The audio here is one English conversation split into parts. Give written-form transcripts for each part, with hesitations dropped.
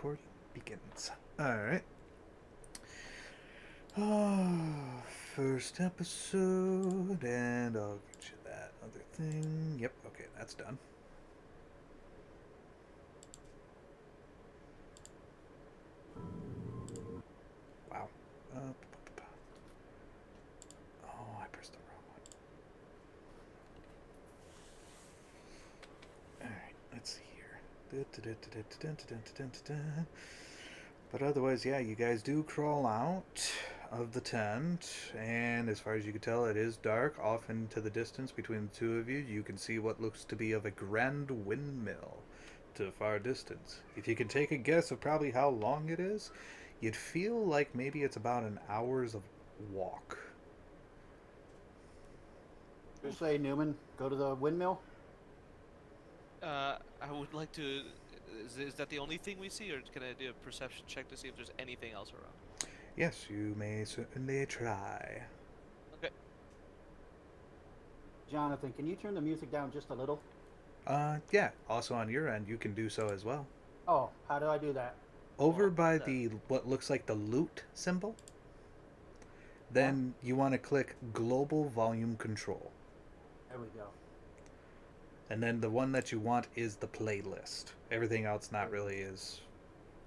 recording begins. Alright. Oh, first episode, and I'll get you that other thing. Yep, okay, that's done. Wow. Oh, I pressed the wrong one. Alright, let's see here. But otherwise, yeah, you guys do crawl out of the tent, and as far as you can tell, it is dark. Off into the distance between the two of you, you can see what looks to be of a grand windmill to the far distance. If you can take a guess of probably how long it is, you'd feel like maybe it's about an hour's of walk. You say, Newman, go to the windmill? I would like to. Is that the only thing we see, or can I do a perception check to see if there's anything else around? Yes, you may certainly try. Okay. Jonathan, can you turn the music down just a little? Yeah, also on your end, you can do so as well. Oh, how do I do that? Over Well, by the what looks like the loot symbol, then you want to click Global Volume Control. There we go. And then the one that you want is the playlist. Everything else not really is.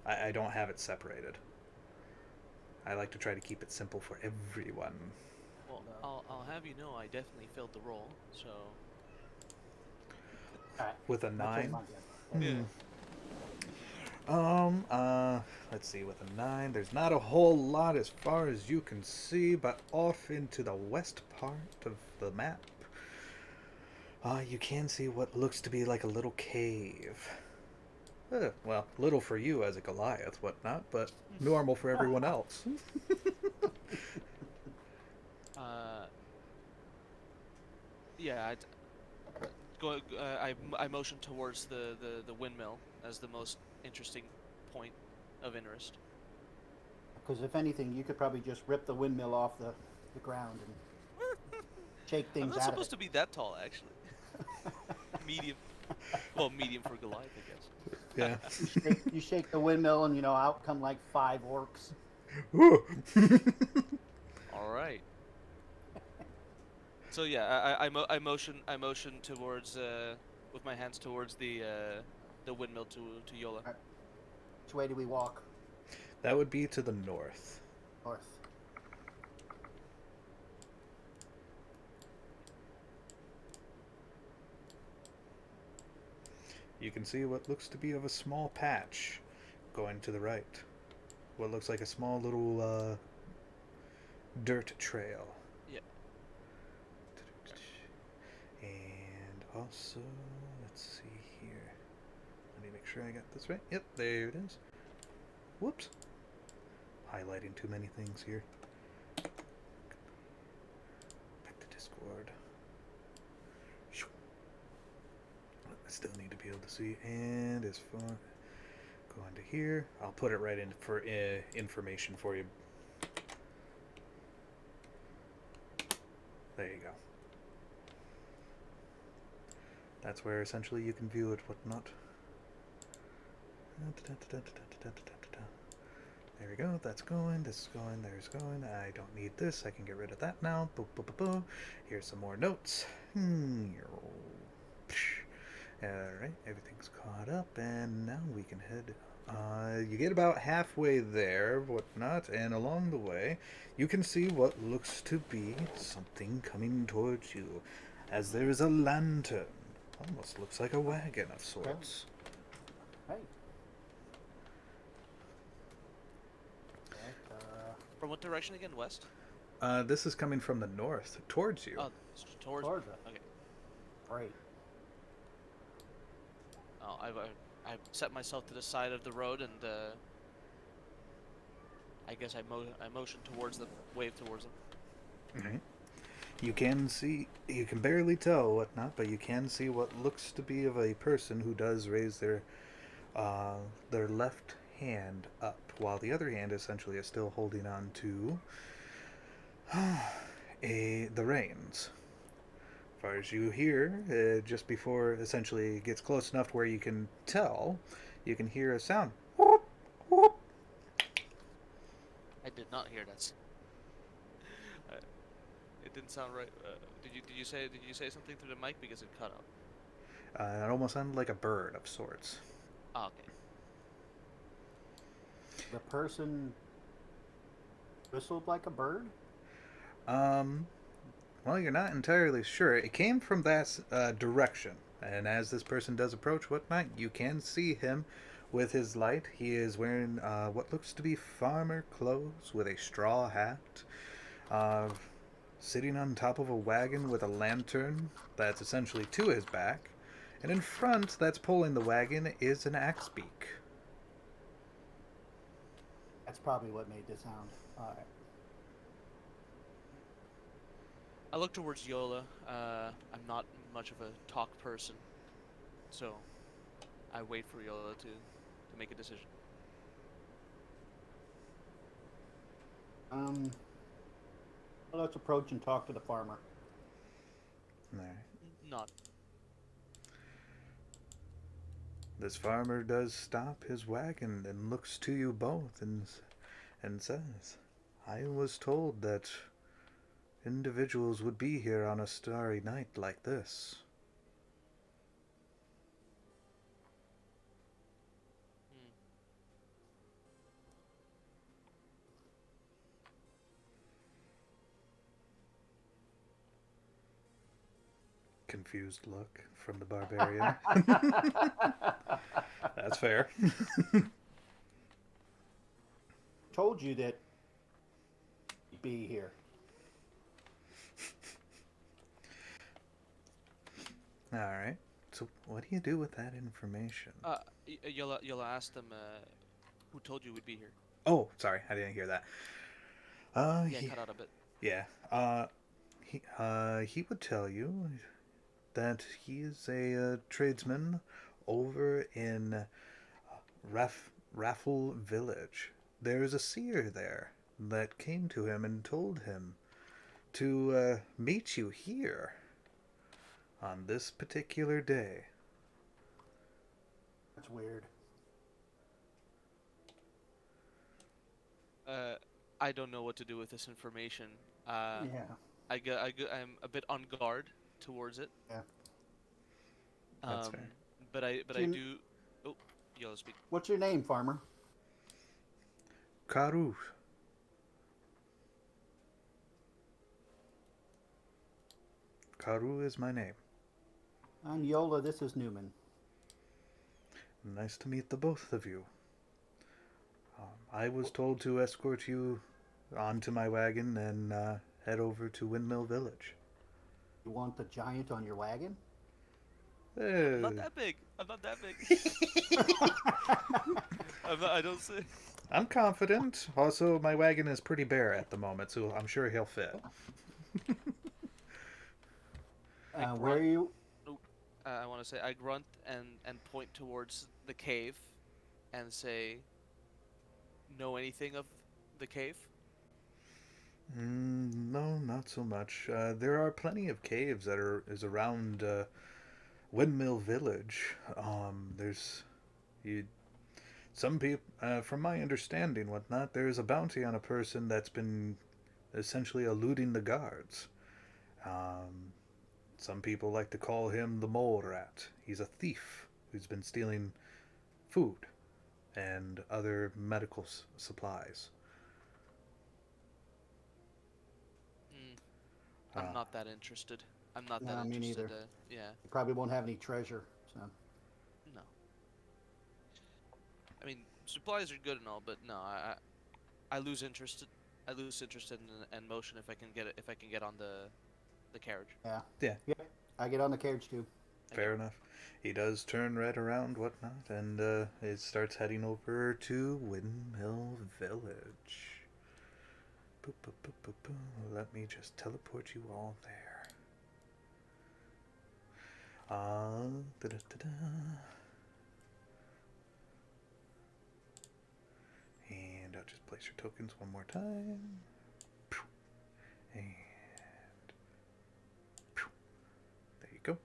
I don't have it separated. I like to try to keep it simple for everyone. Well, I'll have you know I definitely filled the role. So. All right. With a 9? Yeah. Let's see, with a 9, there's not a whole lot as far as you can see, but off into the west part of the map, you can see what looks to be like a little cave. Well, little for you as a Goliath, whatnot, but normal for everyone else. Yeah. I motion towards the windmill as the most interesting point of interest. Because if anything, you could probably just rip the windmill off the ground and shake I'm things not out supposed to of be that tall, actually. Medium. Well, medium for Goliath, I guess. Yeah. it. You shake the windmill, and out come like 5 orcs. All right. So yeah, I motion towards with my hands towards the windmill to Yola. Right. Which way do we walk? That would be to the north. North. You can see what looks to be of a small patch going to the right. What looks like a small little dirt trail. Yeah. And also, let's see here. Let me make sure I got this right. Yep, there it is. Whoops. Highlighting too many things here. Back to Discord. I still need to be able to see. And as far going to here, I'll put it right in for information for you. There you go. That's where essentially you can view it, whatnot. There we go. That's going. This is going. There's going. I don't need this. I can get rid of that now. Boop, boop, boop, boop. Here's some more notes. Alright, everything's caught up, and now we can head. You get about halfway there, whatnot, and along the way, you can see what looks to be something coming towards you, as there is a lantern. Almost looks like a wagon of sorts. Hey. From what direction again? West? This is coming from the north, towards you. Oh, towards Towards us. Okay. Great. Oh, I've set myself to the side of the road, and I guess I motion towards them, wave towards them. Right. You can see, you can barely tell whatnot, but you can see what looks to be of a person who does raise their left hand up, while the other hand essentially is still holding on to the reins. As far as you hear, just before essentially it gets close enough where you can tell, you can hear a sound. I did not hear that. Uh, it didn't sound right. Did you say something through the mic because it cut out? It almost sounded like a bird of sorts. Oh, okay. The person whistled like a bird? Um, well, you're not entirely sure. It came from that direction, and as this person does approach whatnot, you can see him with his light. He is wearing what looks to be farmer clothes with a straw hat, uh, sitting on top of a wagon with a lantern that's essentially to his back, and in front, that's pulling the wagon, is an axe beak. That's probably what made the sound. All right. I look towards Yola. I'm not much of a talk person, so I wait for Yola to make a decision. Um, well, let's approach and talk to the farmer. All right. Not. This farmer does stop his wagon and looks to you both and says, I was told that individuals would be here on a starry night like this. Hmm. Confused look from the barbarian. That's fair. Told you that he'd be here. All right. So, what do you do with that information? Yola asked them who told you we'd be here. Oh, sorry, I didn't hear that. Yeah, He, cut out a bit. yeah. He would tell you that he is a tradesman over in Raffle Village. There is a seer there that came to him and told him to meet you here on this particular day. That's weird. Uh, I don't know what to do with this information. Uh, Yeah. I'm a bit on guard towards it. Yeah. That's Um, fair. but I do. Oh, Yola, speak. What's your name, farmer? Karu. Karu is my name. I'm Yola. This is Newman. Nice to meet the both of you. I was told to escort you onto my wagon and head over to Windmill Village. You want the giant on your wagon? I'm not Uh, that big. I'm not that big. I don't say. I'm confident. Also, my wagon is pretty bare at the moment, so I'm sure he'll fit. I Where are grunt. you? Oh, I want to say I grunt and point towards the cave, and say, know anything of the cave? No, not so much. There are plenty of caves that is around Windmill Village. There's you some people, from my understanding, whatnot. There is a bounty on a person that's been essentially eluding the guards. Um, some people like to call him the mole rat. He's a thief who's been stealing food and other medical supplies. Mm, I'm Uh, not that interested. I'm not that No, me interested. neither. Yeah, You probably won't have any treasure. So no. I mean, supplies are good and all, but no, I lose interest. I lose interest in motion if I can get it. If I can get on the carriage. yeah. yeah, Yep. I get on the carriage too. fair enough. He does turn right around, whatnot, and it starts heading over to Windmill Village. Boop, boop, boop, boop, boop. Let me just teleport you all there. Da-da-da-da. And I'll just place your tokens one more time. And there you go.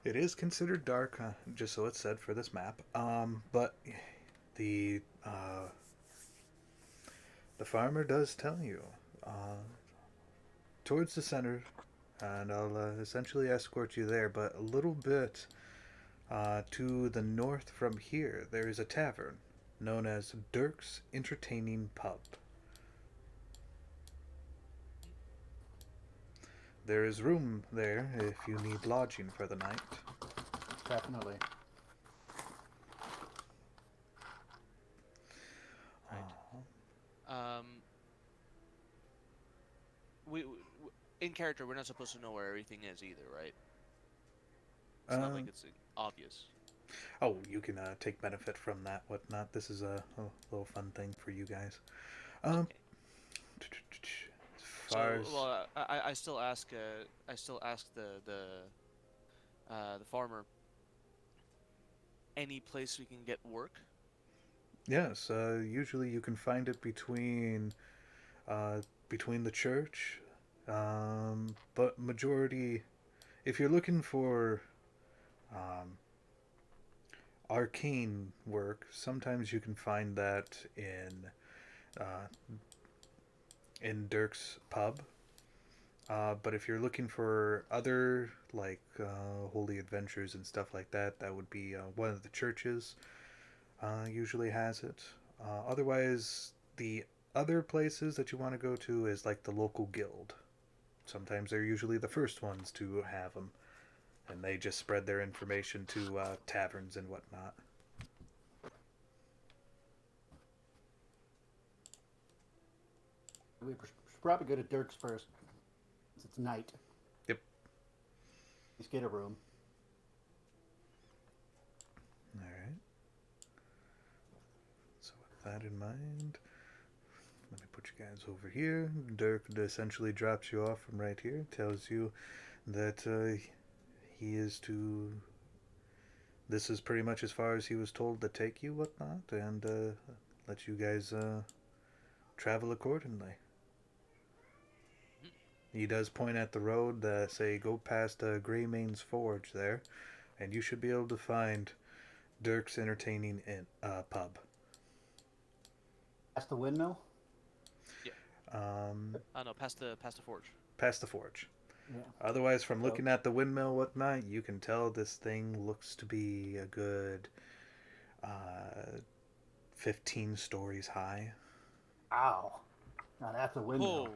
It is considered dark, just so it's said for this map. But the The farmer does tell you. Uh, Towards the center, and I'll essentially escort you there, but a little bit to the north from here, there is a tavern known as Dirk's Entertaining Pub. There is room there if you need lodging for the night. Definitely. Right. Um, we in character, we're not supposed to know where everything is either, right? It's not like Uh, it's obvious. oh, you can take benefit from that, whatnot. This is a little fun thing for you guys. Um, Okay. as far So, as well, I still ask the farmer any place we can get work. yes, usually you can find it uh, between the church, but majority. If you're looking for um, arcane work, sometimes you can find that uh, in Dirk's pub. But if you're looking for other like holy adventures and stuff like that, that would be one of the churches. Usually has it. Otherwise, the other places that you want to go to is like the local guild. Sometimes they're usually the first ones to have them, and they just spread their information to taverns and whatnot. We should probably go to Dirk's first. Since it's night. Yep. Let's get a room. All right. So with that in mind, let me put you guys over here. Dirk essentially drops you off from right here. Tells you that he is to. This is pretty much as far as he was told to take you, whatnot, and let you guys travel accordingly. He does point at the road, say go past Greymane's Forge there, and you should be able to find Dirk's Entertaining Pub. Past the windmill? Yeah. Um, Oh no, past the forge. Past the forge. Yeah. Otherwise, from So, looking at the windmill, whatnot, you can tell this thing looks to be a good 15 stories high. ow. Now that's a windmill. Oh,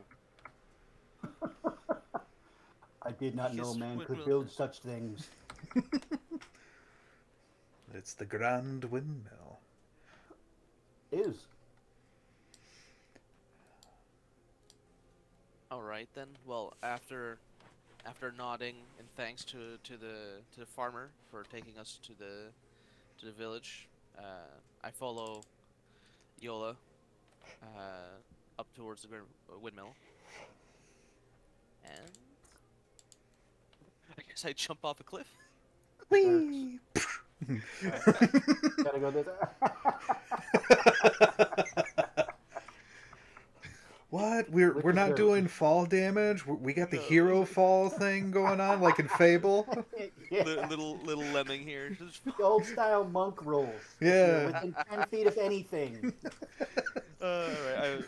I did not know biggest man could windmill. build such things. It's the Grand Windmill. Is. All right then. Well, after nodding and thanks to the farmer for taking us to the village, I follow Yola up towards the windmill, and I guess I jump off a cliff. Whee! Gotta go this. What? We're Which we're is not there? doing fall damage. We got the No. hero fall thing going on, like in Fable. Yeah. Little lemming here. Just, The old style monk rolls. Yeah. You're within 10 feet of anything. all right.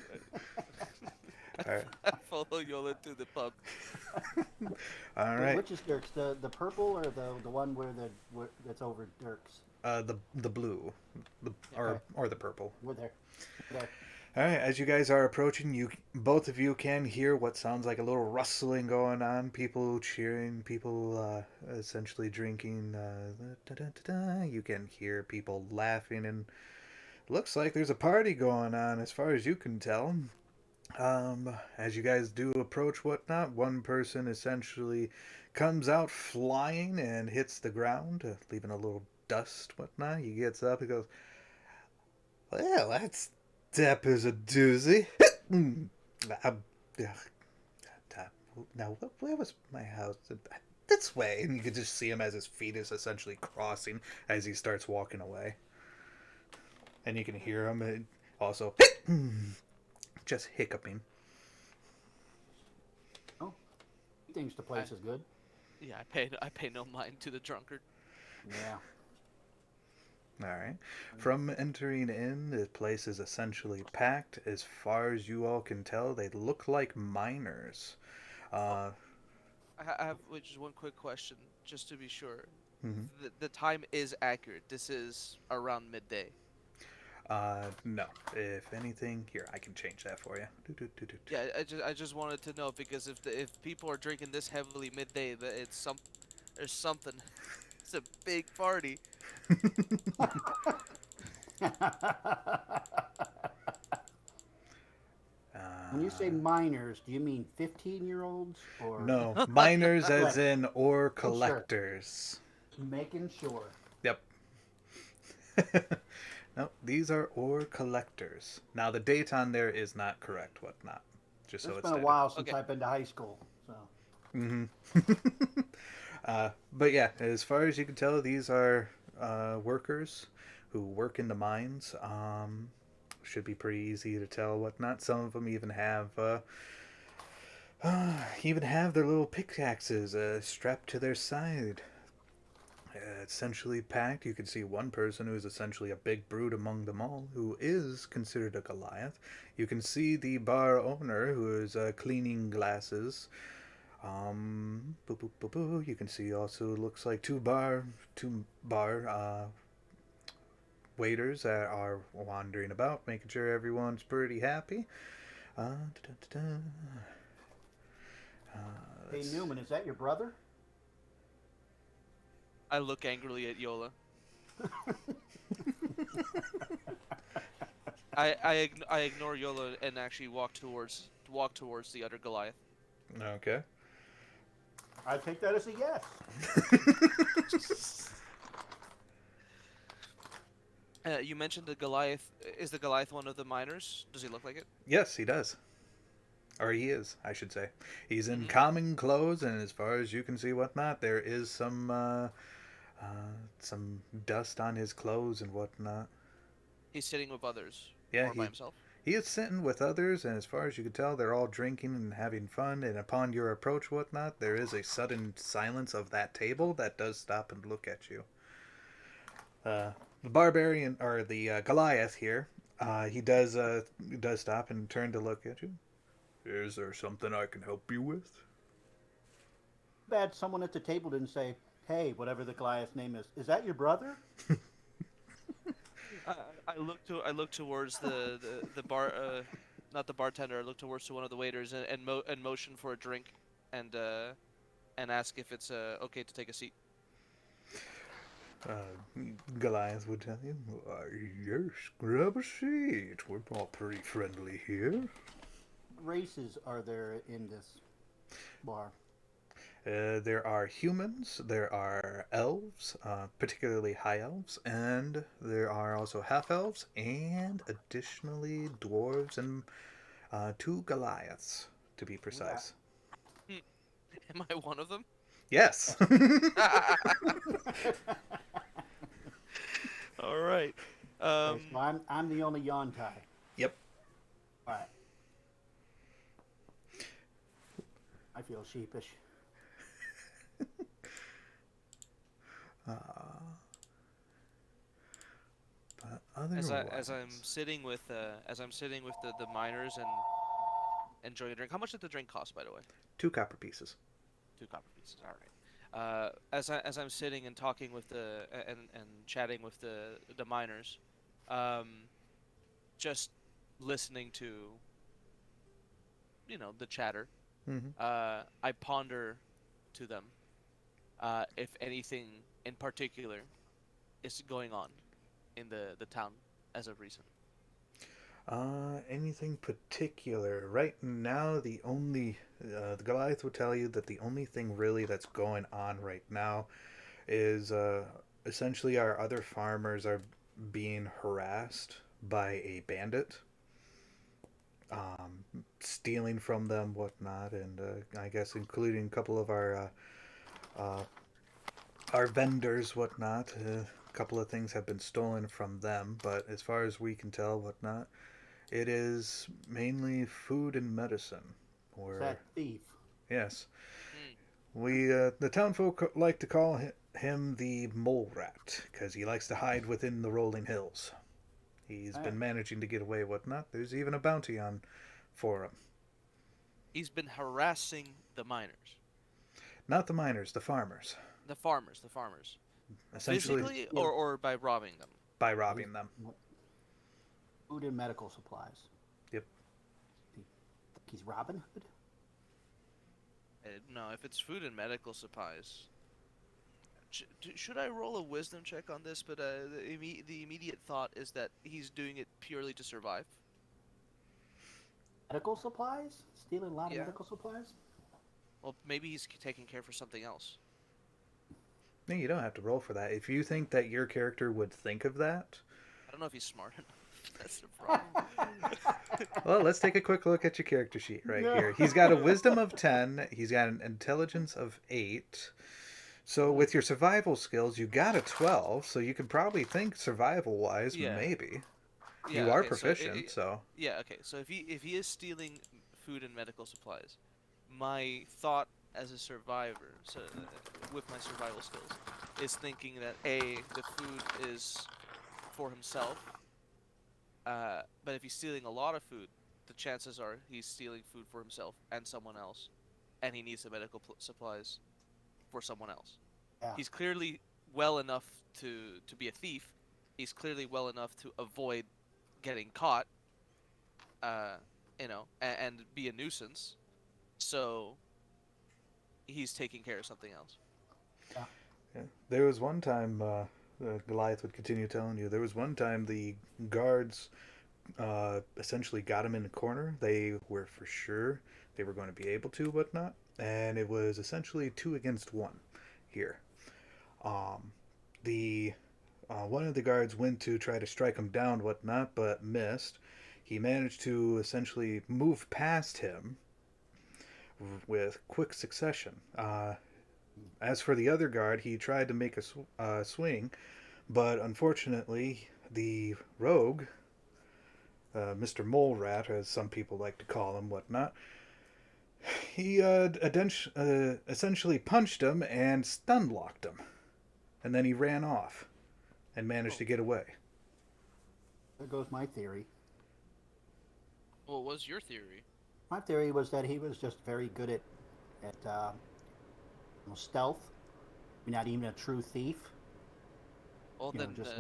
All right. I follow Yola to the pub. All right. Which is Dirk's? The purple or the one that's over Dirk's? The blue, Okay. or the purple. We're there. There. All right, as you guys are approaching, you both of you can hear what sounds like a little rustling going on. People cheering, people essentially drinking. You can hear people laughing, and looks like there's a party going on, as far as you can tell. As you guys do approach whatnot, one person essentially comes out flying and hits the ground, leaving a little dust whatnot. He gets up, he goes, "Well, that's Depp is a doozy." Now, where was my house? This way. And you can just see him as his feet is essentially crossing as he starts walking away. And you can hear him also just hiccuping. Oh, he thinks the place is good. Yeah, I pay no mind to the drunkard. Yeah. All right. From entering in, the place is essentially packed. As far as you all can tell, they look like miners. Oh, Uh, I have which is one quick question, just to be sure. mhm. The time is accurate. This is around midday. No. If anything, here I can change that for you. Yeah, I just wanted to know because if people are drinking this heavily midday, that there's something. It's a big party. When you say uh, minors, do you mean 15-year-olds or no, miners as right? in ore Making sure. collectors. Making sure. Yep. No, these are ore collectors. Now the date on there is not correct. Whatnot? Just so It's it's been a stated. while since Okay. I've been to high school, so Hmm. But yeah, as far as you can tell, these are workers who work in the mines. Should be pretty easy to tell whatnot. Some of them even have their little pickaxes strapped to their side. Essentially packed. You can see one person who is essentially a big brute among them all, who is considered a Goliath. You can see the bar owner who is cleaning glasses. Boo, boo, boo, boo. You can see also looks like two bar waiters that are wandering about, making sure everyone's pretty happy. Da, da, da, da. hey Let's. Newman, is that your brother? I look angrily at Yola. I ignore Yola and actually walk towards the other Goliath. Okay. I take that as a yes. You mentioned the Goliath. Is the Goliath one of the miners? Does he look like it? Yes, he does. Or he is, I should say. He's in Mm-hmm. common clothes, and as far as you can see, whatnot, there is some dust on his clothes and whatnot. He's sitting with others Yeah, or by he himself. he is sitting with others, and as far as you can tell, they're all drinking and having fun. And upon your approach, whatnot, there is a sudden silence of that table that does stop and look at you. The barbarian or the Goliath here, he does stop and turn to look at you. Is there something I can help you with? Bad someone at the table didn't say, "Hey, whatever the Goliath's name is that your brother?" I, I look towards the bar, not the bartender. I look towards to one of the waiters and motion for a drink, and uh, and ask if it's okay to take a seat. Goliath would tell you, "Why, yes, grab a seat. We're all pretty friendly here." Races are there in this bar? There are humans, there are elves, particularly high elves, and there are also half elves, and additionally dwarves and two Goliaths, to be Yeah. precise. Am I one of them? Yes. All right. Okay, so I'm the only Yontai. Yep. All right. I feel sheepish. Uh, but As I'm otherwise, sitting with the miners and enjoying a drink. How much did the drink cost, by the way? two copper pieces. 2 copper pieces. All right. As I'm sitting and talking with and chatting with the miners, um, just listening to the chatter. Hmm. I ponder to them if anything in particular is going on in the town as of recent. Anything particular? Right now, the Goliath would tell you that the only thing really that's going on right now is essentially our other farmers are being harassed by a bandit, stealing from them, whatnot, and I guess including a couple of uh, our vendors, whatnot. A couple of things have been stolen from them, but as far as we can tell, whatnot, it is mainly food and medicine. Is Or that thief? yes, Hmm. we the town folk like to call him the mole rat, because he likes to hide within the rolling hills. He's Ah, been managing to get away, whatnot. There's even a bounty on for him. He's been harassing the miners, Not the miners, the farmers. the farmers, Essentially, he's physically stealing. or by robbing them. by He's robbing them. food and medical supplies. Yep. Think he's Robin Hood? No, if it's food and medical supplies, should I roll a wisdom check on this? But the immediate thought is that he's doing it purely to survive. Medical supplies? Stealing a lot of Yeah. medical supplies? Well, maybe he's taking care for something else. No, you don't have to roll for that. If you think that your character would think of that, I don't know if he's smart enough. That's the problem. well, let's take a quick look at your character sheet right No. here. He's got a wisdom of 10, he's got an intelligence of 8. So with your survival skills, you got a 12, so you could probably think survival wise, Yeah. maybe. Yeah. You are Okay. proficient, so Yeah. Okay. So if he is stealing food and medical supplies, my thought as a survivor, so with my survival skills, is thinking that the food is for himself. But if he's stealing a lot of food, the chances are he's stealing food for himself and someone else, and he needs the medical supplies for someone else. Yeah. He's clearly well enough to be a thief. He's clearly well enough to avoid getting caught. Uh, and be a nuisance. So he's taking care of something else. Yeah. yeah. There was one time, Goliath would continue telling you, there was one time the guards essentially got him in a corner. They were for sure they were going to be able to, whatnot. And it was essentially 2 against 1 here. The One of the guards went to try to strike him down, whatnot, but missed. He managed to essentially move past him with quick succession. As for the other guard, he tried to make a swing, but unfortunately, the rogue, Mr. Mole Rat, as some people like to call him, whatnot, he essentially punched him and stun locked him. And then he ran off and managed to Oh, get away. There goes my theory. what was your theory? My theory was that he was just very good at stealth. Not even a true thief. Well, You know, then, just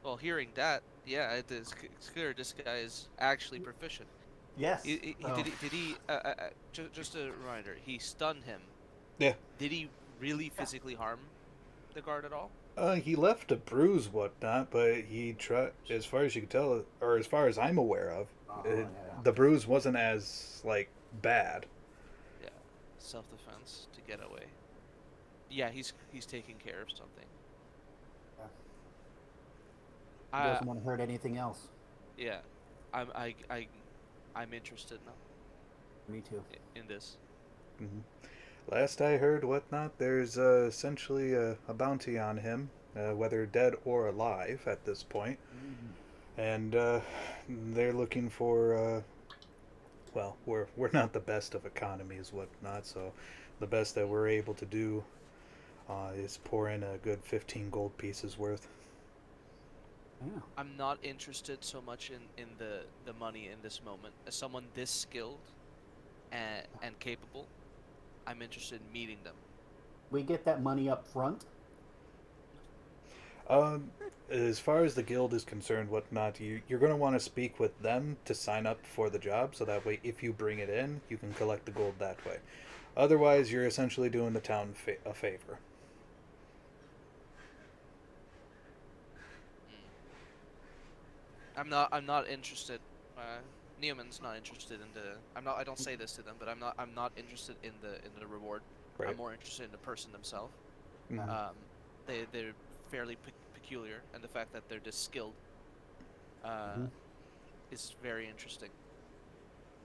well, hearing that, yeah, it's clear this guy is actually proficient. yes. Did he? Just a reminder, he stunned him. Yeah. Did he really physically harm the guard at all? He left a bruise, whatnot, but he tried, as far as you can tell, or as far as I'm aware of, Yeah. the bruise wasn't as, like, bad. Yeah, self-defense to get away. Yeah, he's taking care of something. Yeah. He Uh, doesn't want to hurt anything else. yeah, I'm interested now Me too. in this. hmm Last I heard, whatnot, there's essentially a bounty on him, whether dead or alive at this point. And they're looking for, well, we're not the best of economies, whatnot, so the best that we're able to do is pour in a good 15 gold pieces worth. Yeah. I'm not interested so much in the money in this moment. As someone this skilled and capable, I'm interested in meeting them. We get that money up front. As far as the guild is concerned, whatnot, you're going to want to speak with them to sign up for the job, so that way, if you bring it in, you can collect the gold that way. Otherwise, you're essentially doing the town a favor. I'm not interested. Neoman's not interested in the. I don't say this to them, but I'm not interested in the reward. Right. I'm more interested in the person themselves. Mhm. They're fairly peculiar, and the fact that they're this skilled, Mhm. is very interesting.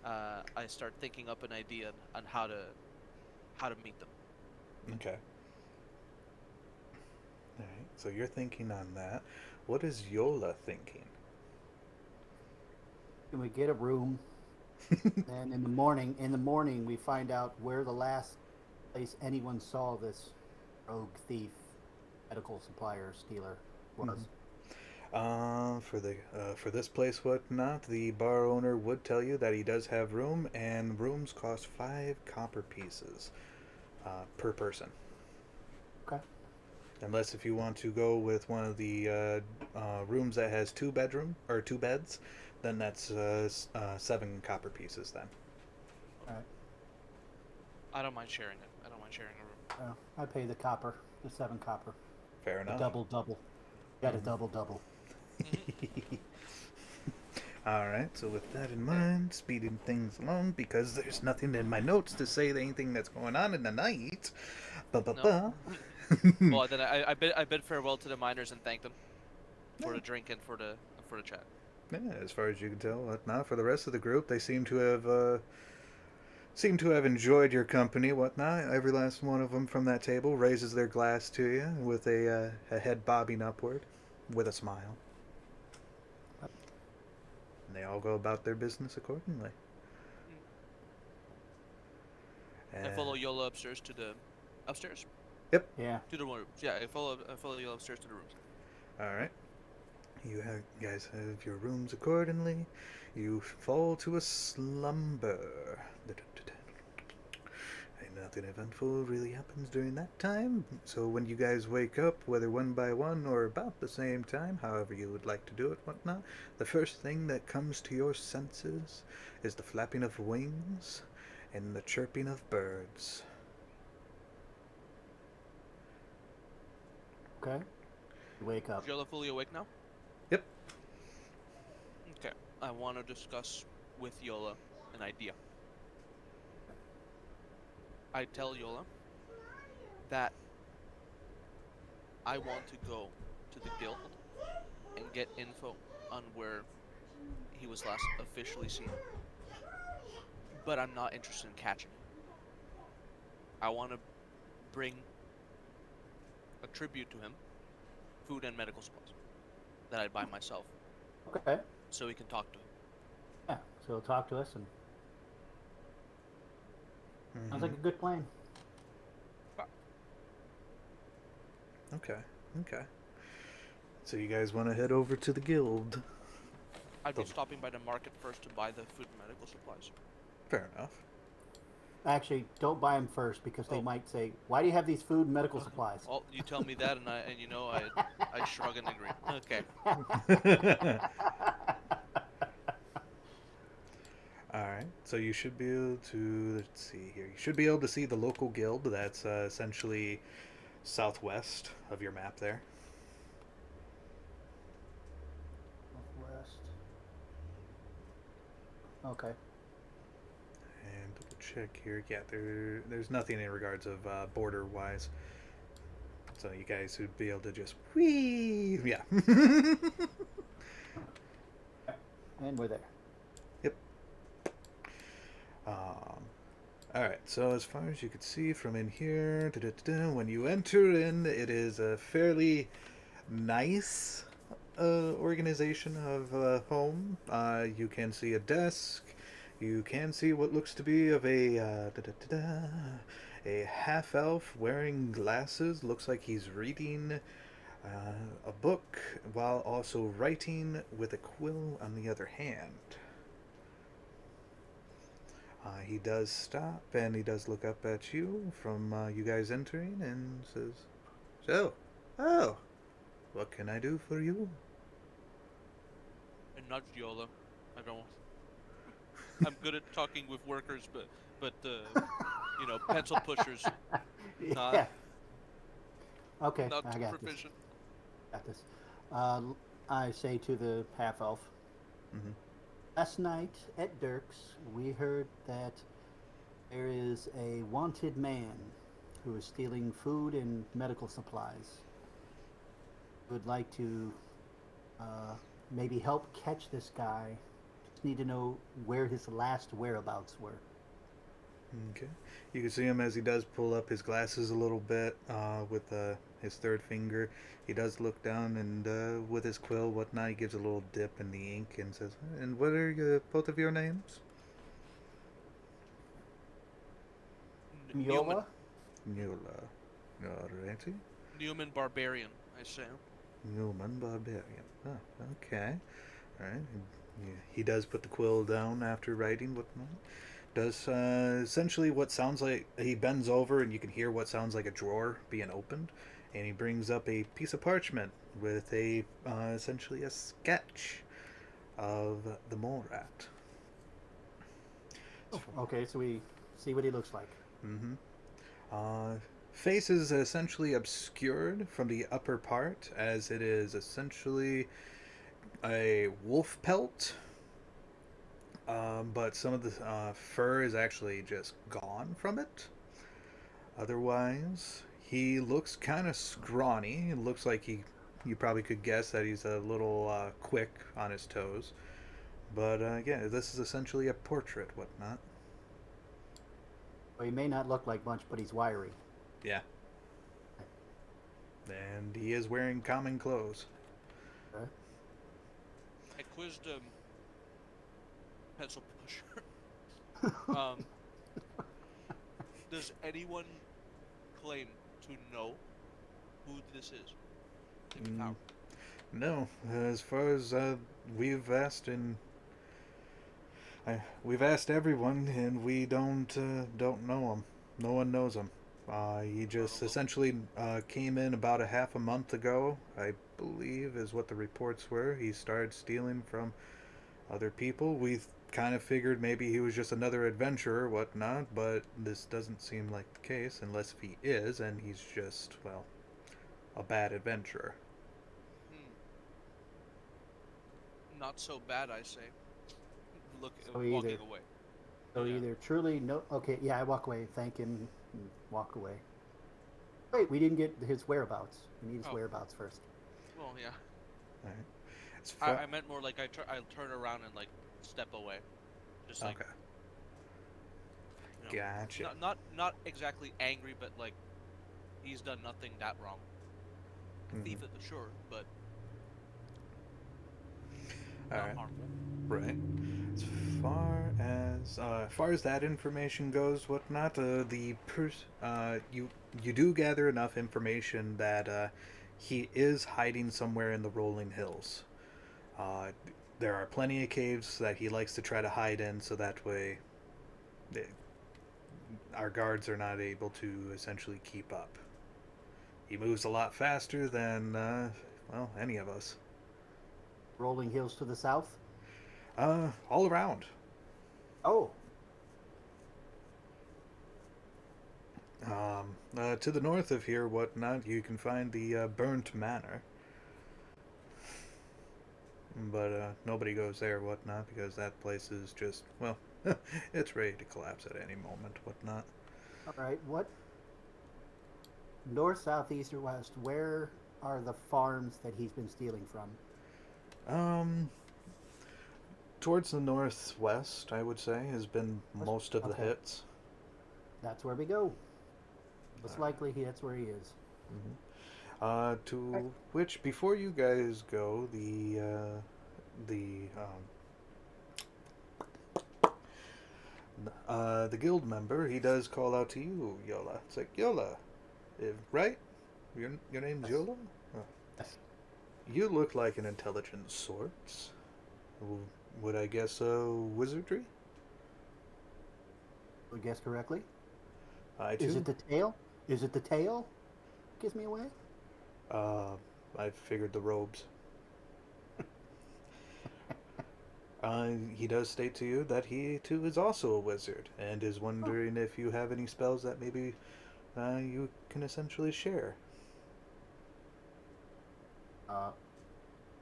I start thinking up an idea on how to meet them. Okay. Alright, so you're thinking on that. What is Yola thinking? Can we get a room? And in the morning, we find out where the last place anyone saw this rogue thief medical supplier stealer was. For this place, whatnot, the bar owner would tell you that he does have room, and rooms cost 5 copper pieces per person. Okay. Unless if you want to go with one of the rooms that has 2 beds, then that's 7 copper pieces. Then All right. I don't mind sharing it. I don't mind sharing a room. I pay the copper, the 7 copper, fair the enough. double. Got a double. All right. So with that in mind, speeding things along because there's nothing in my notes to say anything that's going on in the night. Ba ba No. ba. Well, then I bid farewell to the miners and thank them for the drink and for the chat. Yeah, as far as you can tell, whatnot. For the rest of the group, they seem to have enjoyed your company, whatnot. Every last one of them from that table raises their glass to you with a head bobbing upward, with a smile. And they all go about their business accordingly. I follow Yola upstairs to the upstairs Yep. Yeah. to the rooms. Yeah, I follow Yola upstairs to the rooms. All right. Guys have your rooms accordingly. You fall to a slumber. And nothing eventful really happens during that time. So when you guys wake up, whether one by one or about the same time, however you would like to do it, whatnot, the first thing that comes to your senses is the flapping of wings and the chirping of birds. Okay. You wake up. Is Yola fully awake now? Yep. Okay. I want to discuss with Yola an idea. I tell Yola that I want to go to the guild and get info on where he was last officially seen. But I'm not interested in catching him. I want to bring a tribute to him, food and medical supplies, that I'd buy myself, Okay. so we can talk to him. Yeah. So he'll talk to us, and sounds like a good plan. Okay. Okay. So you guys want to head over to the guild? I'd be stopping by the market first to buy the food and medical supplies. Fair enough. Actually, don't buy them first because they Oh. might say, "Why do you have these food and medical supplies?" Well, you tell me that, and I shrug and agree. Okay. All right. So you should be able to, let's see here. You should be able to see the local guild that's essentially southwest of your map there. Northwest. Okay. And double check here. Yeah, there's nothing in regards of border wise. So you guys would be able to just whee. Yeah. And we're there. Yep. All right. So as far as you can see from in here, when you enter in, it is a fairly nice organization of home. You can see a desk. You can see what looks to be of a half elf wearing glasses. Looks like he's reading a book while also writing with a quill on the other hand. He does stop and he does look up at you from you guys entering and says, "So, oh, what can I do for you?" And nudge Yola. I don't. I'm good at talking with workers, but pencil pushers, not Yeah. Okay. not I too got this. proficient. Got this. I say to the half elf. Mm-hmm. Last night at Dirk's, we heard that there is a wanted man who is stealing food and medical supplies. Would like to maybe help catch this guy. Just need to know where his last whereabouts were. Okay. You can see him as he does pull up his glasses a little bit with his third finger. He does look down and with his quill, whatnot, he gives a little dip in the ink and says, "And what are both of your names?" Newman. Miola? Nula. Alrighty. Human barbarian, I say. Human barbarian. Oh, okay. All right. He does put the quill down after writing whatnot. Does essentially what sounds like he bends over and you can hear what sounds like a drawer being opened, and he brings up a piece of parchment with a essentially a sketch of the mole rat. Oh, okay, so we see what he looks like. Mm-hmm. Uh, Face is essentially obscured from the upper part, as it is essentially a wolf pelt, but some of the fur is actually just gone from it. Otherwise, he looks kind of scrawny. It looks like you probably could guess that he's a little quick on his toes. But yeah, this is essentially a portrait, whatnot. Well, he may not look like much, but he's wiry. Yeah, and he is wearing common clothes. Okay. I quizzed pencil pusher. um, does anyone claim to know who this is in Mm, town? no, as far as we've asked, we've asked everyone, and we don't know him. No one knows him. He just Honorable. essentially came in about a half a month ago, I believe, is what the reports were. He started stealing from other people. We kind of figured maybe he was just another adventurer, or whatnot, but this doesn't seem like the case, unless if he is, and he's just, well, a bad adventurer. Hmm. Not so bad, I say. Look, So walking away. so Yeah. either truly no. Okay, yeah, I walk away, thank him, and walk away. Wait, we didn't get his whereabouts. We need his Oh, whereabouts first. well, yeah. All right. As I, far I meant more like I'll turn around and like step away, just like okay, you know, gotcha. not exactly angry, but like he's done nothing that wrong. Mm-hmm. Thief, sure, but All not right, harmful. right. As far as that information goes, whatnot, you do gather enough information that he is hiding somewhere in the rolling hills. Uh, there are plenty of caves that he likes to try to hide in, so that way eh, our guards are not able to essentially keep up. He moves a lot faster than well, any of us. Rolling hills to the south. All around. Oh, To the north of here, whatnot, you can find the Burnt Manor. But nobody goes there, whatnot, because that place is just, well, it's ready to collapse at any moment, whatnot. all right. What north, south, east, or west? Where are the farms that he's been stealing from? Um, Towards the northwest, I would say, has been West? most of the Okay, hits. that's where we go. All Most right. likely, that's where he is. Mm-hmm. Right. To which, before you guys go, the guild member, he does call out to you, Yola. It's like, Yola, right? Your name's Yes. Yola? Oh. Yes. You look like an intelligent sort. Would I guess wizardry? We guessed correctly. I Is it too. the tail? Is it the tail? Gives me away. Uh, I figured the robes. He does state to you that he too is also a wizard and is Oh, wondering if you have any spells that maybe you can essentially share. uh,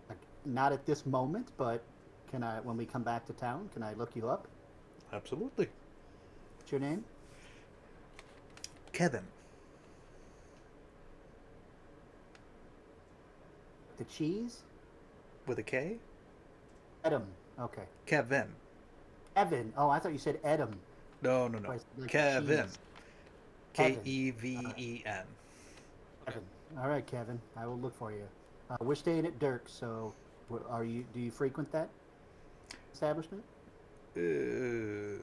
like, not at this moment, but can I? When we come back to town, can I look you up? Absolutely. What's your name? Kevin, The cheese? with a K? Edam. Okay. Kevin. Evan. Oh, I thought you said Edam. No, no, no. Like the Kevin. cheese. K Kevin. E All V right. E N. Okay. Kevin. All right, Kevin. I will look for you. We're staying at Dirk's, so are you? Do you frequent that establishment? When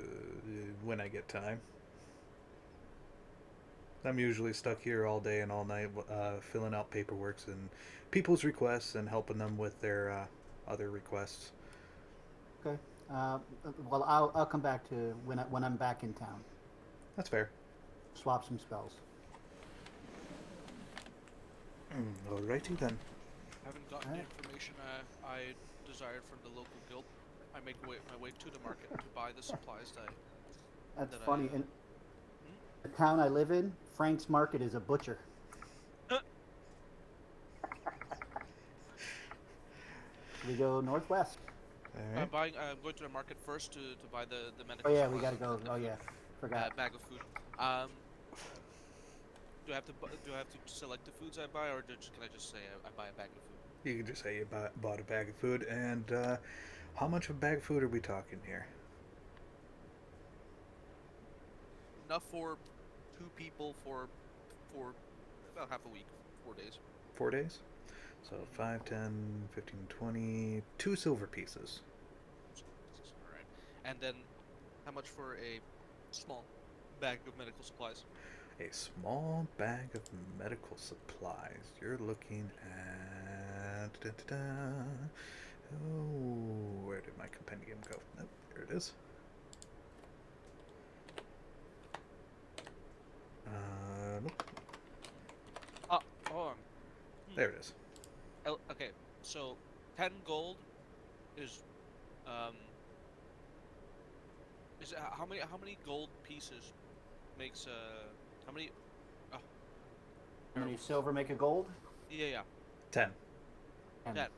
I get time. I'm usually stuck here all day and all night, filling out paperworks and people's requests and helping them with their other requests. Okay. Uh, well, I'll come back to when I'm back in town. That's fair. Swap some spells. Alrighty then. Haven't gotten the Alright. information I desired from the local guild. I make my way to the market to buy the supplies That's that I funny. In hmm? the town I live in, Frank's Market is a butcher. We go northwest. All right. I'm going to the market first to buy the Oh medical yeah, we supplies gotta and go. the Oh food, yeah, forgot. bag of food. Um, do I have to select the foods I buy, or can I just say I buy a bag of food? You can just say you bought a bag of food. And how much of a bag of food are we talking here? Enough for 2 people for about half a week, 4 days. 4 days? So Mm-hmm. 5, 10, 15, 20. Two silver pieces. All right, and then how much for a small bag of medical supplies? A small bag of medical supplies. You're looking at. Oh, where did my compendium go? Nope, there it is. Nope, Hold on. there it is. Okay, so 10 gold is um how many gold pieces makes how many oh How many terrible. silver make a gold? Yeah, 10. And 10.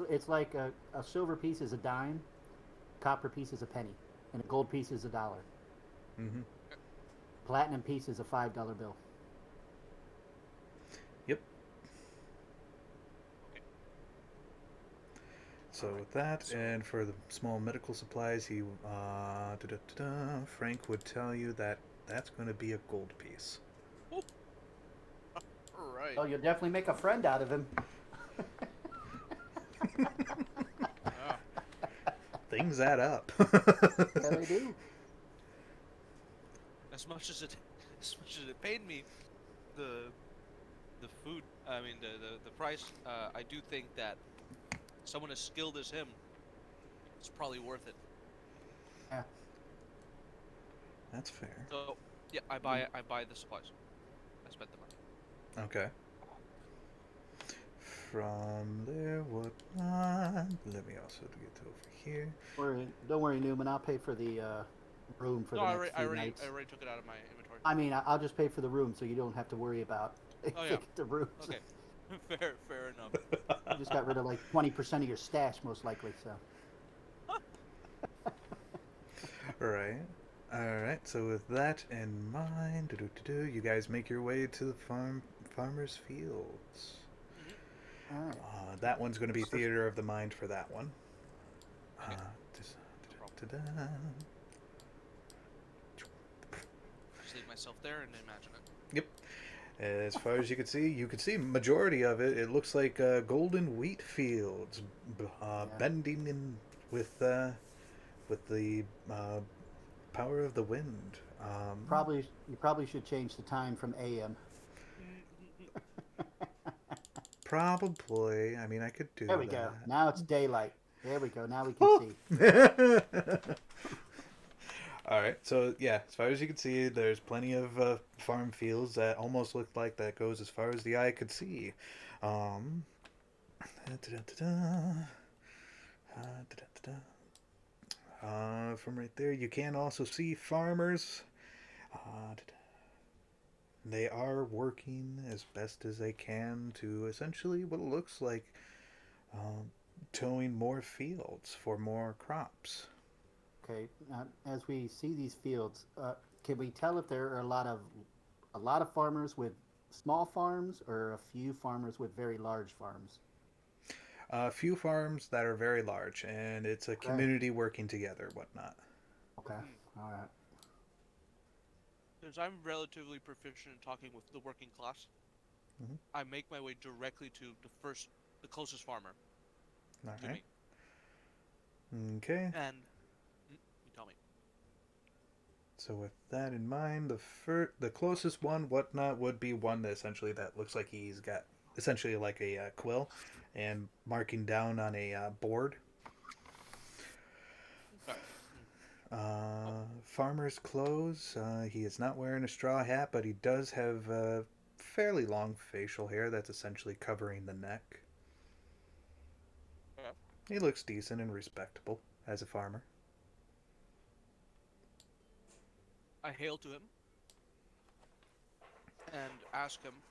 it's like a silver piece is a dime, copper piece is a penny, and a gold piece is $1. Mm-hmm. Platinum piece is a $5 bill. Yep. Okay. So All right. with that, So and for the small medical supplies, Frank would tell you that that's going to be a gold piece. oh, all right. Oh, you'll definitely make a friend out of him. Ah, Things add up. Yeah, they do. as much as it as much as it paid me the food, I mean the price, I do think that someone as skilled as him is probably worth it. Yeah. That's fair. So yeah, I buy the supplies. I spent the money. Okay. From there, what not? Let me also get over here. Don't worry, Newman. I'll pay for the room for No, the next few I nights. already took it out of my inventory. I mean, I'll just pay for the room, so you don't have to worry about Oh yeah. picking the rooms. Okay. Fair enough. You just got rid of like 20% of your stash, most likely. So. Right. Alright, so with that in mind, you guys make your way to the farmer's fields. Hmm. All right. That one's going to be Perfect. theater of the mind for that one. Uh, Okay, dis- no problem. da-da. Just leave myself there and imagine it. Yep. As far as you can see majority of it. It looks like golden wheat fields, Yeah. bending in with the power of the wind. You probably should change the time from AM. Probably. I mean, I could do There we go. that. Now it's daylight. There we go. Now we can Oh. see. All right. So yeah, as far as you can see, there's plenty of farm fields that almost look like that goes as far as the eye could see. Um, da-da-da-da. Da-da-da-da. From right there, you can also see farmers. They are working as best as they can to essentially what it looks like um, towing more fields for more crops. Okay. Now, as we see these fields, can we tell if there are a lot of farmers with small farms or a few farmers with very large farms? A few farms that are very large, and it's a Okay. community working together, whatnot. Okay. Hmm. All right. Since I'm relatively proficient in talking with the working class, Hmm. I make my way directly to the closest farmer All to right. me, Okay. and you tell me. So with that in mind, the closest one, whatnot, would be one that essentially that looks like he's got essentially like a quill, and marking down on a board. Okay. Oh, Farmer's clothes. He is not wearing a straw hat, but he does have fairly long facial hair that's essentially covering the neck. okay. He looks decent and respectable as a farmer. I hail to him and ask him.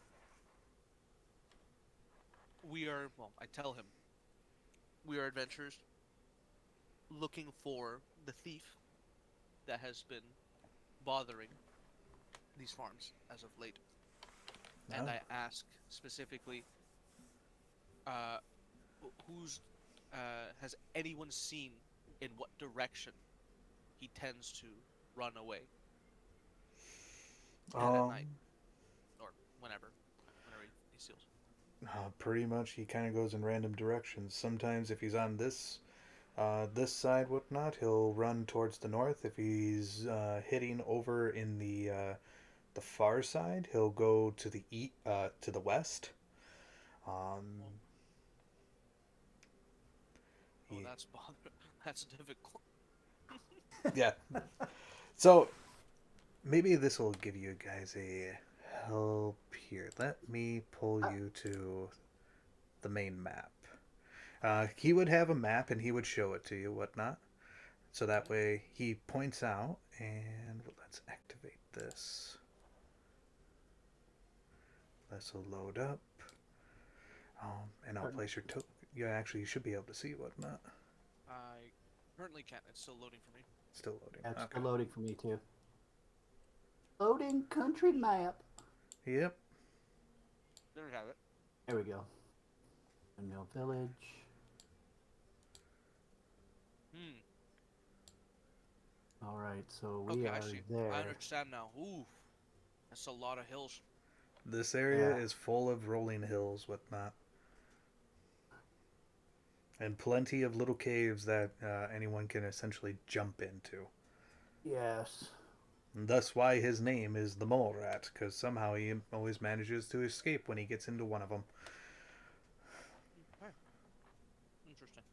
Well, I tell him we are adventurers looking for the thief that has been bothering these farms as of late. And Oh, I ask specifically, uh, who's has anyone seen in what direction he tends to run away and at um, night or whenever he steals. pretty much he kind of goes in random directions. Sometimes if he's on this side, whatnot, he'll run towards the north. If he's hitting over in the far side, he'll go to to the west. Um, Oh, oh, he, that's bother. That's difficult. yeah. So maybe this will give you guys a help here. Let me pull Uh, you to the main map. He would have a map and he would show it to you, whatnot. So that way he points out, and let's activate this. This will load up. And I'll pardon? place your token. Yeah, actually, you should be able to see whatnot. I currently can't. It's still loading for me. Still loading. That's Okay. still loading for me too. Loading country map. Yep. There we have it. There we go. Windmill Village. Hmm. All right, so we Okay, I are see. I there. understand now. Ooh, that's a lot of hills. This area Yeah. is full of rolling hills, whatnot, and plenty of little caves that anyone can essentially jump into. Yes. And thus, why his name is the Mole Rat, because somehow he always manages to escape when he gets into one of them. Okay, interesting.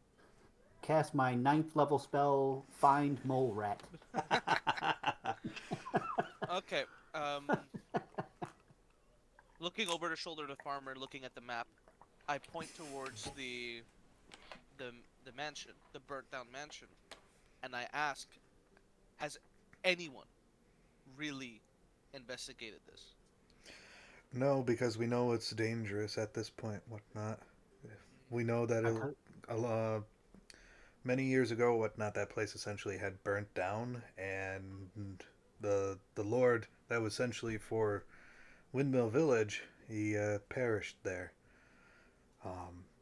Cast my ninth level spell, Find Mole Rat. Okay. Looking over the shoulder of the farmer, looking at the map, I point towards the the mansion, the burnt down mansion, and I ask, has anyone really investigated this? No, because we know it's dangerous at this point, whatnot. We know that I could, uh, many years ago, whatnot, that place essentially had burnt down, and the Lord that was essentially for Windmill Village, he perished there.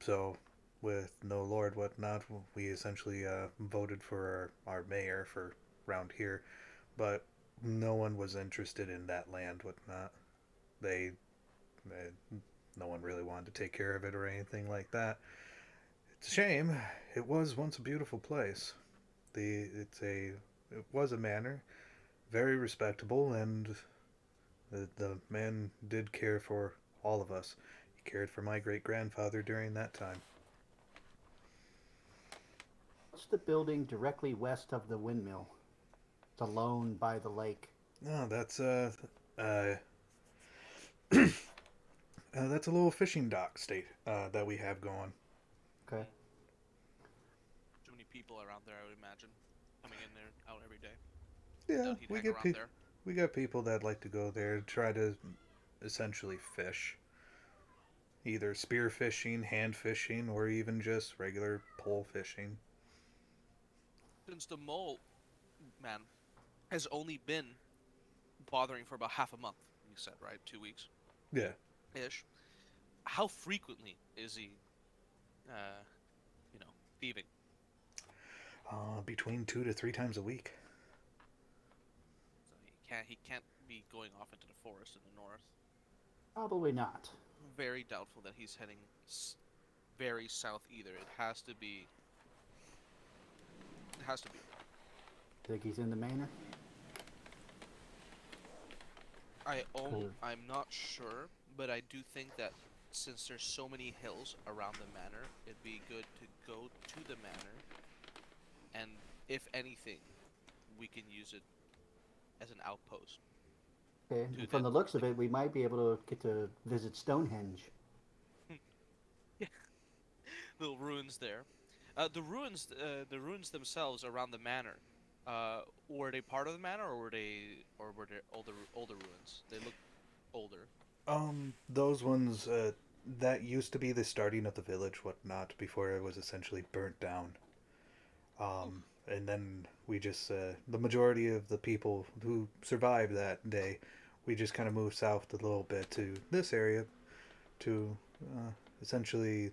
So, with no Lord, whatnot, we essentially voted for our mayor for around here, but no one was interested in that land, whatnot. They no one really wanted to take care of it or anything like that. It's a shame. It was once a beautiful place. It was a manor, very respectable, and the man did care for all of us. He cared for my great grandfather during that time. what's the building directly west of the windmill? It's alone by the lake. No, uh, that's a little fishing dock state that we have going. Okay. Hmm. Too many people around there, I would imagine, coming in there out every day. I Yeah, doubt he'd hang around there. we got people that like to go there to try to essentially fish, either spear fishing, hand fishing, or even just regular pole fishing. Since the mole man has only been bothering for about half a month, you said, right? 2 weeks Yeah, ish. How frequently is he, uh, thieving? between 2 to 3 times a week. So he can't be going off into the forest in the north. Probably not. Very doubtful that he's heading very south either. It has to be. It has to be. Think he's in the manor? I'm not sure, but I do think that since there's so many hills around the manor, it'd be good to go to the manor, and if anything, we can use it as an outpost Okay, to and from the looks of it, we might be able to get to visit Stonehenge. yeah, little ruins there. The ruins themselves around the manor, were they part of the manor, or were they older ruins? They look older. Those ones, that used to be the starting of the village, whatnot, before it was essentially burnt down. Oof. And then we just, the majority of the people who survived that day, we just kind of moved south a little bit to this area to essentially,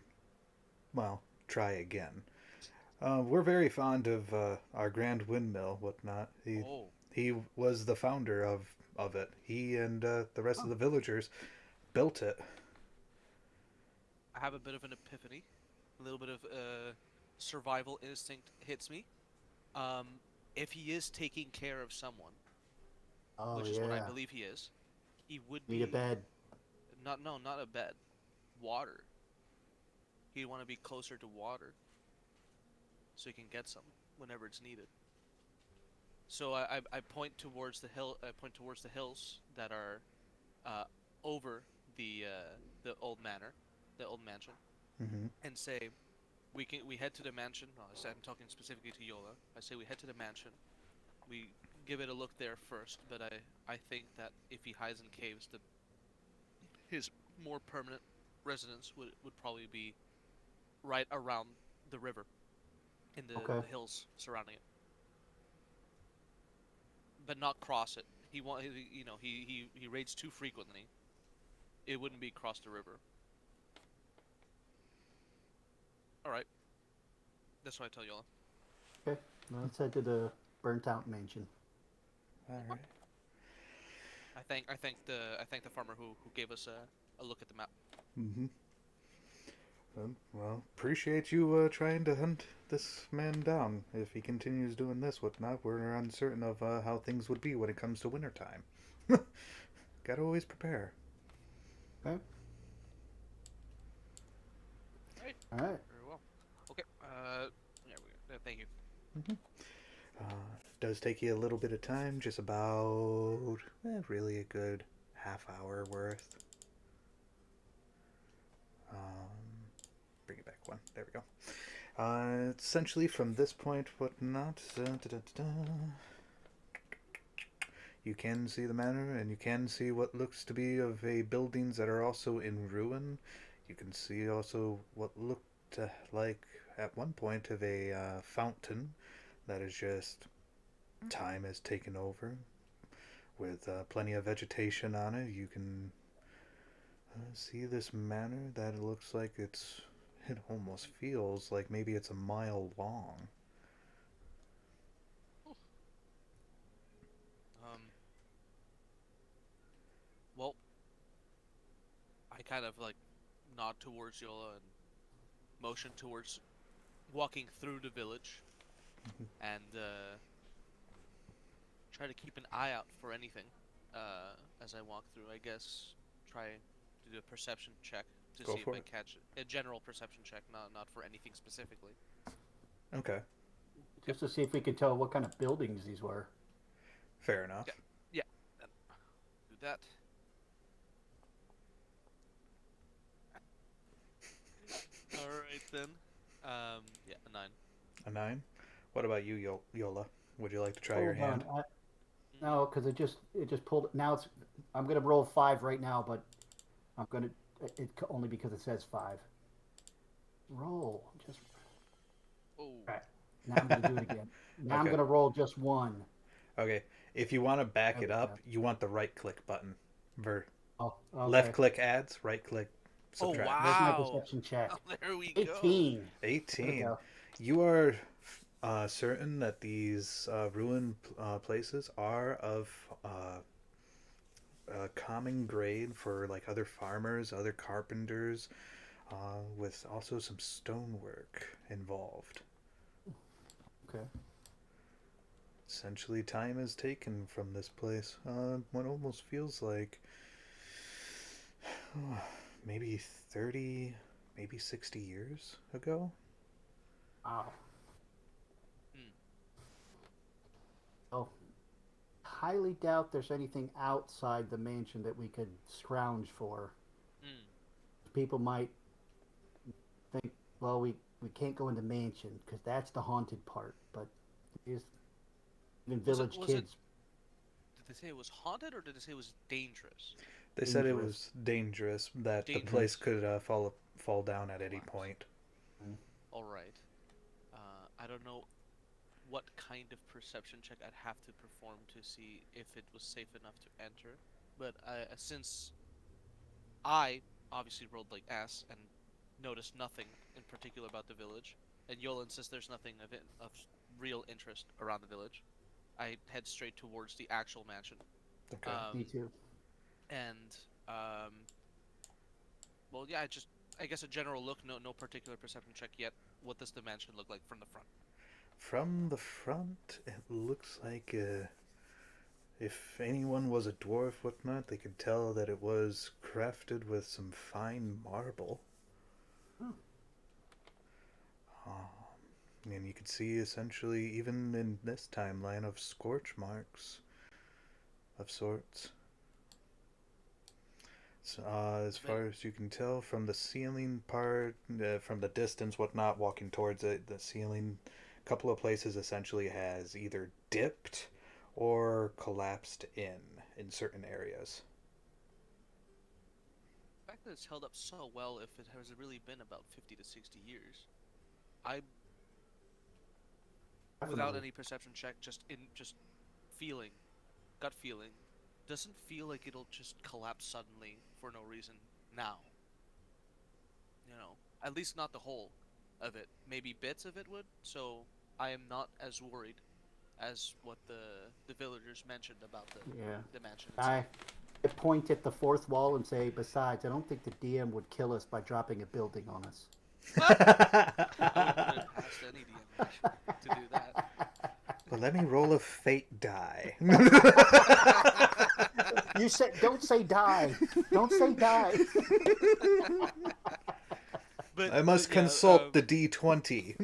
well, try again. We're very fond of our grand windmill, whatnot. Oh, He was the founder of it. He and the rest of Oh, the villagers built it. I have a bit of an epiphany. A little bit of survival instinct hits me. Um, if he is taking care of someone, oh which is what I yeah. believe he is, he would Need a be bed. not a bed, water. He'd want to be closer to water so he can get some whenever it's needed. So I point towards the hill. I point towards the hills that are uh, over the old manor, the old mansion, Mm-hmm. and say we head to the mansion. No, I'm talking specifically to Yola. I say we head to the mansion. We give it a look there first, but I think that if he hides in caves, the his more permanent residence would probably be right around the river in Okay. the hills surrounding it, but not cross it. He raids too frequently. It wouldn't be across the river. All right, that's what I tell Yola. Okay. Well, let's head to the burnt out mansion. All right. I thank the farmer who gave us a look at the map. Mm-hmm. Well, appreciate you trying to hunt this man down. If he continues doing this, whatnot, we're uncertain of how things would be when it comes to wintertime. Gotta always prepare. Okay. All right, All right. very well. Okay. Yeah, thank you. Mm-hmm. Does take you a little bit of time, just about really a good half hour worth. Bring it back one. There we go. Essentially, from this point, whatnot, you can see the manor, and you can see what looks to be of a buildings that are also in ruin. You can see also what looked like at one point of a fountain that is just time has taken over with plenty of vegetation on it. You can see this manor that looks like it almost feels like maybe it's a mile long. Um, well, I kind of like nod towards Yola and motion towards walking through the village and try to keep an eye out for anything as I walk through. I guess try to do a perception check to Go see if for I it. catch a general perception check, not for anything specifically. Okay, Yep. Just to see if we could tell what kind of buildings these were. fair Yeah. enough. Yeah. Then do that. All right then. Yeah, a 9. A 9. What about you, Yola? Would you like to try your Hold on. hand? No, because it just pulled. Now it's. I'm gonna roll 5 right now, but I'm gonna only because it says 5. Roll just. Oh. All right. Now I'm gonna do it again. Now I'm Okay. gonna roll just 1. Okay. If you want to back There it we up, go. you want the right click button. Ver Oh, Left okay. click adds, right click Oh subtracts. There's my wow. perception check. There we go. 18. There we 18. go. You are certain that these ruined places are of common grade for like other farmers, other carpenters, with also some stonework involved. Okay. essentially time is taken from this place. What almost feels like maybe 30, maybe 60 years ago. Wow. Hmm. Well, highly doubt there's anything outside the mansion that we could scrounge for. Hmm. People might think, well, we can't go into mansion because that's the haunted part. But there's even Was it? village Was it? kids Did they say it was haunted, or did they say it was dangerous? They said it dangerous. was dangerous, that the place Dangerous. could fall down at any Collapse. point. Mm. All right. I don't know what kind of perception check I'd have to perform to see if it was safe enough to enter. But since I obviously rolled like ass and noticed nothing in particular about the village, and Yola insists there's nothing of real interest around the village, I head straight towards the actual mansion. Okay. Me Um, too. and well, yeah, I guess a general look, no particular perception check yet. What does the mansion look like from the front? From the front, it looks like if anyone was a dwarf, whatnot, they could tell that it was crafted with some fine marble. Hmm. And you could see essentially, even in this timeline, of scorch marks of sorts. So, as But far as you can tell from the ceiling part, from the distance, whatnot, walking towards it, the ceiling, a couple of places essentially has either dipped or collapsed in certain areas. the fact that it's held up so well, if it has really been about 50 to 60 years, I, without Definitely. any perception check, just feeling, gut feeling, doesn't feel like it'll just collapse suddenly for no reason now. At least not the whole of it. Maybe bits of it would. So I am not as worried as what the villagers mentioned about Yeah. the mansion I itself. point at the fourth wall and say, besides, I don't think the DM would kill us by dropping a building on us. I wouldn't put it past any DM actually to do that. Well, let me roll a fate die. You said, don't say die. Don't say die. I But must yeah, consult the D20.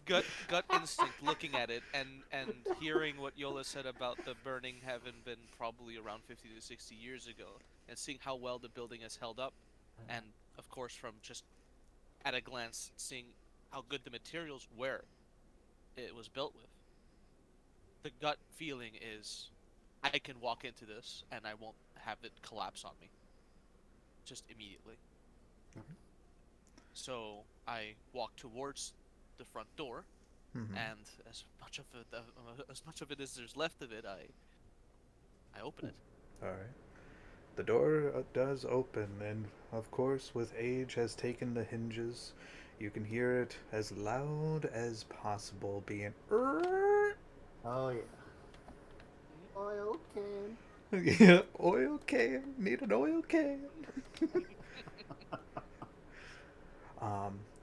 gut instinct looking at it and hearing what Yola said about the burning having been probably around 50 to 60 years ago, and seeing how well the building has held up, and of course from just at a glance seeing how good the materials were it was built with, the gut feeling is I can walk into this and I won't have it collapse on me just immediately. So I walk towards the front door, Mhm. and as much of it as there's left of it, I open it. All right. The door does open, and of course, with age has taken the hinges, you can hear it as loud as possible, being. Oh, yeah. Oil can. Yeah, oil can. Need an oil can.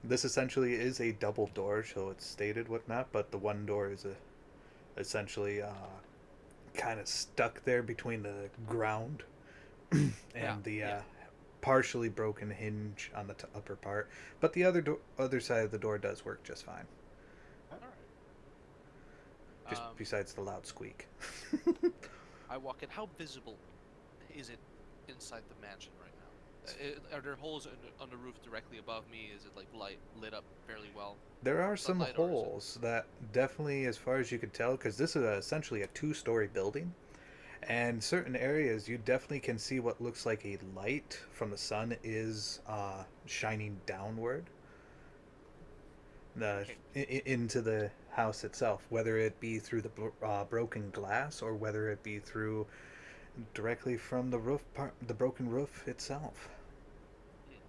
This essentially is a double door, so it's stated whatnot, but the one door is essentially kind of stuck there between the ground Yeah, and the yeah. partially broken hinge on the upper part. But the other side of the door does work just fine, All right. just besides the loud squeak. I walk in. How visible is it inside the mansion right now? Are there holes on the roof directly above me? Is it like light lit up fairly well There from are some sunlight, or is it? holes that definitely, as far as you could tell, because this is essentially a two-story building, and certain areas you definitely can see what looks like a light from the sun is shining downward Okay. into the house itself, whether it be through the broken glass or whether it be through directly from the roof part, the broken roof itself. Hmm.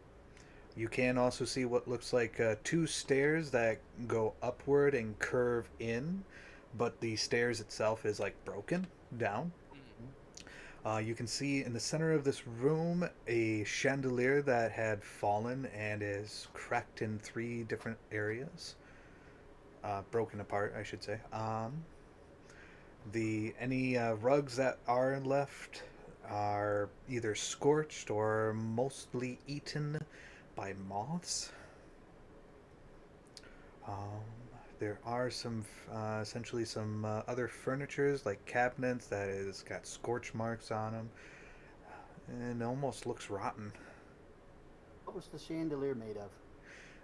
You can also see what looks like two stairs that go upward and curve in, but the stairs itself is like broken down. Hmm. You can see in the center of this room a chandelier that had fallen and is cracked in three different areas. Broken apart, I should say. The any rugs that are left are either scorched or mostly eaten by moths. Um, there are some, essentially some other furnitures like cabinets that has got scorch marks on them, and almost looks rotten. What was the chandelier made of?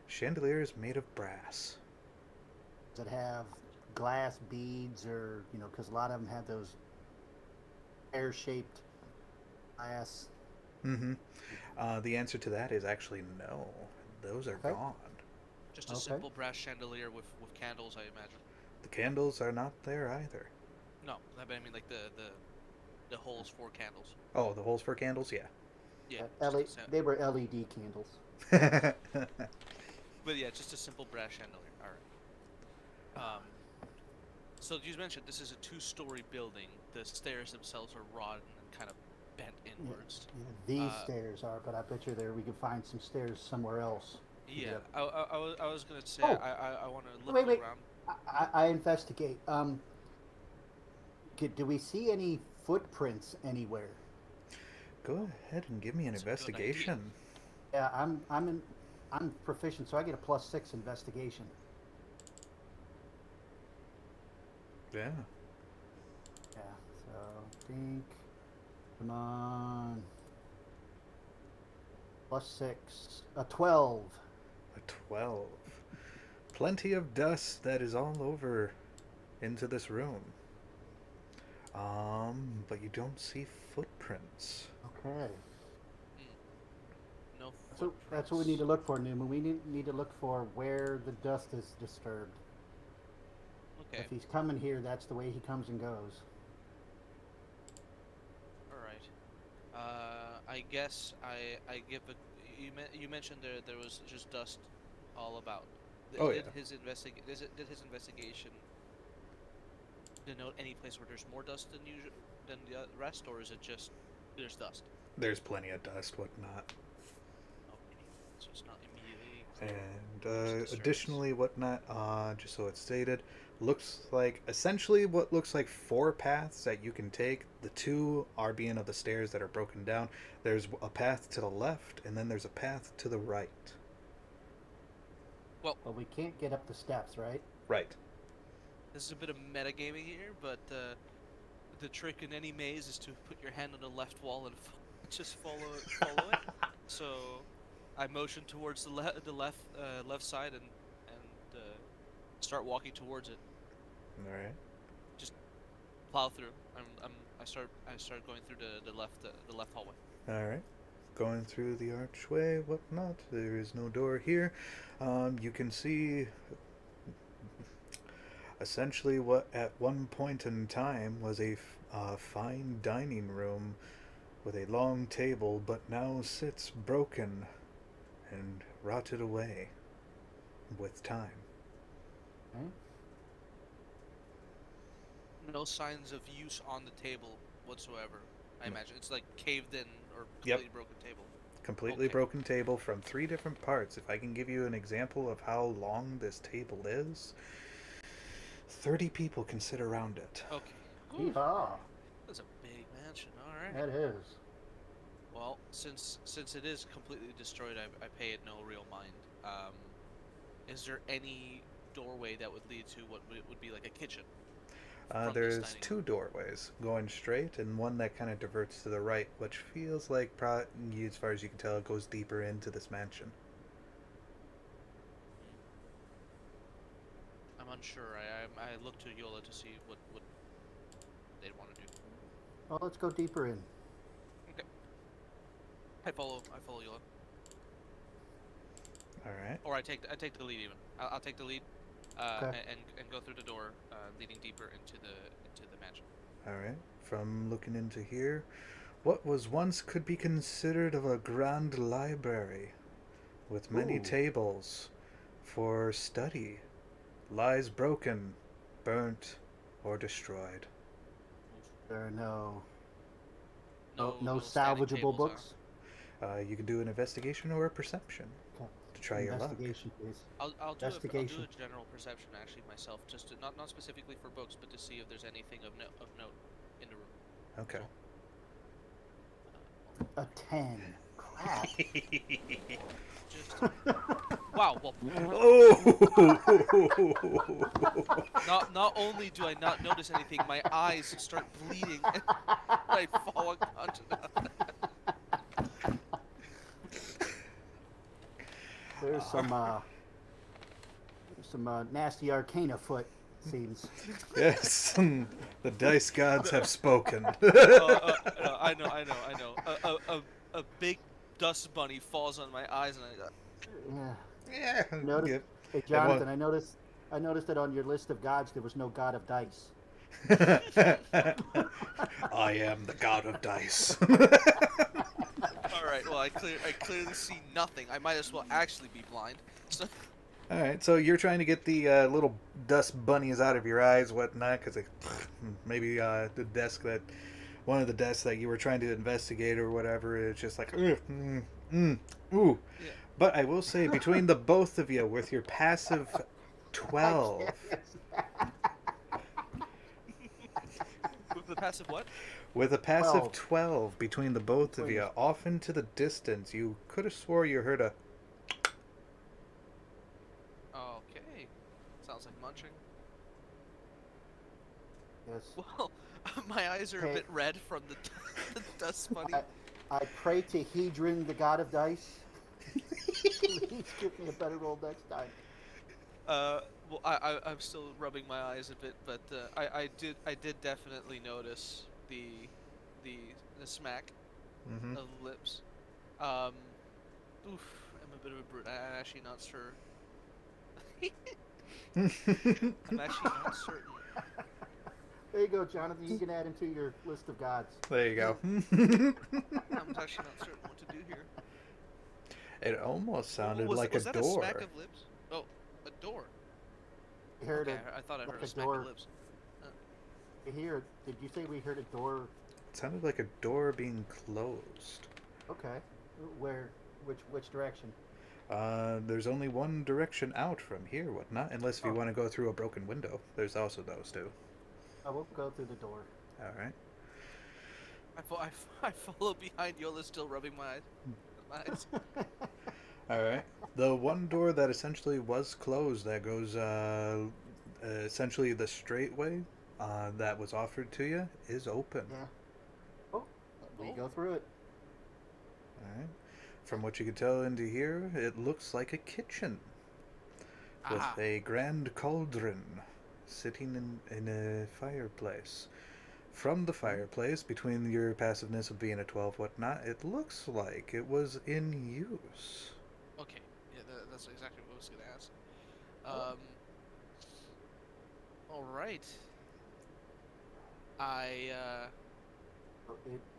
Chandelier is made of brass. Does it have glass beads or, because a lot of them have those pear-shaped glass? Mm-hmm. The answer to that is actually no. Those are Okay. gone. Just a Okay. simple brass chandelier with candles, I imagine. The candles are not there either. No, I mean like the holes for candles. Oh, the holes for candles, yeah. Yeah, just a They were LED candles. but yeah, just a simple brass chandelier. All right. So you mentioned this is a two-story building. The stairs themselves are rotten and kind of bent Yeah, inwards. yeah, these Uh, stairs are, but I bet you there we could find some stairs somewhere else to get yeah, up. I was gonna say Oh, I want to look wait, wait. around. I investigate. Do we see any footprints anywhere? Go ahead and give me an It's a good idea. investigation. Yeah, I'm proficient, so I get a +6 investigation. Yeah. Yeah, so think. Come on. +6. A 12. A 12. Plenty of dust that is all over into this room. But you don't see footprints. Okay. Hmm, no That's what we need footprints. to look for, Newman. We need to look for where the dust is disturbed. Okay, If he's coming here, that's the way he comes and goes. all right. I guess I give a. You mentioned there was just dust all about. Oh, yeah. Did his investigation denote any place where there's more dust than usual than the rest, or is it just there's dust? There's plenty of dust, whatnot. Okay, so it's not immediately And close to the surface. additionally, whatnot, just so it's stated, looks like essentially what looks like four paths that you can take. The two are being of the stairs that are broken down. There's a path to the left, and then there's a path to the right. Well, But we can't get up the steps, right? Right. this is a bit of metagaming here, but the trick in any maze is to put your hand on the left wall and just follow it. So I motion towards the left side and start walking towards it. All right. Just plow through. I start going through the left hallway. All right. Going through the archway, whatnot. There is no door here. You can see essentially what at one point in time was a fine dining room with a long table, but now sits broken and rotted away with time. Okay. No signs of use on the table whatsoever. I No. imagine it's like caved in or Yep. completely broken table. Completely Okay. broken table from three different parts. If I can give you an example of how long this table is, 30 people can sit around it. Okay. Whew. Yeehaw! That's a big mansion. All right. That is. Well, since it is completely destroyed, I pay it no real mind. Is there any doorway that would lead to what would be like a kitchen from this There's dining room? two doorways going straight and one that kind of diverts to the right, which feels like, as far as you can tell, it goes deeper into this mansion. Hmm. I'm unsure. I look to Yola to see what they'd want to do. Well, let's go deeper in. Okay. I follow Yola, All right. or I take the lead even. I'll take the lead, Okay. and go through the door, leading deeper into the mansion. All right. From looking into here, what was once could be considered of a grand library with many Ooh. tables for study lies broken, burnt, or destroyed. Oof. There are no No standing salvageable tables, huh? books. You can do an investigation or a perception Okay. to try your luck. Investigation, please. I'll do Investigation. a general perception actually myself, just to not specifically for books, but to see if there's anything of note in the room as Okay. well. A 10. Crap. Just wow. Well, Oh! not only do I not notice anything, my eyes start bleeding and I fall unconscious. There's some nasty arcana foot, seems. Yes, the dice gods have spoken. I know. A big dust bunny falls on my eyes, and I go, Yeah. Yeah, Notice, give hey it one. Jonathan, I noticed that on your list of gods there was no god of dice. I am the god of dice. all right. Well, I clearly see nothing. I might as well actually be blind. So, All right, so you're trying to get the little dust bunnies out of your eyes, whatnot, because maybe the desk that one of the desks that you were trying to investigate or whatever, it's just like, ooh. yeah. But I will say, between the both of you, with your passive I 12, can't. With the passive what? with a passive 12. 12 between the both of Between you, us. off into the distance, you could have swore you heard a. Okay. Sounds like munching. Yes. Well, my eyes are a Hey. bit red from the, the dust bunny. I pray to Hedron, the god of dice. Please give me a better roll next time. Well, I'm still rubbing my eyes a bit, but I did definitely notice the the smack Mm-hmm. of the lips. Um, oof, I'm a bit of a brute. I'm actually not sure. I'm actually not certain. There you go, Jonathan. You can add him to your list of gods. There you go. I'm actually not certain what to do here. It almost sounded like a Was that a smack door. of lips? Oh, a door. You heard Okay, a I thought I like heard a a smack of door. lips. Uh, Here, did you say we heard a door? It sounded like a door being closed. Okay. Where? Which direction? There's only one direction out from here, whatnot, unless if you Oh, want to go through a broken window. There's also those too. I will go through the door. All right. I follow behind Yola, still rubbing my eyes. All right. The one door that essentially was closed that goes essentially the straight way that was offered to you is open. Yeah. Oh, we Oh. go through it. All right. From what you can tell into here, it looks like a kitchen with Ah, a grand cauldron sitting in a fireplace. From the Okay. fireplace, between your passiveness of being a 12 whatnot, it looks like it was in use. okay. Yeah, that's exactly what I was gonna ask. Oh, Um, all right. I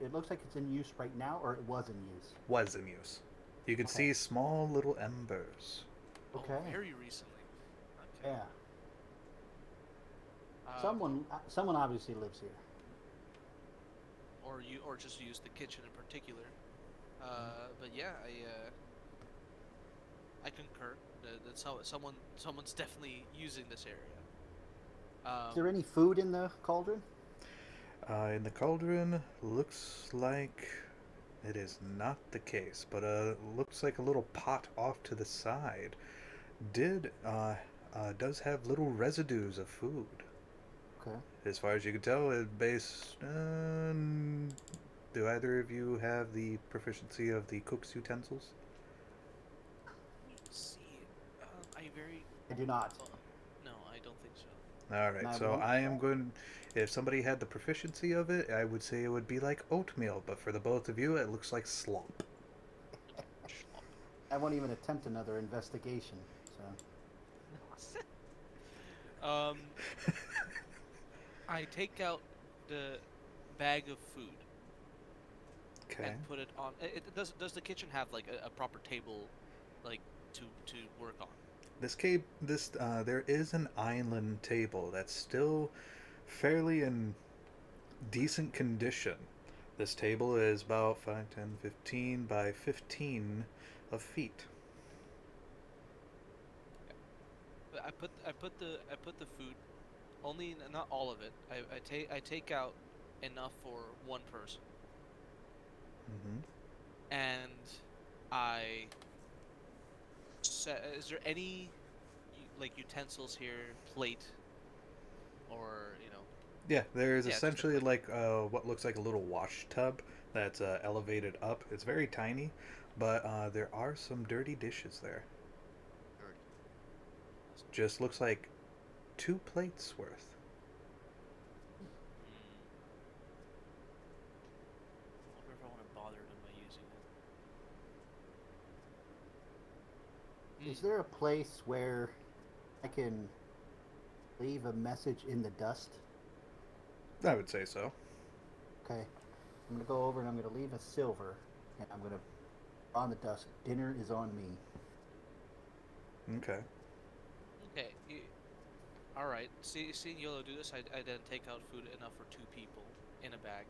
it looks like it's in use right now, or it was in use. Was in use. You can Okay. see small little embers. oh, Okay. very recently. Okay. Yeah. Um, Someone obviously lives here. or just use the kitchen in particular. But yeah, I concur that someone's definitely using this area. Is there any food in the cauldron? In the cauldron, looks like it is not the case, but looks like a little pot off to the side does have little residues of food. Okay. As far as you can tell, it based. Do either of you have the proficiency of the cook's utensils? Let me see. I very I do not. well, no, I don't think so. All And right, I so won't. I am going. If somebody had the proficiency of it, I would say it would be like oatmeal, but for the both of you, it looks like slop. Schlop. I won't even attempt another investigation. So. I take out the bag of food Okay. and put it on. Does the kitchen have like a proper table, like to work on? There is an island table that's still fairly in decent condition. This table is about 5, 10, 15 by 15 of feet. I put the food only not all of it. I take out enough for one person, Mm-hmm. and I is there any like utensils here, plate or Yeah, there's yeah, just a essentially plate. like what looks like a little wash tub that's elevated up. It's very tiny, but there are some dirty dishes there. Dirty. That's not Just looks like 2 plates worth. good. I wonder if I want to bother them by using it. Is Hmm. there a place where I can leave a message in the dust? I would say so. Okay. I'm gonna go over and I'm gonna leave a silver, and I'm gonna on the dust. Dinner is on me. Okay. Okay. All right. Seeing Yolo do this, I then take out food enough for 2 people in a bag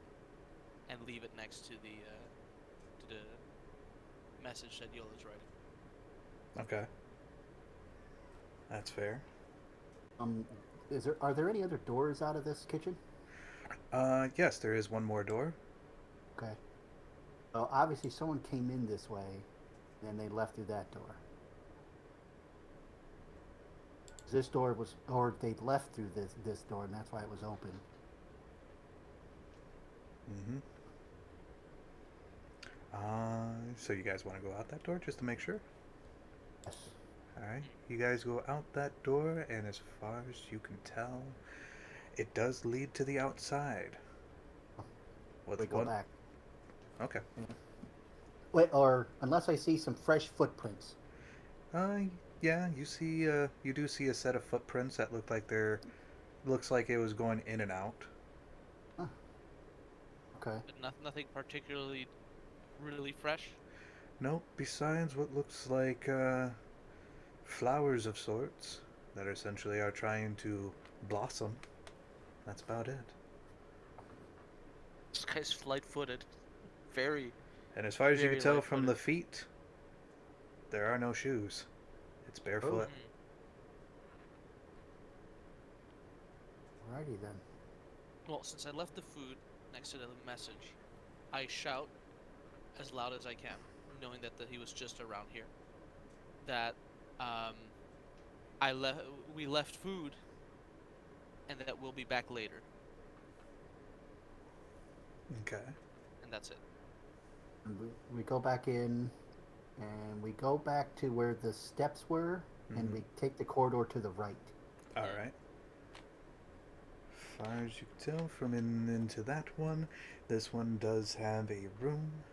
and leave it next to the message that Yolo's writing. Okay. That's fair. Um, are there any other doors out of this kitchen? Yes, there is one more door. Okay. Well, obviously someone came in this way, and they left through that door. This door was, or they left through this door, and that's why it was open. Mm-hmm. So you guys want to go out that door just to make sure? Yes. All right. Hmm. You guys go out that door, and as far as you can tell, it does lead to the outside. We With go one. back. Okay. Yeah. Wait, or unless I see some fresh footprints. Uh, yeah. You do see a set of footprints that look like they're. Looks like it was going in and out. Huh, okay. But nothing particularly really fresh. Nope. Besides what looks like flowers of sorts that essentially are trying to blossom. That's about it. This guy's light-footed. Very, And as far as you can very tell from light-footed. the feet, there are no shoes. It's Oh, barefoot. Hmm. alrighty then. Well, since I left the food next to the message, I shout as loud as I can, knowing that he was just around here. That um, I left. We left food, and that we'll be back later, Okay. and that's it. And we go back in, and we go back to where the steps were, and Mm-hmm. we take the corridor to the right. All Hmm. right. As far as you can tell from in into that one, this one does have a room.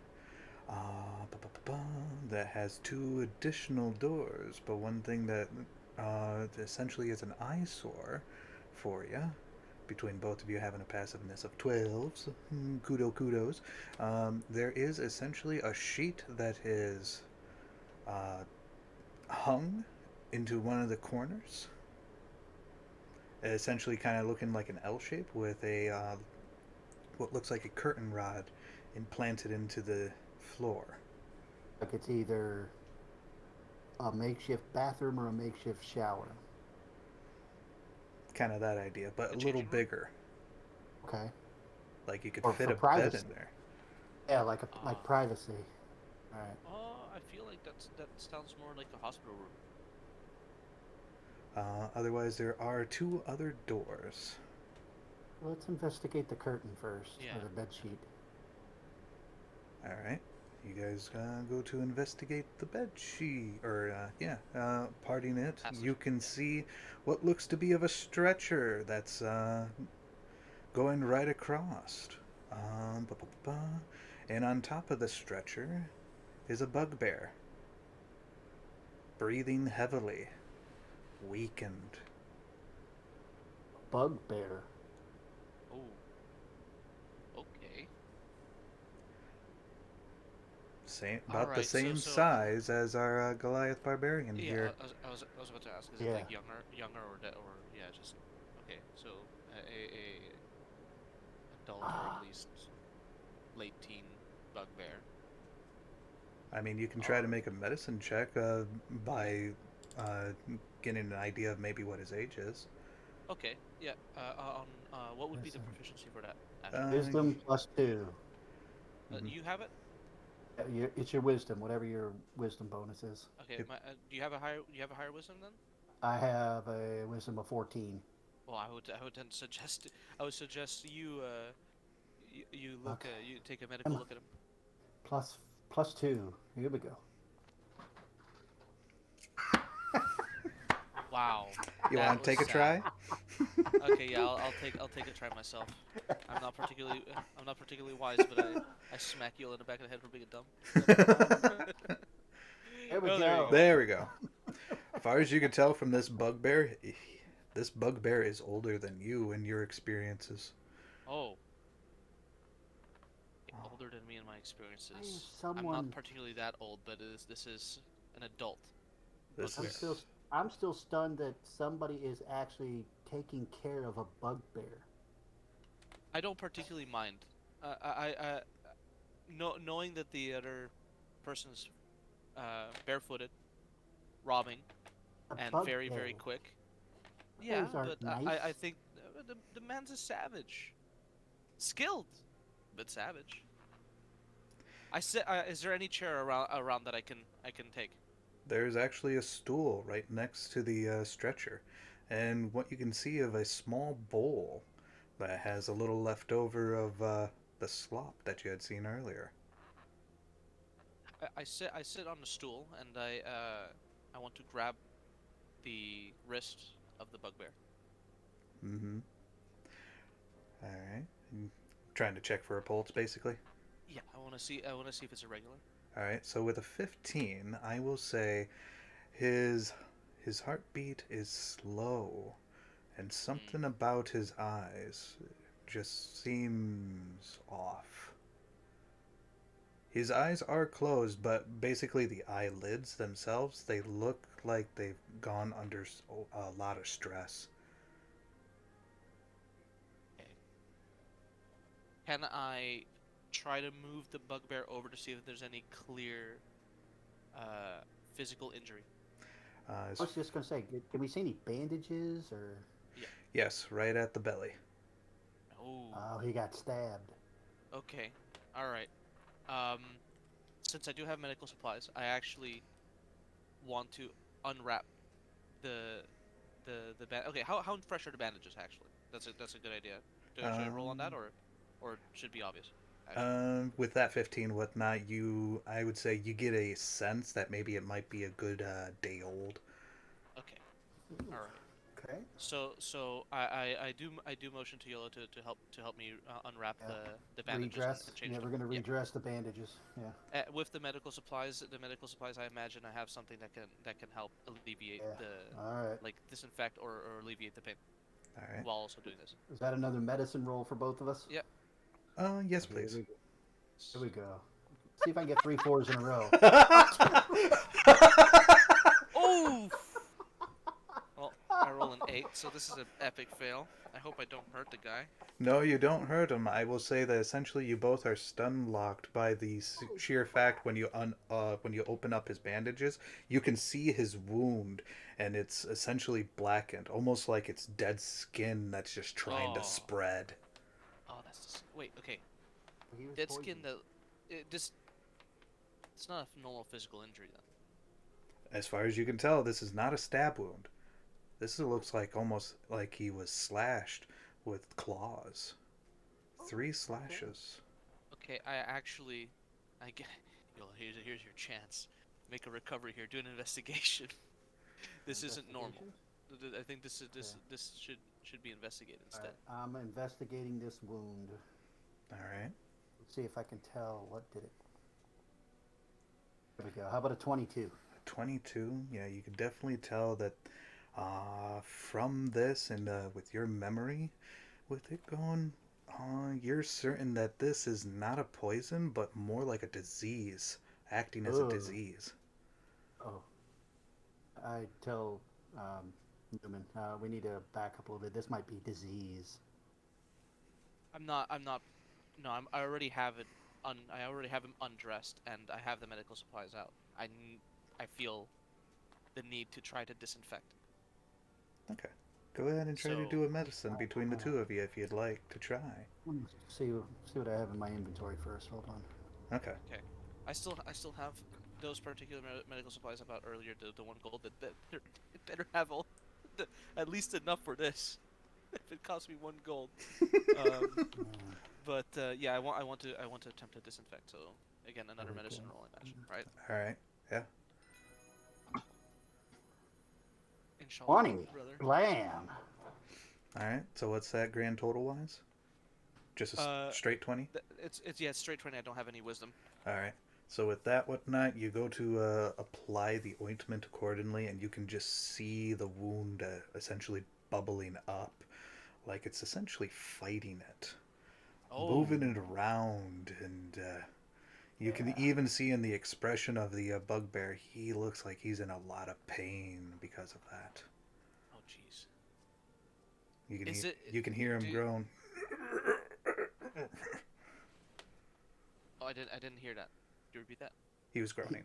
That has 2 additional doors, but one thing that essentially is an eyesore for you, between both of you having a passiveness of 12s, kudos, there is essentially a sheet that is uh, hung into one of the corners, essentially kind of looking like an L shape with a what looks like a curtain rod implanted into the floor. Like it's either a makeshift bathroom or a makeshift shower. Kind of that idea, but The a little changing room. bigger. Okay. Like you could Or fit for a bed in privacy. there. Yeah, like Uh, privacy. All right. I feel like that sounds more like a hospital room. Otherwise, there are 2 other doors. Let's investigate the curtain first, or Yeah, the bed sheet. All right. You guys go to investigate the bed sheet, or yeah, parting it. passive. You can Yeah. see what looks to be of a stretcher that's going right across. And on top of the stretcher is a bugbear, breathing heavily, weakened. Bugbear. Oh, okay. All About the right. So same so size as our Goliath barbarian yeah, here. I was about to ask, is it Yeah. like younger or that or yeah, just okay. So a adult or at Ah, least late teen bugbear. I mean, you can try All to right. make a medicine check by uh, getting an idea of maybe what his age is. Okay, yeah. On what would be the Wisdom. proficiency for that, Asher? Uh, Wisdom +2. mhm. You have it. It's your wisdom, whatever your wisdom bonus is. Okay. Yep. Do you have a higher? Do you have a higher wisdom then? I have a wisdom of 14. Well, I would then suggest I would suggest you you look Okay. you take a medical Come on. look at him. Plus +2. Here we go. Wow, You that want to was take a sad. try? Okay, yeah, I'll take a try myself. I'm not particularly wise, but I smack you in the back of the head for being dumb. There we Oh, there you go. go. There we go. As far as you can tell from this bugbear is older than you in your experiences. Oh, okay, Oh, older than me in my why is experiences. I'm not someone? particularly that old, but this is an adult This I'm bugbear. still is I'm still stunned that somebody is actually taking care of a bugbear. I don't particularly mind. Knowing that the other person's barefooted, robbing, A and very bugbear. quick. Yeah, Bears but aren't I nice. think the man's a savage, skilled, but savage. I said, is there any chair around that I can take? there's actually a stool right next to the stretcher, and what you can see of a small bowl that has a little left over of the slop that you had seen earlier. I sit on the stool and I want to grab the wrist of the bugbear. Mm-hmm. All right. Trying to check for a pulse, basically. Yeah, I want to see if it's irregular. All right. So with a 15, I will say his his heartbeat is slow, and Hmm. something about his eyes just seems off. His eyes are closed, but basically the eyelids themselves, they look like they've gone under a lot of stress. Okay. Can I try to move the bugbear over to see if there's any clear uh physical injury? I As was just gonna say, can we see any bandages or? Yeah. Yes, right at the belly. Oh. Oh, he got stabbed. Okay. All right. Um, since I do have medical supplies, I actually want to unwrap the the band. Okay, how fresh are the bandages actually? That's a good idea. Should I roll on that Um, or should be obvious actually? with that 15, whatnot, I would say you get a sense that maybe it might be a good day old. Okay. All right. Okay. I do motion to Yolo to help me unwrap Yeah. the bandages Redress. and change Yeah, them. we're gonna Yeah. redress the bandages. Yeah. With the medical supplies, I imagine I have something that can help alleviate Yeah. the All right. like disinfect or alleviate the pain All right. while also doing this. Is that another medicine roll for both of us? Yep. Yes, Here please. we go. Here we go. See if I can get three fours in a row. Oh! Well, I roll an 8, so this is an epic fail. I hope I don't hurt the guy. No, you don't hurt him. I will say that essentially you both are stun locked by the sheer fact when you open up his bandages, you can see his wound, and it's essentially blackened, almost like it's dead skin that's just trying to Oh, spread. wait. Okay, He was dead skin. poisoned. This it's not a normal physical injury then. As far as you can tell, this is not a stab wound. This looks like almost like he was slashed with claws. Oh, Three okay. slashes. Okay, I actually, I get. Yo, here's your chance. Make a recovery here. Do an investigation. This isn't normal. Investigation. I think Yeah. this should be investigated All instead. right. I'm investigating this wound. All right. Let's see if I can tell what did it. There we go. How about a 22? 22. Yeah, you can definitely tell that from this and with your memory, with it going, you're certain that this is not a poison, but more like a disease, acting as a Oh. disease. Oh. I tell Newman, we need to back up a little bit. This might be disease. I'm not. No, I already have it. I already have him undressed, and I have the medical supplies out. I feel the need to try to disinfect. Okay. Go ahead and try to So do a medicine between the two of you if you'd like to try. Let me see what I have in my inventory first. Hold on. Okay. okay, I still have those particular medical supplies about earlier. The one gold that it better have all at least enough for this. If it costs me one gold. Um, Uh, but yeah, I want to attempt to disinfect. So again, another very medicine good. rolling match, right? All right. Yeah. Inshallah, 20. brother. Blam. All right. So what's that grand total wise? Just a Uh, straight 20? it's yeah, it's straight 20. I don't have any wisdom. All right. So with that whatnot, you go to apply the ointment accordingly, and you can just see the wound essentially bubbling up, like it's essentially fighting it, moving Oh, it around, and you can Yeah. even see in the expression of the bugbear, he looks like he's in a lot of pain because of that. oh, jeez. You can Is it? you can hear him Do groan. oh, I didn't hear that. Do you repeat that? He was groaning.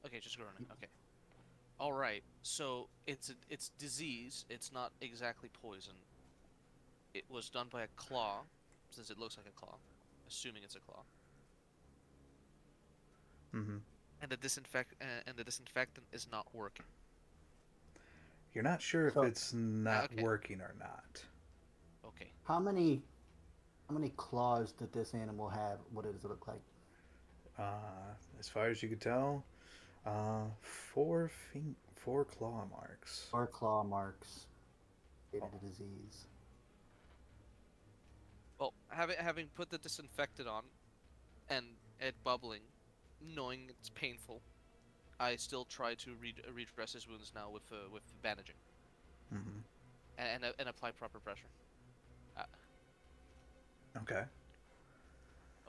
Okay, just groaning. Okay. All right. So it's disease. It's not exactly poison. It was done by a claw, since it looks like a claw, assuming it's a claw. Hmm. And the disinfectant is not working. You're not sure if So, it's not Okay. working or not. Okay. how many how many claws did this animal have? What does it look like? As far as you could tell, four claw marks. Or claw marks Oh. created a disease. Well, having put the disinfectant on and it bubbling, knowing it's painful, I still try to redress his wounds now with bandaging Hmm. and apply proper pressure. Uh, Okay.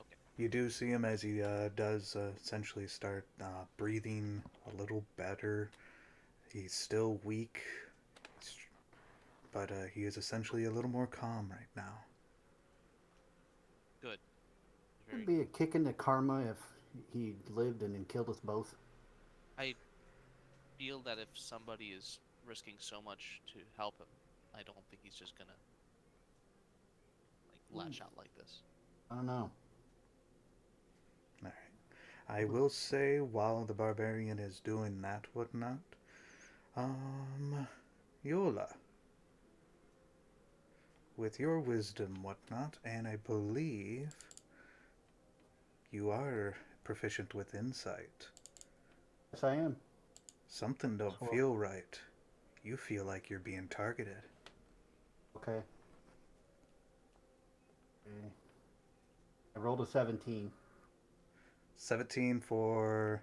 okay. You do see him as he does essentially start breathing a little better. He's still weak, but he is essentially a little more calm right now. Good. It'd Very be good. a kick in the karma if he lived and then killed us both. I feel that if somebody is risking so much to help him, I don't think he's just gonna like Hmm, lash out like this. I don't know. All right. I will say, while the barbarian is doing that whatnot, um, Yola, with your wisdom whatnot, and I believe you are proficient with insight. Yes, I am. Something don't So, feel right. You feel like you're being targeted. okay. Okay. I rolled a 17. 17 for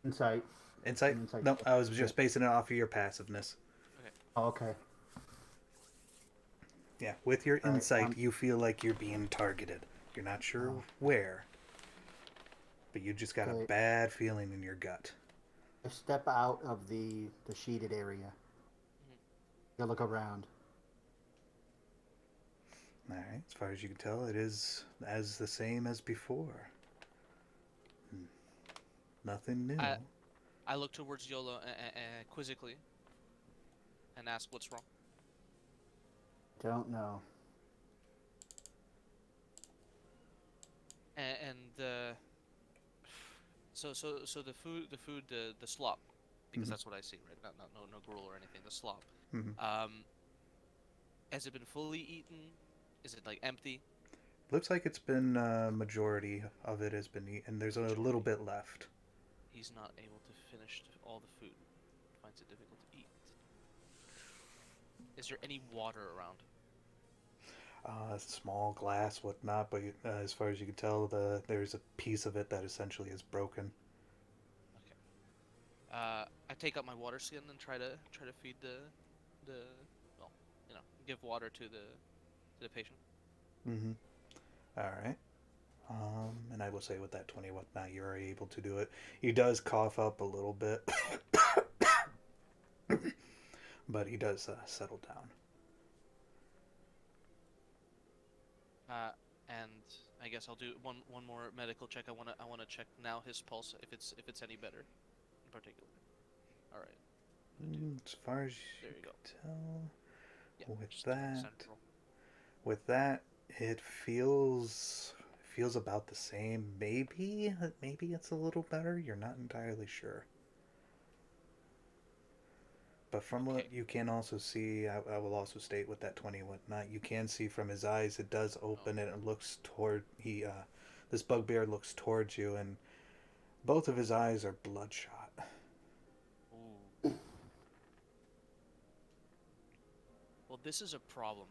Insight. insight? An insight No, check. I was Yeah. just basing it off of your passiveness. Okay. Oh, okay. Yeah, with your All right. insight, you feel like you're being targeted. You're not sure Oh, where, but you just got a okay. bad feeling in your gut. I step out of the sheeted area. Mhm. I look around. All right, as far as you can tell, it is as the same as before. Hmm, nothing new. I I look towards Yola quizzically and ask what's wrong. Don't know. And so the slop, because Hmm. that's what I see, right? Not no gruel or anything. The slop. Hmm. Um, has it been fully eaten? Is it like empty? Looks like it's been majority of it has been eaten. There's a little Majority. bit left. He's not able to finish all the food. Finds it difficult to eat. Is there any water around? Small glass, whatnot, but as far as you can tell, there's a piece of it that essentially is broken. Okay. I take out my water skin and try to feed the well, give water to the patient. Mm-hmm. All right. And I will say with that 20 whatnot, you are able to do it. He does cough up a little bit, but he does settle down. Uh, and I guess I'll do one more medical check. I wanna check now his pulse if it's any better in particular. All right. As far as There you you go. can tell, Yeah, with just that, central. with that, it feels about the same. Maybe it's a little better. You're not entirely sure. But from Okay. what you can also see, I will also state with that 20 and whatnot, you can see from his eyes it does Oh. open and it looks toward this bugbear looks towards you, and both of his eyes are bloodshot. Ooh. Well, this is a problem.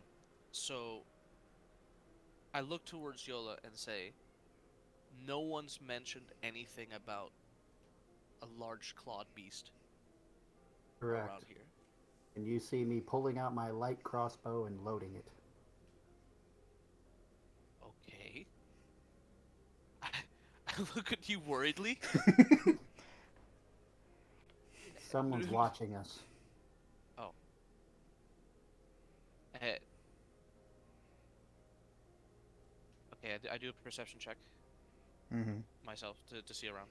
So I look towards Yola and say, no one's mentioned anything about a large clawed beast Correct. around here. And you see me pulling out my light crossbow and loading it. Okay. I look at you worriedly. Someone's watching us. Oh. Eh, okay, I do a perception check Mm-hmm. myself to see around.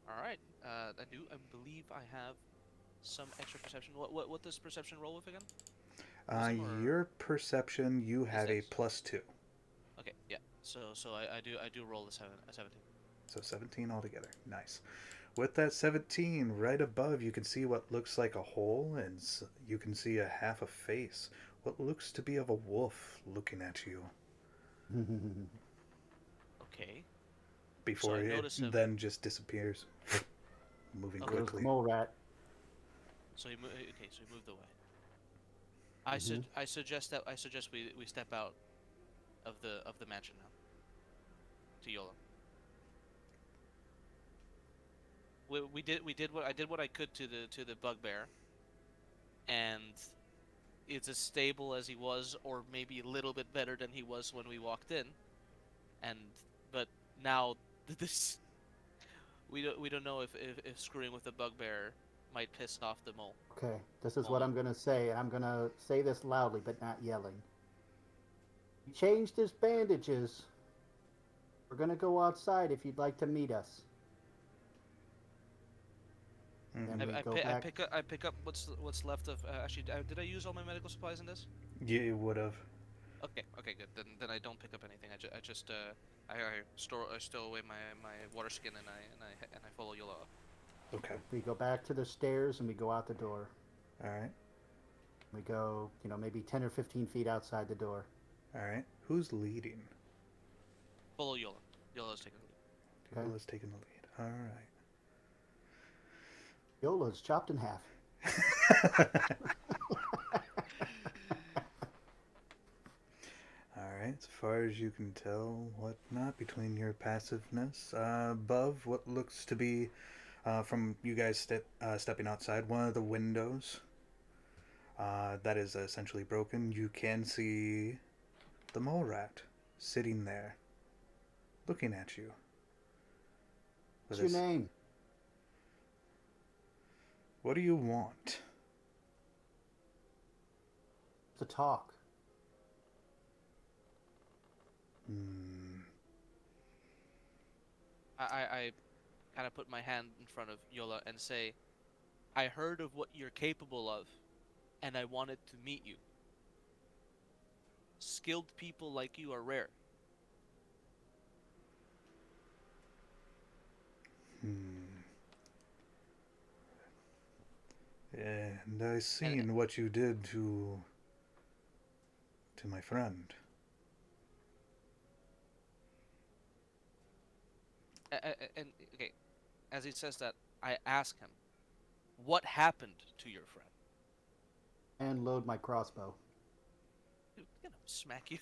All right. I believe I have some extra perception. What does perception roll with again? Wisdom or Your perception, you is have a dex? +2, Okay, yeah. So I do roll a 17. so 17 altogether. Nice. With that 17, right above, you can see what looks like a hole, and you can see a half a face. What looks to be of a wolf looking at you Okay. So before I it notice him. then just disappears, moving Okay. There's the quickly. mole rat. So okay, so he moved away. Hmm. I suggest we step out of the mansion now to Yola. We did what I did what I could to the bugbear, and it's as stable as he was, or maybe a little bit better than he was when we walked in. And but now this we don't know if screwing with the bugbear might piss off the Okay, this is what mole. I'm going to say, and I'm going to say this loudly but not yelling. He changed his bandages. We're going to go outside if you'd like to meet us. Then Mm-hmm. we go back. I pick up what's left of actually did I use all my medical supplies in this? You would have. Okay, good. Then I don't pick up anything. I just I stow away my water skin and I follow Yola up. Okay. We go back to the stairs and we go out the door. All right. We go, maybe 10 or 15 feet outside the door. All right. Who's leading? Follow Yola. Yola's taking the lead. Okay. Diola's taking the lead. All Yola's chopped in half. right. Alright, as far as you can tell, whatnot, between your passiveness, above what looks to be, from you guys stepping outside, one of the windows that is essentially broken, you can see the mole rat sitting there, looking at you. With What's your this, name? what do you want? To talk. Hmm. I kind of put my hand in front of Yola and say, I heard of what you're capable of, and I wanted to meet you. Skilled people like you are rare. Hmm. And I And seen what you did to my friend. and okay, as he says that, I ask him, what happened to your friend? And load my crossbow. Smack you.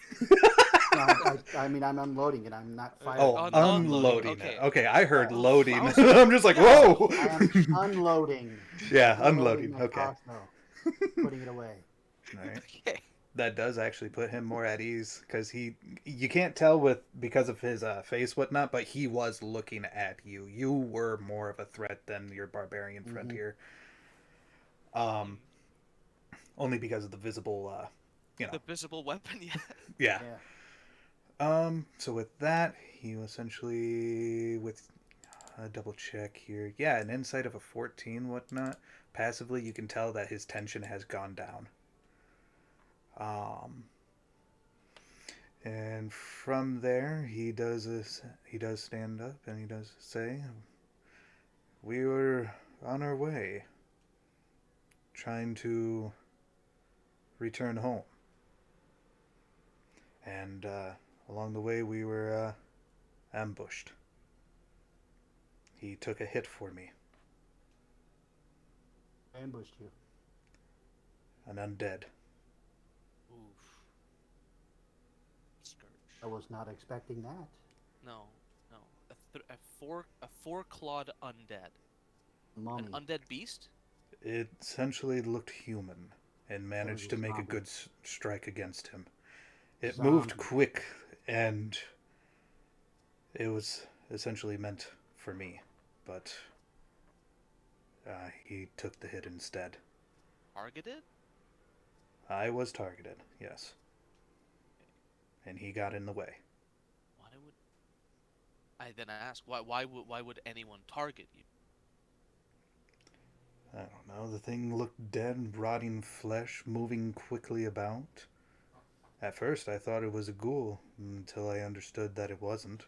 No, I mean, I'm unloading it. I'm not firing Oh, On anything. unloading. unloading it. Okay. Okay, I heard Yes. Oof, loading. I was like, I'm just like, yeah. whoa. I am unloading. Yeah, Unloading unloading. my Okay. crossbow. Putting it away. All right. Okay. That does actually put him more at ease because you can't tell because of his face, whatnot, but he was looking at you. You were more of a threat than your barbarian friend Hmm. here. Um, Hmm. only because of the visible, you know, The visible weapon, yeah. yeah. Yeah. So with that, you essentially with double check here. Yeah, an insight of a 14, whatnot. Passively, you can tell that his tension has gone down. Um, and from there, he does stand up and he does say, "We were on our way, trying to return home, and along the way we were ambushed. He took a hit for me, Ambushed you. an undead. Oof. Scourge. I was not expecting that. No, no. A four-clawed undead. An Mummy. undead beast? It essentially looked human and It was managed a to make a zombie. good strike against him. It moved Zombie. quick, and it was essentially meant for me, but he took the hit instead. Targeted? I was targeted, yes, and he got in the way. Why would I then ask why would anyone target you? I don't know, the thing looked dead, rotting flesh, moving quickly about. At first, I thought it was a ghoul, until I understood that it wasn't.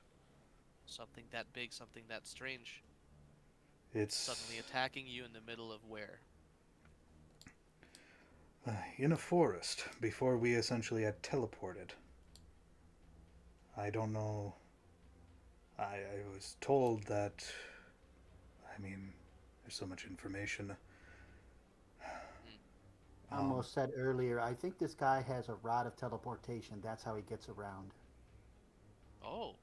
Something that big, something that strange, It's suddenly attacking you in the middle of where? in a forest, before we essentially had teleported. I don't know. I was told that. I mean, there's so much information. Hmm. I Um, almost said earlier, I think this guy has a rod of teleportation. That's how he gets around. Oh,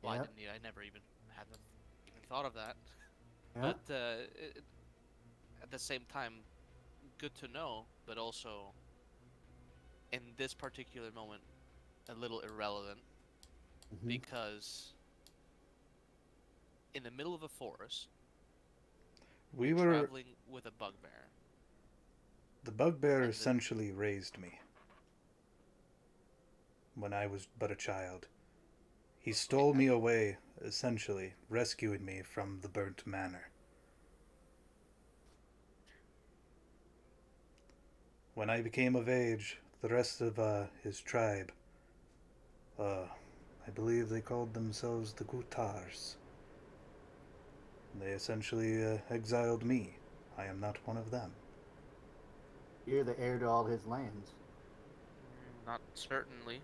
well, I Yep. didn't. I never even hadn't even thought of that. Yep. But at the same time, good to know, but also in this particular moment, a little irrelevant Hmm. because in the middle of a forest, we you're were. traveling with a bugbear, The bugbear and the essentially raised me when I was but a child. He okay, stole me away, essentially, rescuing me from the burnt manor. When I became of age, the rest of his tribe, uh, I believe they called themselves the Gutars. They essentially exiled me. I am not one of them. You're the heir to all his lands. not certainly,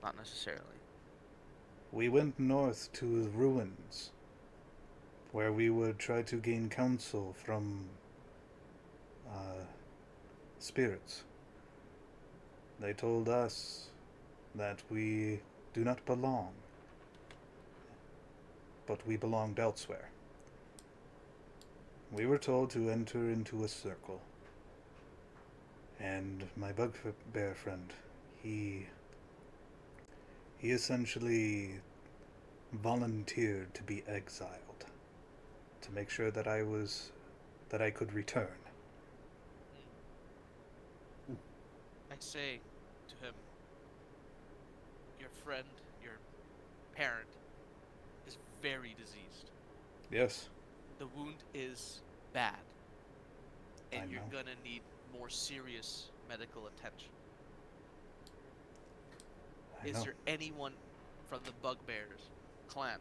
not necessarily. We went north to the ruins, where we would try to gain counsel from uh, spirits. They told us that we do not belong, but we belonged elsewhere. We were told to enter into a circle, and my bugbear friend, he he essentially volunteered to be exiled to make sure that I could return. Hmm. I say to him, your friend, your parent, is very diseased. Yes, The wound is bad, and I you're know. gonna need more serious medical attention. I Is know. there anyone from the Bugbears clan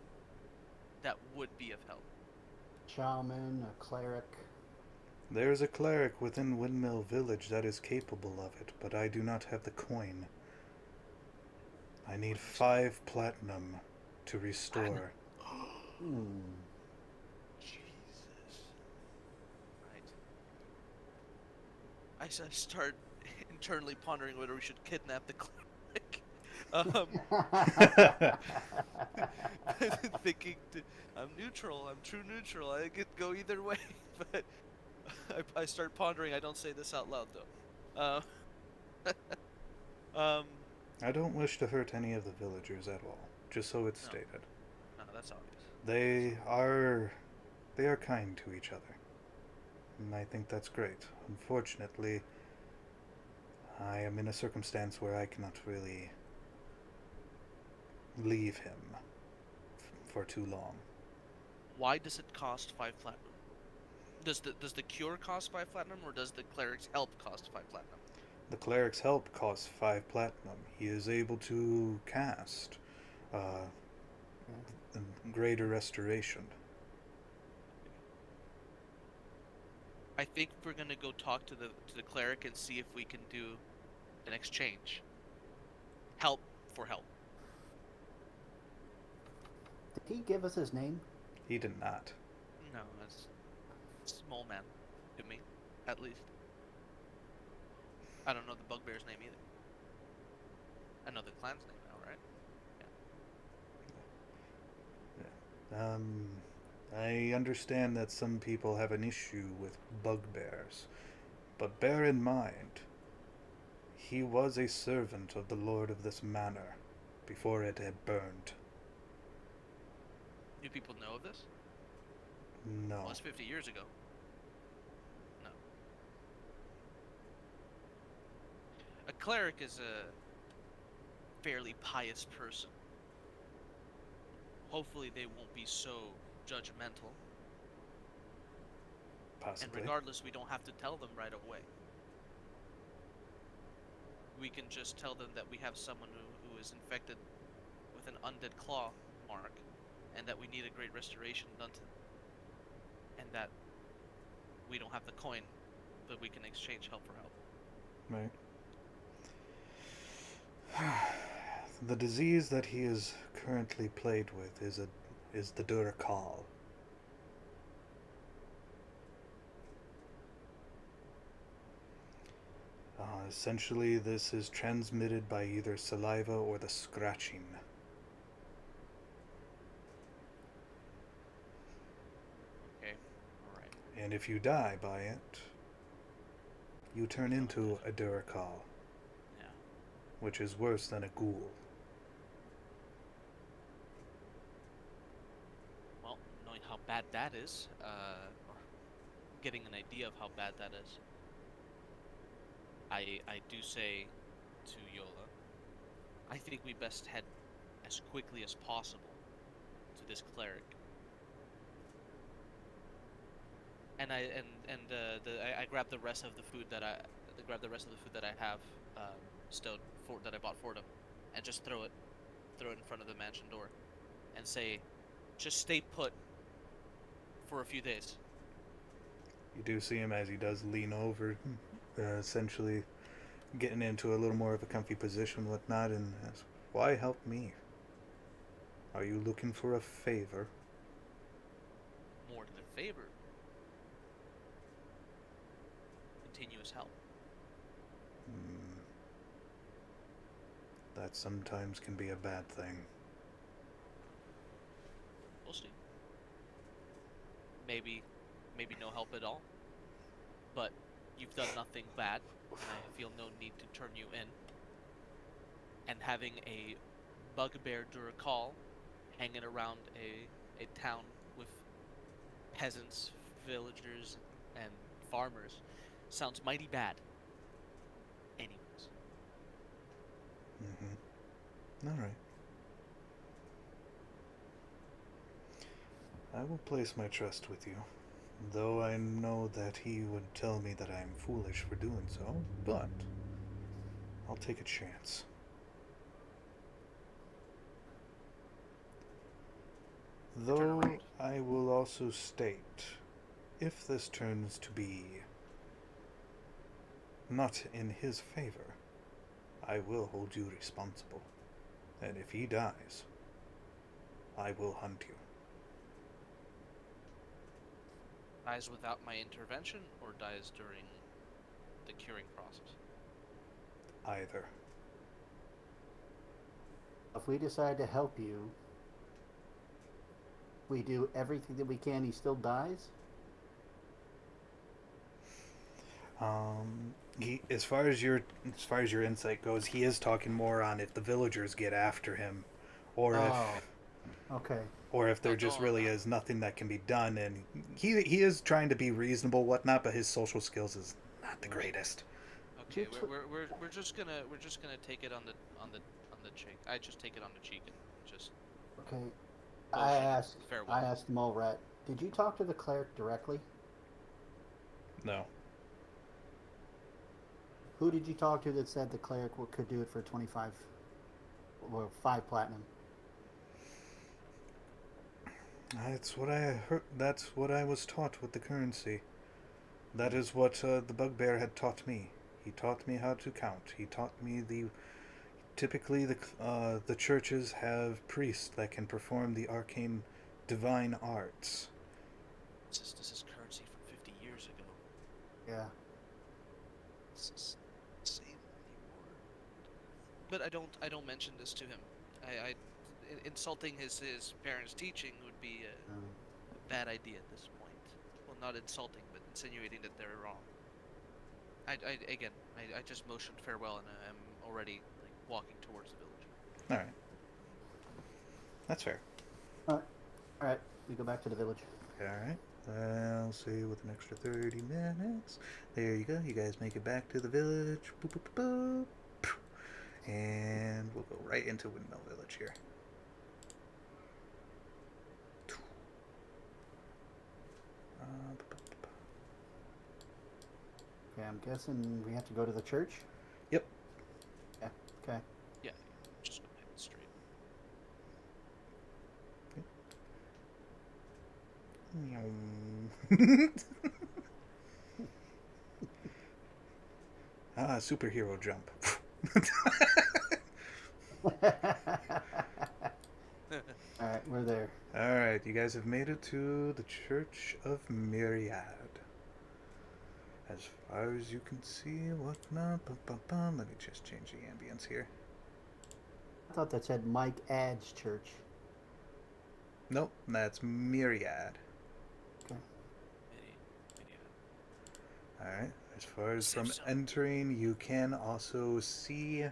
that would be of help? Shaman, a cleric. There is a cleric within Windmill Village that is capable of it, but I do not have the coin. I need Wouldn't you? 5 platinum to Platinum. restore. Hmm. Jesus. Right. I start internally pondering whether we should kidnap the cleric. Um, thinking I'm neutral. I'm true neutral. I could go either way, but I start pondering. I don't say this out loud though. Um, I don't wish to hurt any of the villagers at all, just so it's no, stated. no, that's obvious. That's They obvious. are they are kind to each other, and I think that's great. Unfortunately, I am in a circumstance where I cannot really leave him for too long. Why does it cost 5 platinum? Does the cure cost 5 platinum, or does the cleric's help cost 5 platinum? The cleric's help costs 5 platinum. He is able to cast uh, greater restoration. I think we're gonna go talk to the cleric and see if we can do an exchange. Help for help. Did he give us his name? He did not. No, that's small man to me, at least. I don't know the bugbear's name either. I know the clan's name now, right? Um, I understand that some people have an issue with bugbears, but bear in mind, he was a servant of the lord of this manor before it had burned. Do people know of this? No. Well, it's 50 years ago. No. A cleric is a fairly pious person. Hopefully they won't be so judgmental. And Possibly. regardless, we don't have to tell them right away. We can just tell them that we have someone who is infected with an undead claw mark, and that we need a great restoration done to them. And that we don't have the coin, but we can exchange help for help. Right. The disease that he is currently plagued with is the Durakal. Essentially, this is transmitted by either saliva or the scratching. Okay, alright. And if you die by it, you turn into a Durakal, Yeah. which is worse than a ghoul. Well, knowing how bad that is, or getting an idea of how bad that is, I do say to Yola, I think we best head as quickly as possible to this cleric. And I grab the rest of the food that I have stowed for that I bought for them, and just throw it in front of the mansion door, and say, just stay put for a few days. You do see him as he does lean over, essentially getting into a little more of a comfy position, whatnot, and asks, "Why help me? Are you looking for a favor?" More than a favor, continuous help. Hmm, that sometimes can be a bad thing. We'll see. Maybe, maybe no help at all. But you've done nothing bad, and I feel no need to turn you in. And having a bugbear Durakal hanging around a town with peasants, villagers, and farmers sounds mighty bad. Anyways. Mm-hmm. All right. I will place my trust with you, though I know that he would tell me that I am foolish for doing so, but I'll take a chance. Turn Though around. I will also state, if this turns to be not in his favor, I will hold you responsible. And if he dies, I will hunt you. Dies without my intervention, or dies during the curing process? Either. If we decide to help you, we do everything that we can, he still dies? As far as your insight goes, he is talking more on if the villagers get after him, or Oh, if okay. there just really is nothing that can be done, and he is trying to be reasonable, whatnot, but his social skills is not the greatest. Okay, we're just gonna take it on the cheek. I just take it on the cheek and just Okay. I potion and asked, I farewell. asked Mole Rat, did you talk to the cleric directly? No. Who did you talk to that said the cleric could do it for 25 or 5 platinum? That's what I heard. That's what I was taught with the currency. That is what the bugbear had taught me. He taught me how to count. He taught me the typically the churches have priests that can perform the arcane divine arts. This is currency from 50 years ago. Yeah. This is insane anymore. But I don't mention this to him. Insulting his parents' teaching would be Um, a bad idea at this point. Well, not insulting, but insinuating that they're wrong. I just motioned farewell and I'm already like walking towards the village. All right, that's fair. all right. All right. We go back to the village. All right. I'll see with an extra 30 minutes. There you go. You guys make it back to the village. Boop, boop, boop, boop. And we'll go right into Windmill Village here. Okay, I'm guessing we have to go to the church. Yep. Yeah. Okay. Yeah, just go ahead straight. Superhero jump. All right, we're there. Alright, you guys have made it to the Church of Myriad. As far as you can see, whatnot. Let me just change the ambience here. I thought that said Mike Ad's church. Nope, that's Myriad. Okay. Many, Alright, as far as Safe from zone. entering, you can also see.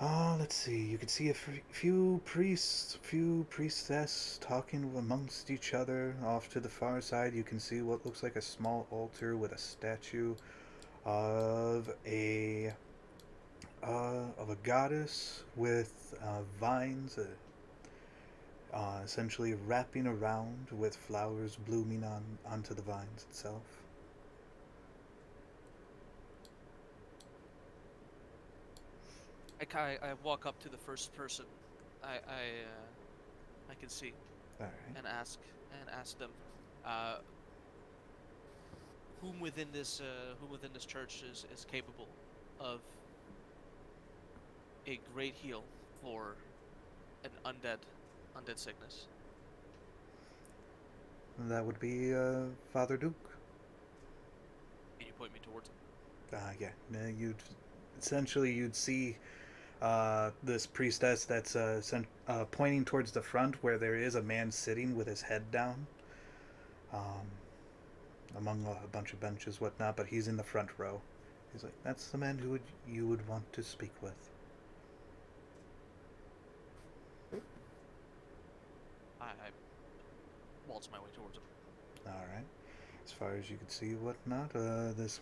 Oh, let's see. You can see a few priests, few priestess talking amongst each other. Off to the far side, you can see what looks like a small altar with a statue of a goddess with vines, essentially wrapping around with flowers blooming onto the vines itself. I walk up to the first person I can see All right. and ask them, uh, whom within this church is capable of a great heal for an undead sickness. That would be Father Duke. Can you point me towards him? Yeah. You'd essentially you'd see this priestess that's pointing towards the front where there is a man sitting with his head down, um, among a bunch of benches, whatnot. But he's in the front row. He's like, "That's the man you would want to speak with." I waltz my way towards him. All right. As far as you can see, whatnot, this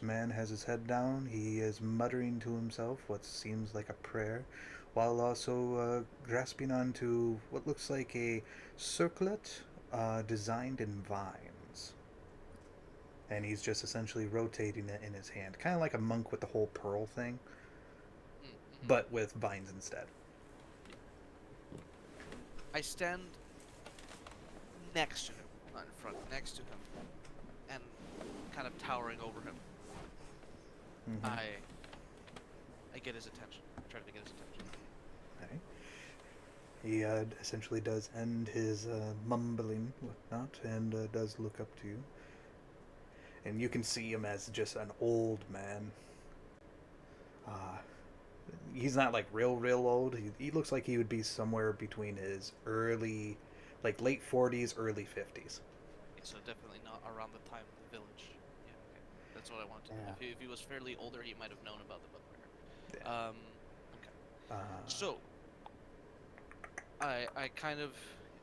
man has his head down. He is muttering to himself what seems like a prayer, while also grasping onto what looks like a circlet designed in vines. And he's just essentially rotating it in his hand, kind of like a monk with the whole pearl thing, Mm-hmm. but with vines instead. I stand next to him, not in front, next to him, and kind of towering over him. Mm-hmm. I get his attention. I try to get his attention. Okay. He essentially does end his mumbling, whatnot, and does look up to you. And you can see him as just an old man. Uh, he's not like real old. He looks like he would be somewhere between his early, like late 40s, early 50s. Yeah, so definitely not around the time of the village. Yeah, okay. That's what I wanted to know. Yeah. If he was fairly older, he might have known about the bugbear. Yeah. Okay. Uh, So I kind of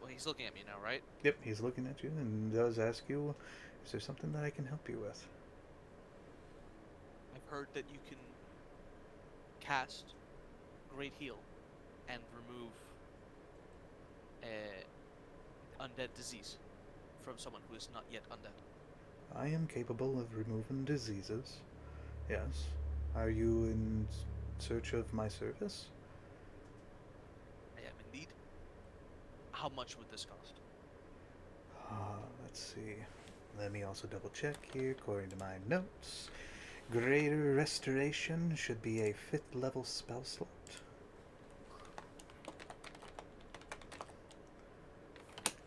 well, he's looking at me now, right? yep, he's looking at you and does ask you, "Is there something that I can help you with?" I've heard that you can cast Great Heal and remove uh, undead disease from someone who is not yet undead. I am capable of removing diseases. Yes. Are you in search of my service? I am indeed. How much would this cost? Let's see. Let me also double check here according to my notes. Greater Restoration should be a 5th level spell slot.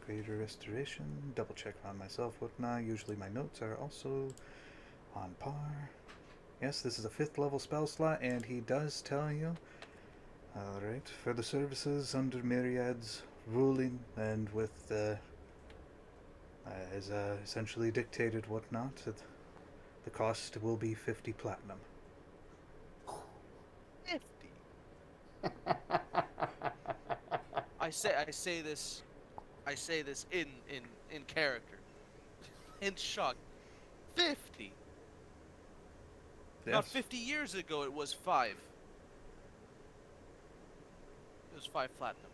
Greater Restoration. Double check on myself, whatnot. Usually my notes are also on par. Yes, this is a 5th level spell slot, and he does tell you. Alright, for the services under Myriad's ruling and with as essentially dictated whatnot, the cost will be 50 platinum. 50. I say this in character. In shock. 50. About Yes, 50 years ago it was 5. It was 5 platinum.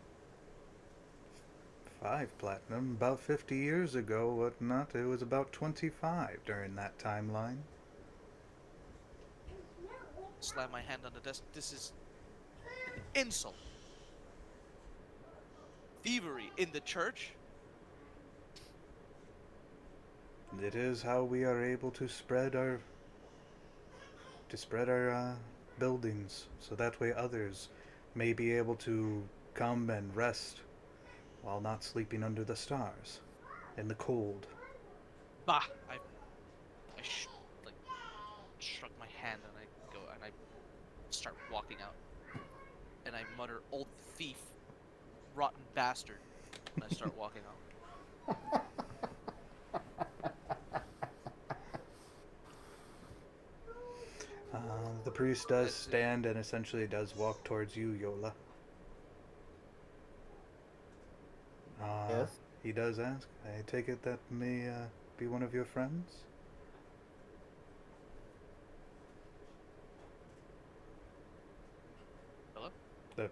5 platinum. About 50 years ago, whatnot, it was about 25 during that timeline. Slam my hand on the desk. This is an insult. Thievery in the church? It is how we are able to spread our buildings, so that way others may be able to come and rest while not sleeping under the stars in the cold. Bah! I like struck my hand and I go and I start walking out. And I mutter, "Old thief, rotten bastard," and I start walking out. The priest does That's it. stand and essentially does walk towards you, Yola. Uh, Yes. he does ask. I take it that may be one of your friends? Hello? The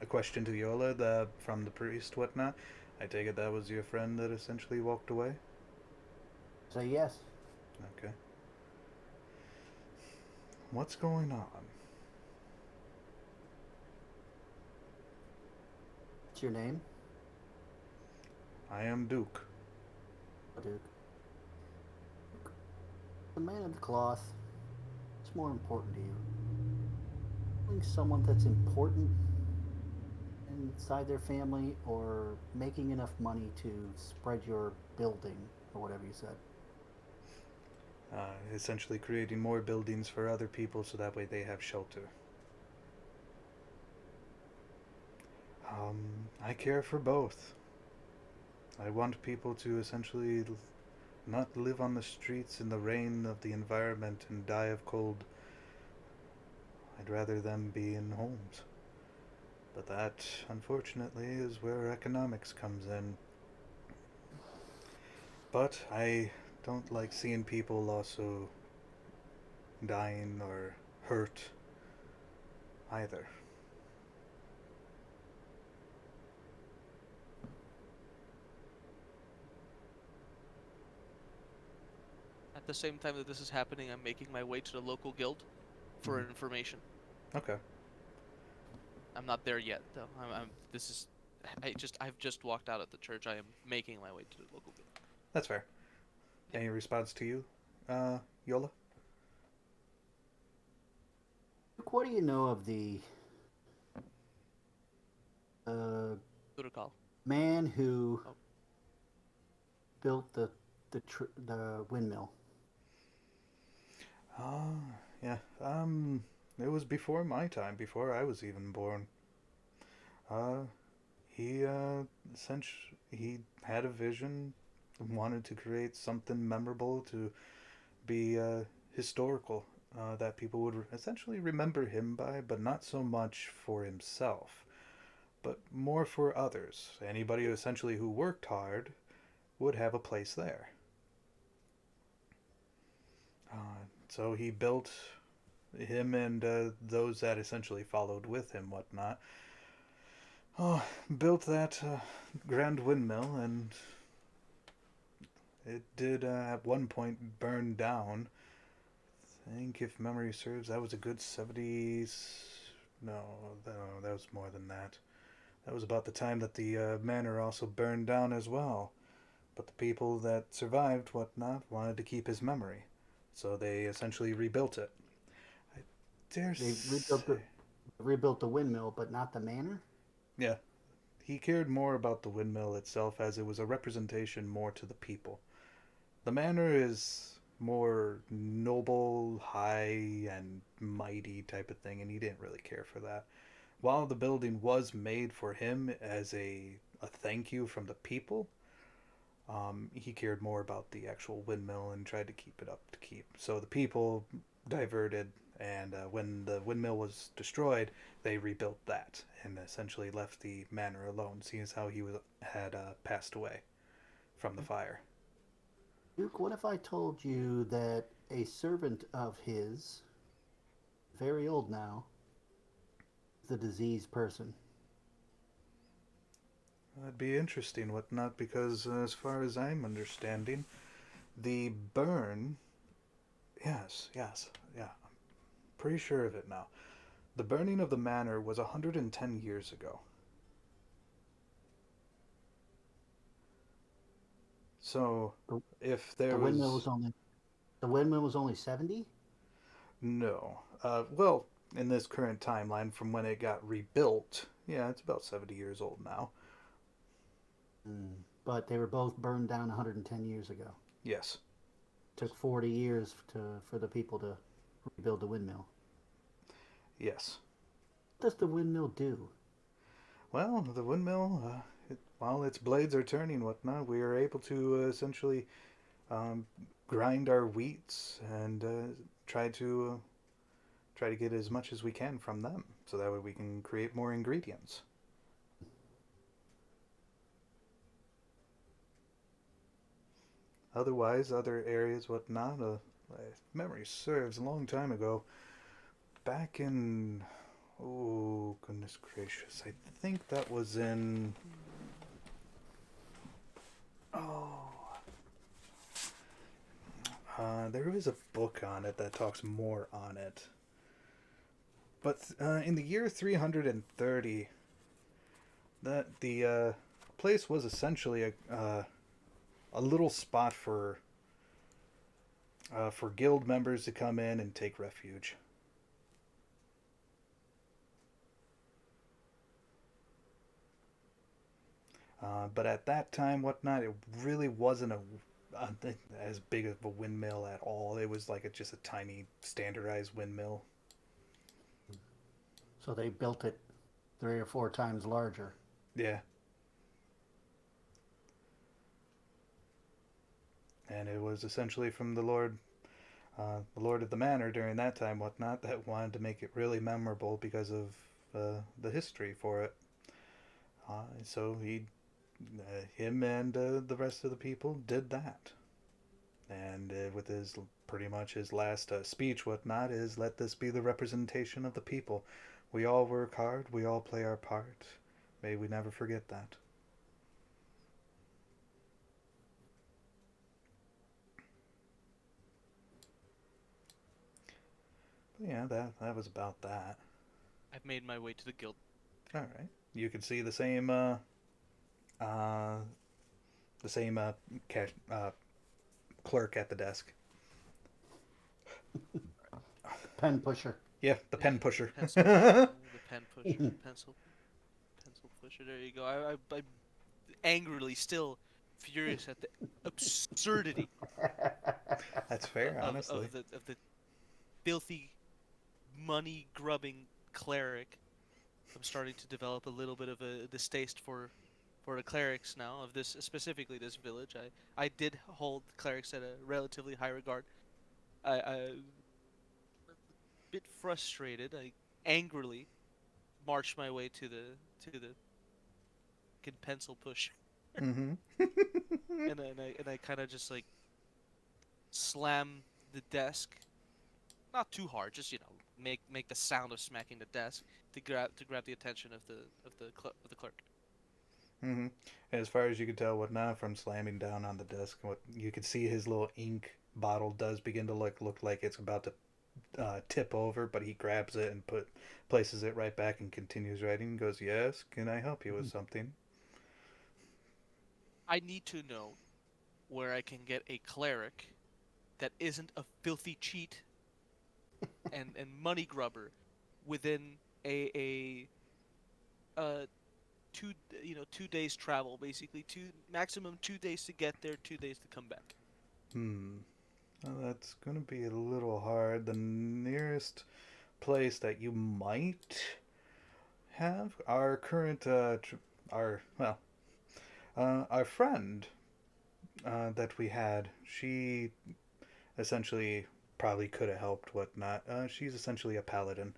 a question to Yola from the priest, whatnot. I take it that was your friend that essentially walked away. Say yes. Okay. What's going on? What's your name? I am Duke. Oh, Duke. The man of the cloth. What's more important to you? Being someone that's important inside their family, or making enough money to spread your building, or whatever you said? Essentially creating more buildings for other people so that way they have shelter. I care for both. I want people to essentially not live on the streets in the rain of the environment and die of cold. I'd rather them be in homes. But that, unfortunately, is where economics comes in. But I don't like seeing people also dying or hurt either. At the same time that this is happening, I'm making my way to the local guild for Mhm. information. Okay. I'm not there yet, though. This is. I've just walked out of the church. I am making my way to the local guild. That's fair. Yep. Any response to you, Yola? Duke, what do you know of the uh, Protocol. man who Oh, built the windmill? Ah, yeah. It was before my time, before I was even born. Uh, he, essentially, he had a vision, wanted to create something memorable to be, historical, that people would essentially remember him by, but not so much for himself, but more for others. Anybody who essentially who worked hard would have a place there. So he built him and those that essentially followed with him, whatnot. Oh, built that grand windmill, and it did at one point burn down. I think, if memory serves, that was a good 70s. No, no, that was more than that. That was about the time that the manor also burned down as well. But the people that survived, whatnot, wanted to keep his memory. So they essentially rebuilt it. I dare They say. rebuilt the windmill, but not the manor. Yeah, he cared more about the windmill itself as it was a representation more to the people. The manor is more noble, high, and mighty type of thing, and he didn't really care for that. While the building was made for him as a thank you from the people, he cared more about the actual windmill and tried to keep it up to keep. So the people diverted, and when the windmill was destroyed, they rebuilt that and essentially left the manor alone, seeing as how he had passed away from the fire. Duke, what if I told you that a servant of his, very old now, is a diseased person? That'd be interesting, whatnot, because as far as I'm understanding, the burn. Yes, yes, yeah, pretty sure of it now. The burning of the manor was 110 years ago. So, The, if the there windmill was. was only the windmill was only 70. No. Well, in this current timeline from when it got rebuilt, yeah, it's about 70 years old now. But they were both burned down 110 years ago. Yes. Took 40 years for the people to rebuild the windmill. Yes. What does the windmill do? Well, the windmill, while its blades are turning and whatnot, we are able to essentially um, grind our wheats and try to get as much as we can from them, so that way we can create more ingredients. Otherwise, other areas, whatnot, if memory serves, a long time ago, back in, oh goodness gracious, I think that was in, oh, there is a book on it that talks more on it. But in the year 330, that the place was essentially a little spot for guild members to come in and take refuge. But at that time, whatnot, it really wasn't a as big of a windmill at all. It was like just a tiny standardized windmill. So they built it 3 or 4 times larger. Yeah, and it was essentially from the lord of the manor during that time, whatnot, that wanted to make it really memorable because of the history for it. So him and the rest of the people did that, and with his pretty much his last speech, whatnot, is let this be the representation of the people. We all work hard. We all play our part. May we never forget that. But yeah, that was about that. I've made my way to the guild. All right, you can see uh, the same cash, clerk at the desk. Pen pusher. Yeah, the Yeah, pen pusher. the pen pusher, pencil pusher. There you go. I'm angrily still furious at the absurdity That's fair, honestly. of the filthy money grubbing cleric. I'm starting to develop a little bit of a distaste for the clerics now of this, specifically this village. I did hold clerics at a relatively high regard. I a bit frustrated. I angrily marched my way to the pencil push, Mm-hmm. and I kind of just like slam the desk not too hard, just make the sound of smacking the desk to grab the attention of the clerk. Mm-hmm. As far as you can tell, whatnot from slamming down on the desk, what you can see his little ink bottle does begin to look like it's about to tip over, but he grabs it and places it right back and continues writing. And goes, "Yes, can I help you with something?" I need to know where I can get a cleric that isn't a filthy cheat and money grubber within a 2 days travel, basically, 2 maximum 2 days to get there, 2 days to come back. Hmm. Well, that's going to be a little hard. The nearest place that you might have our current our well our friend that we had. She essentially probably could have helped. Whatnot. She's essentially a paladin.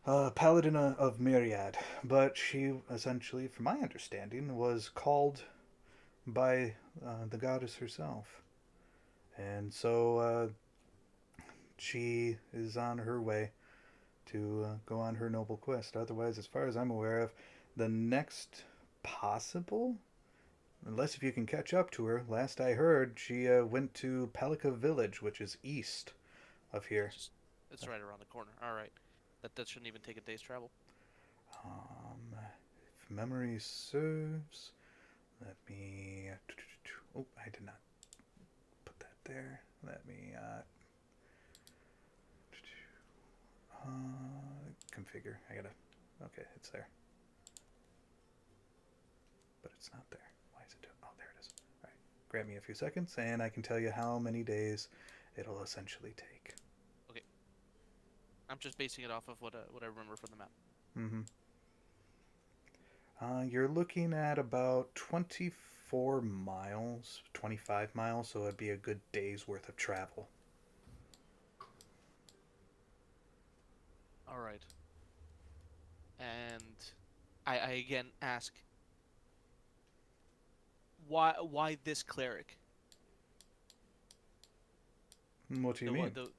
Paladin of Myriad, but she essentially, from my understanding, was called by the goddess herself. And so she is on her way to go on her noble quest. Otherwise, as far as I'm aware of, the next possible, unless if you can catch up to her, last I heard, she went to Pelika Village, which is east of here. It's just it's right around the corner. All right, that shouldn't even take a day's travel. If memory serves, let me. Oh, I did not put that there. Let me configure. I gotta. Okay, it's there, but it's not there. Why is it doing? Oh, there it is. All right, grant me a few seconds, and I can tell you how many days it'll essentially take. Okay, I'm just basing it off of what I remember from the map. Mm-hmm. You're looking at about 24 miles, 25 miles, so it'd be a good day's worth of travel. All right, and I again ask, why this cleric? What do you The mean? the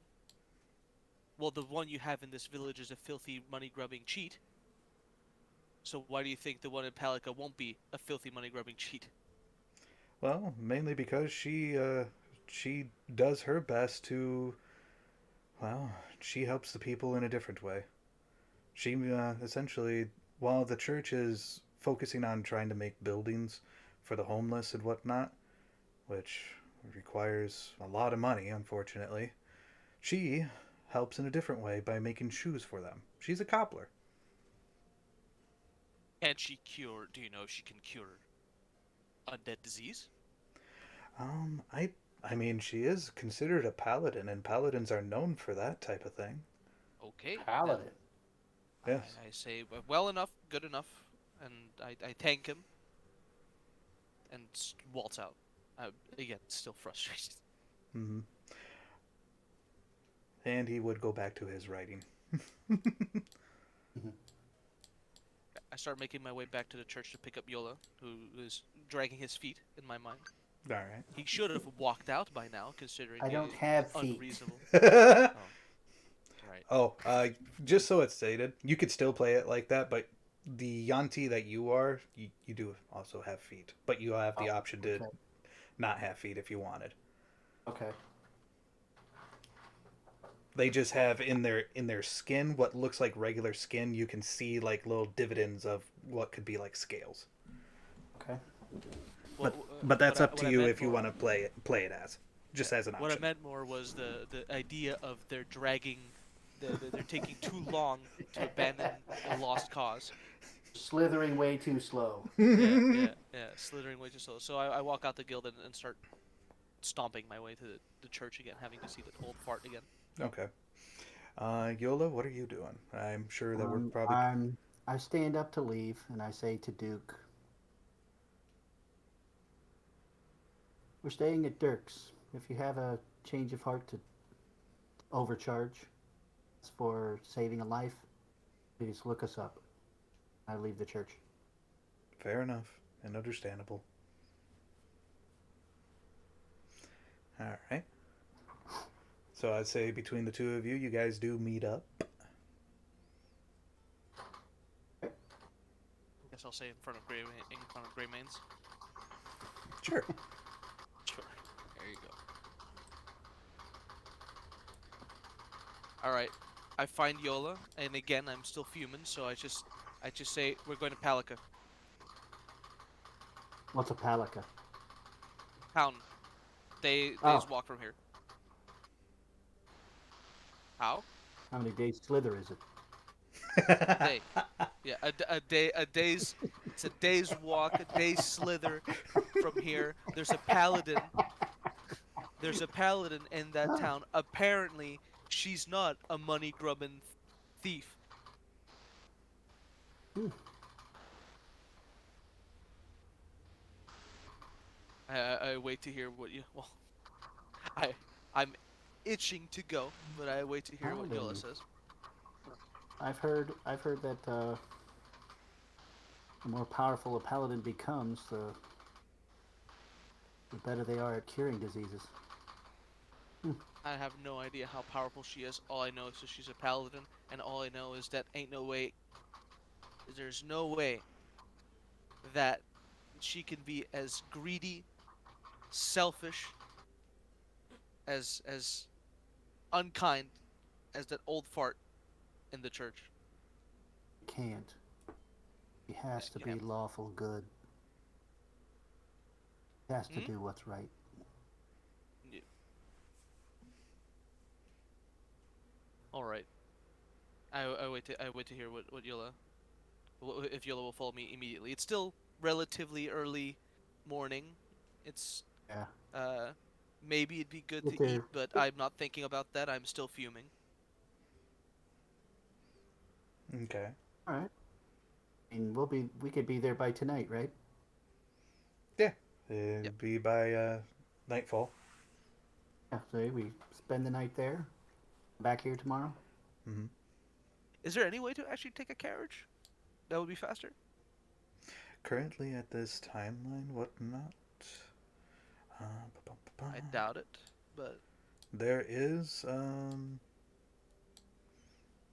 well, the one you have in this village is a filthy money grubbing cheat. So why do you think the one in Palika won't be a filthy money grubbing cheat? Well, mainly because she does her best to, well, she helps the people in a different way. She essentially, while the church is focusing on trying to make buildings for the homeless and whatnot, which requires a lot of money, unfortunately, she helps in a different way by making shoes for them. She's a cobbler. Can she cure? Do you know if she can cure undead disease? I mean, she is considered a paladin, and paladins are known for that type of thing. Okay, then Paladin. I, Yes. I say well enough, good enough, and I thank him and waltz out. Again, still frustrated. Mm-hmm. And he would go back to his writing. Mhm. I start making my way back to the church to pick up Yola, who is dragging his feet in my mind. All right. He should have walked out by now, considering I don't the have feet. unreasonable. Oh, right. Oh, just so it's stated, you could still play it like that, but the Yanti that you are, you do also have feet, but you have the Oh, option to okay. not have feet if you wanted. Okay. They just have in their skin what looks like regular skin. You can see like little dividends of what could be like scales. Okay. But Well, but that's up what to I you meant if you more. want to play it as Yeah, just as an what I option. meant more was the idea of they're dragging, they're taking too long to abandon a lost cause. Slithering way too slow. Yeah, yeah, yeah, slithering way too slow. So I walk out the guild and start stomping my way to the church again, having to see that old fart again. Okay. Yola, what are you doing? I'm sure that we're Um, probably. I'm. I stand up to leave, and I say to Duke, "We're staying at Dirk's. If you have a change of heart to overcharge for saving a life, please look us up." I leave the church. Fair enough and understandable. All right. So I'd say between the two of you, you guys do meet up. Guess I'll say in front of Grey Mains. Sure. Sure. There you go. All right. I find Yola, and again, I'm still fuming, so I just say we're going to Palika What's a palika? town. Days Oh, walk from here. How? how many days slither is it? A day. Yeah, a day, a day's. It's a day's walk, a day's slither from here. There's a paladin in that Ah, town. Apparently, she's not a money grubbing thief. hmm, I wait to hear what you. Well, I I'm itching to go, but I wait to hear what Yola paladin. says. I've heard that the more powerful a paladin becomes, the better they are at curing diseases. Hmm, I have no idea how powerful she is. All I know is that she's a paladin, and all I know is that ain't no way. There's no way that she can be as greedy, selfish, as unkind as that old fart in the church. can't. He has to Yeah. be lawful good. He has to Hmm? do what's right. Yeah. All right. I wait to hear what Yola if Yola will follow me immediately. It's still relatively early morning. It's Yeah. uh maybe it'd be good Get to eat, there. but I'm not thinking about that. I'm still fuming. Okay. All right. And we could be there by tonight, right? Yeah. Yep. It'd be by nightfall. Yeah. So we spend the night there. Back here tomorrow. Hmm. Is there any way to actually take a carriage? That would be faster. Currently at this timeline, whatnot. I doubt it, but There is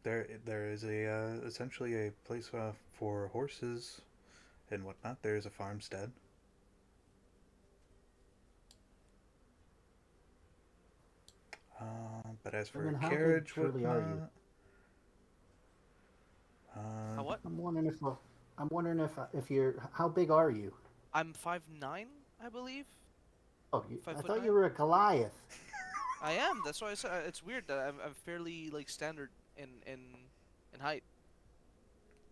there is a essentially a place for horses and whatnot. There is a farmstead. But as And for then a how big carriage, truly are you? whatnot, uh, how what? I'm wondering if you're how big are you? I'm 5'9", I believe. Oh, Five I foot thought you nine. were a Goliath. I am. That's why I said it's weird that I'm fairly like standard in height.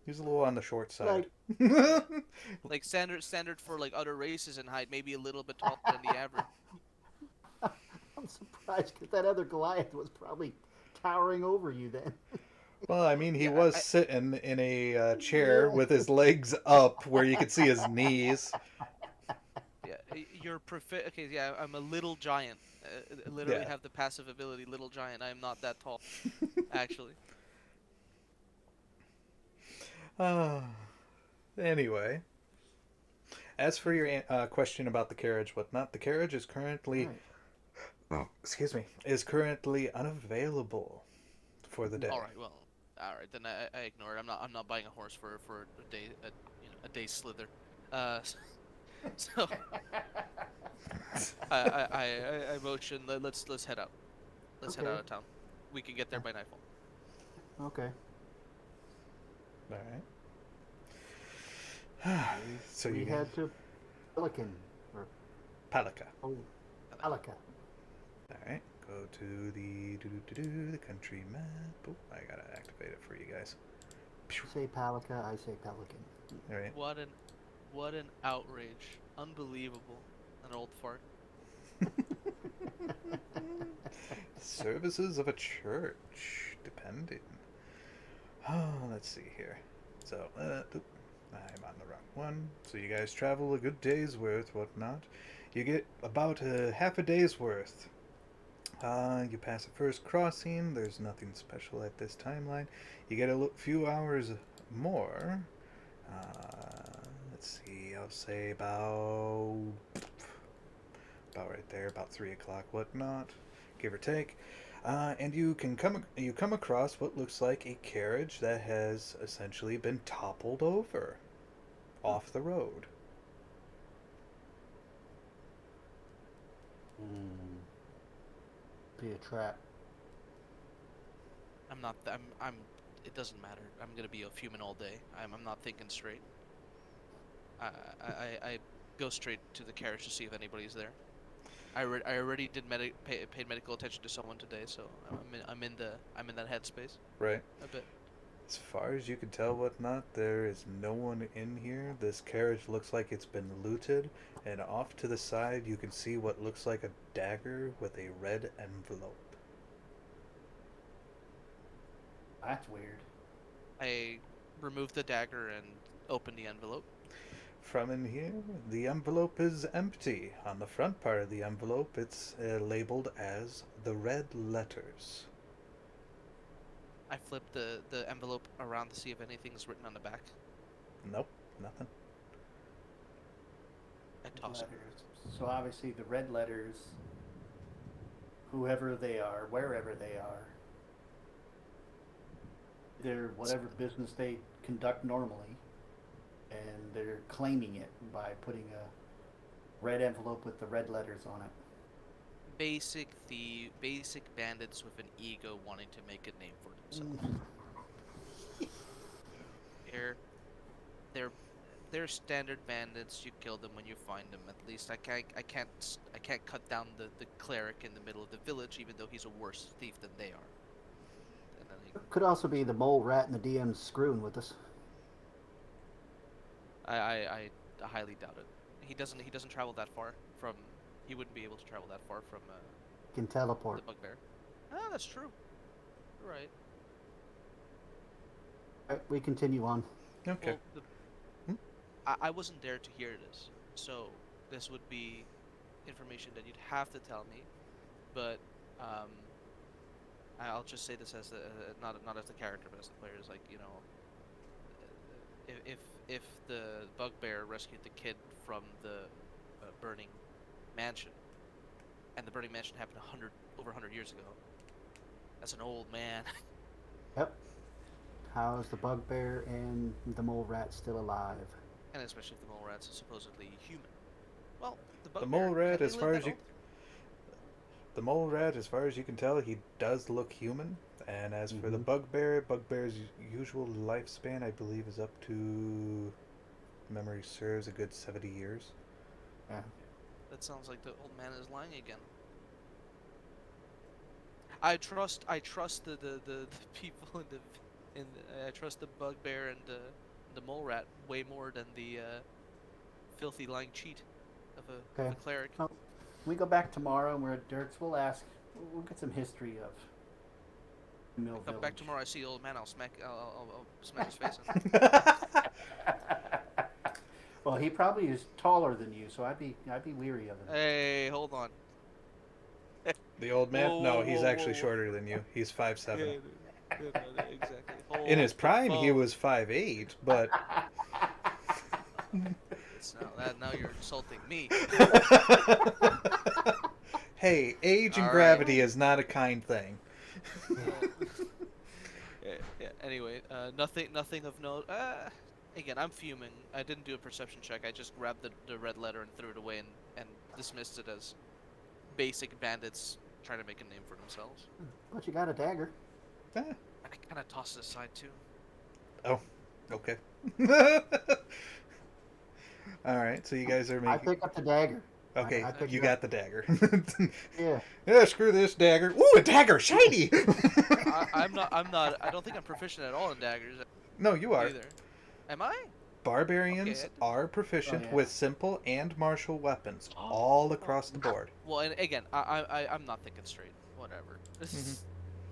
he's a little on the short side. Like Yeah, like standard for like other races in height, maybe a little bit taller than the average. I'm surprised because that other Goliath was probably towering over you then. Well, I mean, he Yeah, was sitting in a chair Yeah. with his legs up where you could see his knees. yeah. You're Okay, yeah. I'm a little giant. I literally Yeah. have the passive ability, little giant. I am not that tall, actually. Uh, anyway, as for your question about the carriage, whatnot, the carriage is All currently, right. oh, excuse me, is currently unavailable for the All day. right. Well, all right. Then I ignore it. I'm not buying a horse for a day a day slither. So I motion. Let's head out. Let's head Okay. out of town. We can get there Yeah. by nightfall. Okay. All right. We So you we guys, head to Pelican or Palika. oh I like it. Pelica. All right. Go to the country map. Oh, I gotta activate it for you guys. You say Pelica, I say Pelican. All right. What an what an outrage! Unbelievable. An old fart. Services of a church, depending. Oh, let's see here. So, I'm on the wrong one. So you guys travel a good day's worth, whatnot. You get about a half a day's worth. You pass the first crossing. There's nothing special at this timeline. You get a few hours more. Let's see. I'll say about right there, about 3 o'clock, whatnot, give or take. And you come across what looks like a carriage that has essentially been toppled over Huh. off the road. Hmm. Be a trap. I'm not. I'm. It doesn't matter. I'm gonna be a human all day. I'm not thinking straight. I go straight to the carriage to see if anybody's there. I already paid medical attention to someone today, so I'm in that headspace Right. a bit. As far as you can tell, whatnot, there is no one in here. This carriage looks like it's been looted, and off to the side you can see what looks like a dagger with a red envelope. That's weird. I remove the dagger and open the envelope. From in here, the envelope is empty. On the front part of the envelope, it's labeled as the red letters. I flip the envelope around to see if anything's written on the back. Nope, nothing. I Red toss it. letters. So obviously the red letters, whoever they are, wherever they are, they're whatever business they conduct normally, and they're claiming it by putting a red envelope with the red letters on it. Basic bandits with an ego wanting to make a name for themselves. Mm. They're they're they're standard bandits. You kill them when you find them. At least I can't cut down the cleric in the middle of the village, even though he's a worse thief than they are. And then Could also be the mole rat and the DM's screwing with us. I highly doubt it. He doesn't travel that far from. He wouldn't be able to travel that far from Can the teleport. bugbear. Ah, that's true. You're right. Right, we continue on. Okay. Well, Hmm? I wasn't there to hear this, so this would be information that you'd have to tell me. But um, I'll just say this as the not as the character, but as the player. Is like, you know, if the bugbear rescued the kid from the burning mansion, and the burning mansion happened over 100 years ago, that's an old man. Yep. How is the bugbear and the mole rat still alive? And especially if the mole rat's supposedly human. Well, the The bugbear, mole rat, can they as live far that as you old? the mole rat, as far as you can tell, he does look human. And as for the Mm-hmm. bugbear, bugbear's usual lifespan, I believe, is up to, memory serves, a good 70 years. Yeah. That sounds like the old man is lying again. I trust the people I trust the bugbear and the mole rat way more than the filthy lying cheat of Okay. a cleric. Well, we go back tomorrow and we're at Dirk's. We'll ask. We'll get some history of Mill Come back Village. tomorrow. I see the old man. I'll smack his face in. Well, he probably is taller than you, so I'd be weary of him. Hey, hold on. The old man? Whoa, whoa, No, he's whoa, actually whoa, whoa. shorter than you. He's 5'7". Yeah, no, no, exactly. In Hold his the prime, he phone. was 5'8", but Now you're insulting me. hey, age and All right. gravity is not a kind thing. Well, yeah. Anyway, nothing of note. Again, I'm fuming. I didn't do a perception check. I just grabbed the red letter and threw it away and dismissed it as basic bandits trying to make a name for themselves. But you got a dagger. Ah, I kind of tossed it aside too. oh, okay. All right, so you guys are I making. pick up the dagger. Okay, I pick you it got up. the dagger. Yeah. Yeah, screw this dagger. Ooh, a dagger, shiny. I don't think I'm proficient at all in daggers No, you are. either. Am I? Okay. Barbarians are Oh proficient yeah. with simple and martial weapons all across the board. Well, and again, I'm not thinking straight. Whatever. Mhm.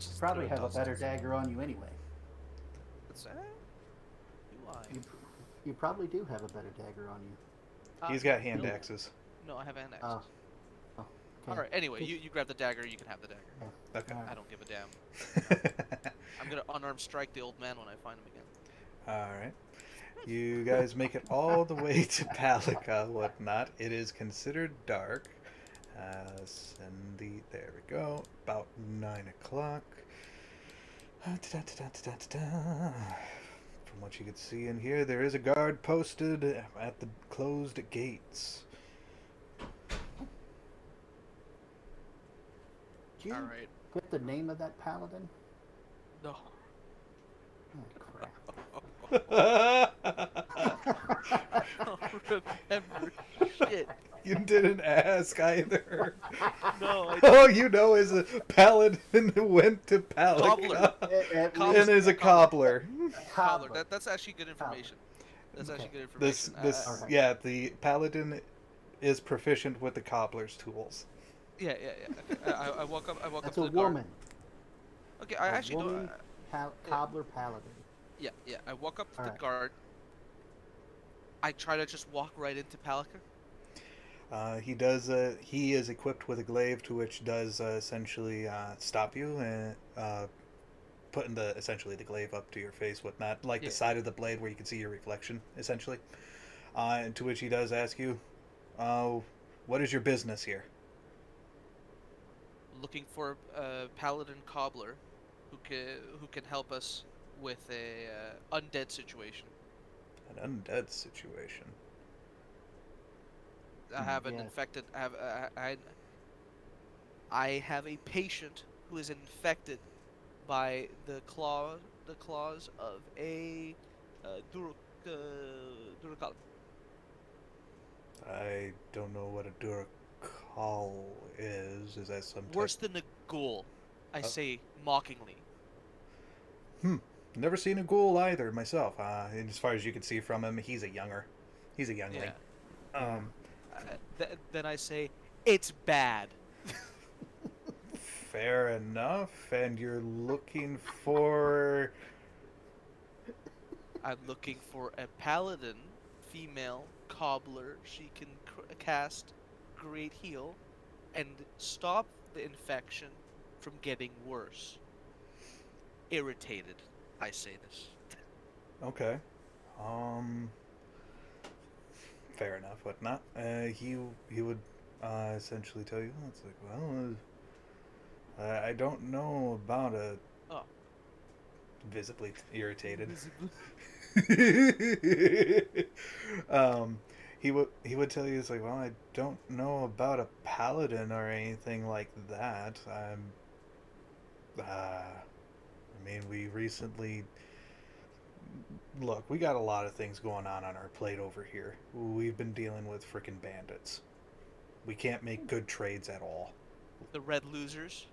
Just Probably throw have a dust. better dagger on you anyway. Do I? You probably do have a better dagger on you. He's got hand no. axes. No, I have hand Oh. axes. Oh. Okay. All right. Anyway, you grab the dagger. You can have the dagger. Yeah. Okay. Alright. I don't give a damn. I'm gonna unarmed strike the old man when I find him again. All right. You guys make it all the way to Palika, whatnot. It is considered dark. Cindy, there we go. About 9 o'clock. From what you can see in here, there is a guard posted at the closed gates. Did All you right. get the name of that paladin? No. Oh, Don't remember shit. You didn't ask either. No, I All you know is a paladin who went to cobbler. Palica At Cobbler. and is a cobbler. Cobbler. Cobbler. That's actually good information. That's Okay. actually good This, information. this, Alright. yeah, the paladin is proficient with the cobbler's tools. Yeah, yeah, yeah. Okay. I woke up. I woke up That's to a the guard. woman. Okay, I A actually don't. woman cobbler paladin. Yeah, yeah. I walk up to the Alright. guard. I try to just walk right into Palika. He does. He is equipped with a glaive, to which does essentially stop you and putting the essentially the glaive up to your face, whatnot, like Yeah. the side of the blade where you can see your reflection, essentially. And to which he does ask you, "What is your business here?" Looking for a paladin cobbler who can help us with a undead situation. An undead situation. I have an Yes. infected. I have a patient who is infected by the claws of a Durkal. I don't know what a Durakal is. Is that some type? Worse than a ghoul, I Oh. say mockingly. Never seen a ghoul either myself. And as far as you can see from him, he's a younger. He's a youngling. Yeah. Um, Then I say it's bad. Fair enough. And you're looking for. I'm looking for a paladin, female cobbler. She can cast Great Heal and stop the infection from getting worse. Irritated, I say this. Okay. Um. Fair enough. Whatnot. He would essentially tell you. It's like, well, I don't know about a Oh, visibly irritated. visible. um, he would tell you, it's like, well, I don't know about a paladin or anything like that. I mean, we recently look. We got a lot of things going on our plate over here. We've been dealing with freaking bandits. We can't make good trades at all. The red losers.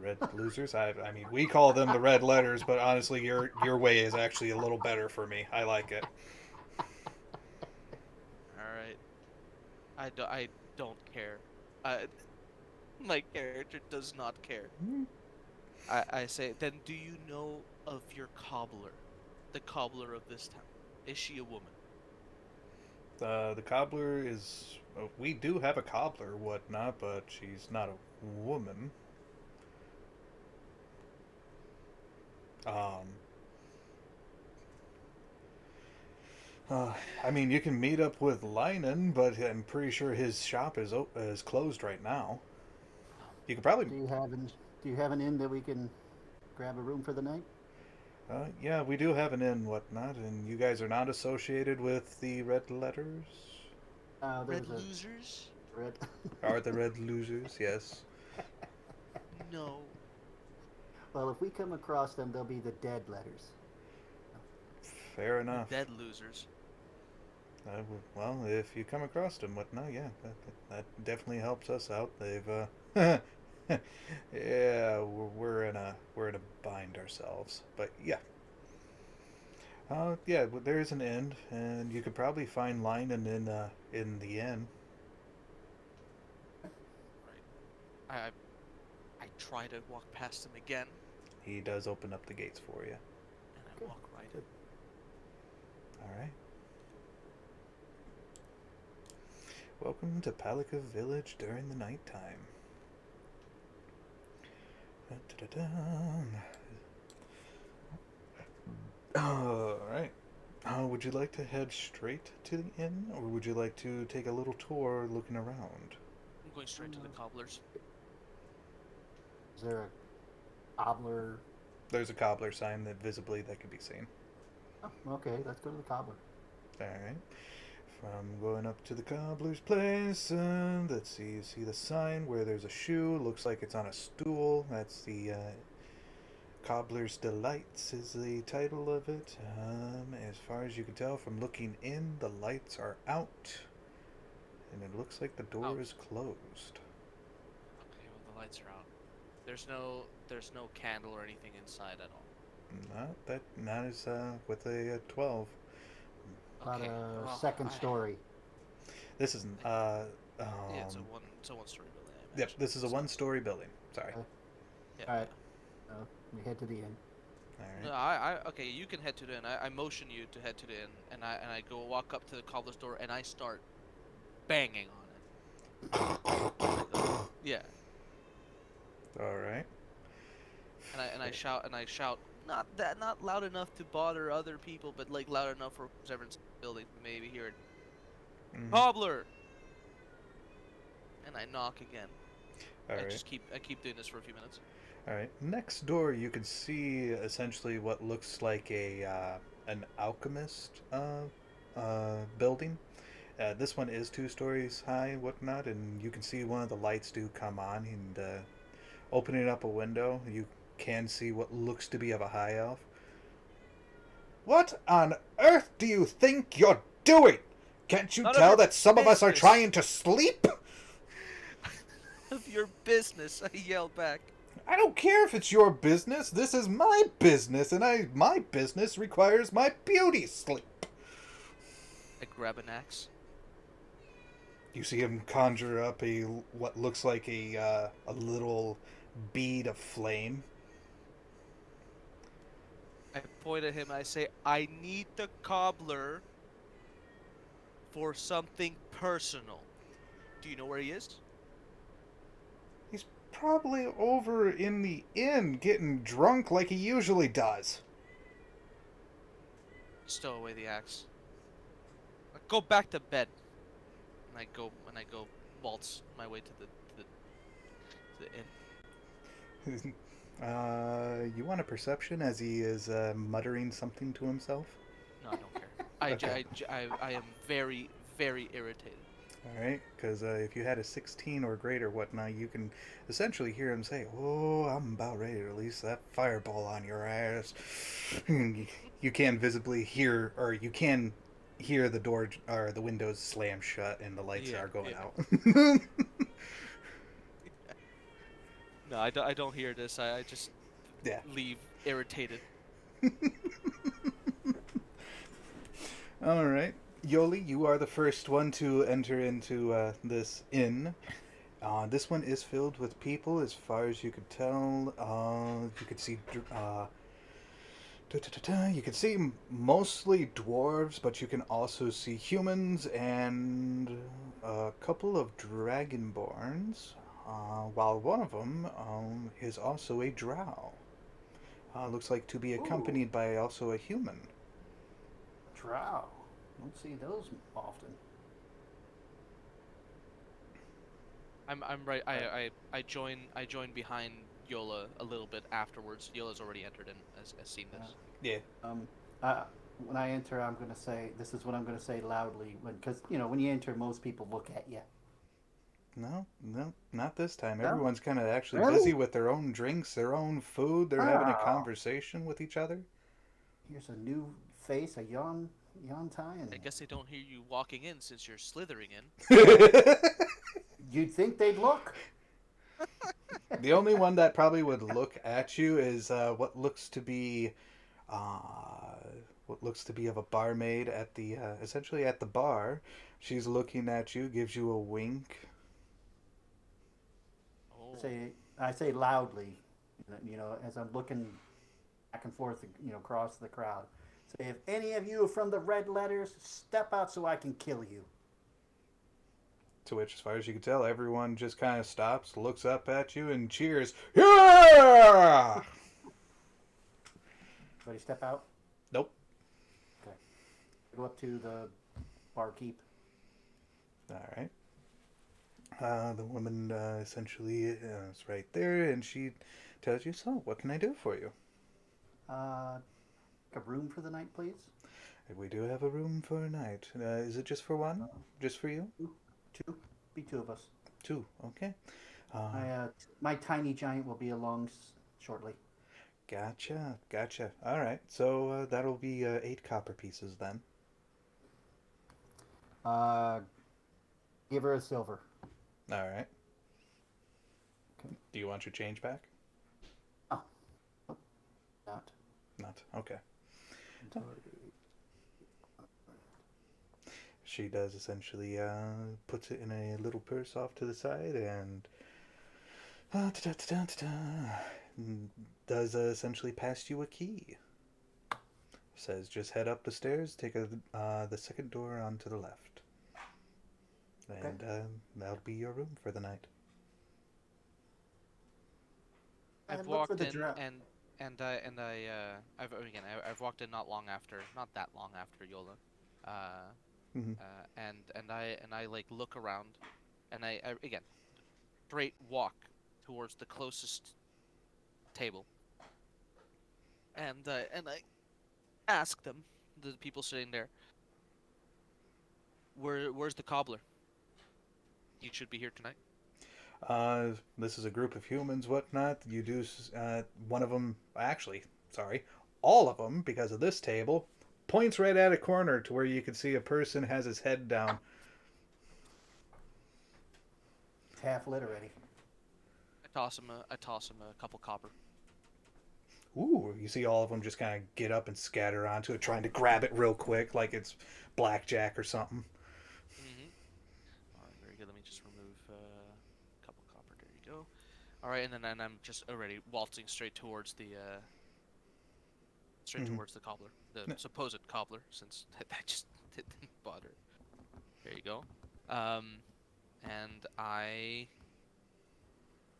Red losers. I mean, we call them the red letters, but honestly, your way is actually a little better for me. I like it. All right. I don't care. My character does not care. I say, then do you know of your cobbler? The cobbler of this town. Is she a woman? The cobbler is. We do have a cobbler, whatnot, but she's not a woman. Um. I mean, you can meet up with Linen, but I'm pretty sure his shop is closed right now. You could probably. Do you have an inn that we can grab a room for the night? Yeah, we do have an inn, whatnot, and you guys are not associated with the red letters? Red There's losers? a red. Are the red losers? Yes. No. Well, if we come across them, they'll be the dead letters. Fair enough. Dead losers. Well, if you come across them, whatnot, yeah, that definitely helps us out. They've, yeah, we're in a bind ourselves, but yeah. Yeah, but there is an inn, and you could probably find Linen in the inn. Right. I try to walk past him again, He does open up the gates for you. and I Good. walk right in. Good. All right. Welcome to Palica Village during the nighttime. All right. Would you like to head straight to the inn, or would you like to take a little tour looking around? going straight to the cobblers. Is there a cobbler? There's a cobbler sign that visibly that can be seen. Oh, okay, let's go to the cobbler. All right. From going up to the cobbler's place, let's see. You see the sign where there's a shoe. Looks like it's on a stool. That's the Cobbler's Delights is the title of it. As far as you can tell from looking in, the lights are out, and it looks like the door Out. is closed. Okay, well the lights are out. There's no candle or anything inside at all. Not as with a 12. About Okay. a Well, second story. This is yeah, it's a one-story building. I yep. imagine. This is a So, one-story building. Sorry. yeah. All right. We head to the inn. All No, right. okay. You can head to the inn. I motion you to head to the inn, and I go walk up to the cobbler's door, and I start banging on it. Yeah, All right. and I shout, not loud enough to bother other people, but like loud enough for whoever's in the building to maybe hear it. Mhm. Cobbler! And I knock again. All I right. keep doing this for a few minutes. All right. Next door, you can see essentially what looks like an alchemist building. This one is 2 stories high, whatnot, and you can see one of the lights do come on. And opening up a window, you can see what looks to be of a high elf. What on earth do you think you're doing? Can't you None of tell your that some of us are business. trying to sleep? Of your business, I yell back. I don't care if it's your business. This is my business, and my business requires my beauty sleep. I grab an axe. You see him conjure up what looks like a little bead of flame. I point at him and I say, I need the cobbler for something personal. Do you know where he is? He's probably over in the inn getting drunk like he usually does. Stow away the axe. I go back to bed. And I go waltz my way to the inn. You want a perception as he is muttering something to himself? No, I don't care. Okay. I am very, very irritated. All right, because if you had a 16 or greater, whatnot, you can essentially hear him say, "Oh, I'm about ready to release that fireball on your ass." You can visibly hear, or you can hear the door or the windows slam shut, and the lights Yeah, are going yeah. out. No, I don't hear this. I just Yeah. leave irritated. All right, Yoli, you are the first one to enter into this inn. This one is filled with people, as far as you could tell. You could see, you can see mostly dwarves, but you can also see humans and a couple of dragonborns. While one of them is also a drow. Looks like to be accompanied by also a human. Drow. Don't see those often. I'm right. I join behind Yola a little bit afterwards. Yola's already entered and has seen this. Yeah. When I enter, I'm going to say, this is what I'm going to say loudly, because, when you enter, most people look at you. No, not this time. No? Everyone's kind of actually Really? busy with their own drinks, their own food. They're having a Wow. conversation with each other. Here's a new face, a yawn tie, I and guess they don't hear you walking in since you're slithering in. you'd think they'd look. The only one that probably would look at you is uh, what looks to be of a barmaid at the essentially at the bar. She's looking at you, gives you a wink. Oh, I say loudly, as I'm looking back and forth, across the crowd. Say, if any of you are from the red letters, step out so I can kill you. To which, as far as you can tell, everyone just kind of stops, looks up at you, and cheers. Yeah! Ready, step out? Nope. Okay. Go up to the barkeep. All right. The woman essentially is right there, and she tells you, "So, what can I do for you?" Uh, a room for the night, please. We do have a room for a night. Is it just for one? Just for you? Two, two, be two of us. Two. Okay. Uh, My tiny giant will be along shortly. Gotcha. Gotcha. All right. So that'll be 8 copper pieces then. Uh, give her a silver. All right. Okay. Do you want your change back? Oh, oh, not. Not. Okay. Inventory. She does essentially puts it in a little purse off to the side and does essentially pass you a key. Says just head up the stairs, take the second door onto the left, Okay. and that'll be your room for the night. I've And look for walked the in drop. I've walked in not long after, not that long after Yola, uh, Mm-hmm. and I like look around, and I again straight walk towards the closest table, and I ask them, the people sitting there, where's the cobbler? He should be here tonight. This is a group of humans, whatnot. You do one of them, actually, sorry, all of them, because of this table, points right at a corner to where you can see a person has his head down. It's half lit already. I toss him a couple copper. Ooh, you see all of them just kind of get up and scatter onto it, trying to grab it real quick, like it's blackjack or something. Mm-hmm. All right, very good. Let me just remove a couple copper. There you go. All right, and then I'm just already waltzing straight Mm-hmm. towards the cobbler, the supposed cobbler, since I just didn't bother. There you go. Um, and I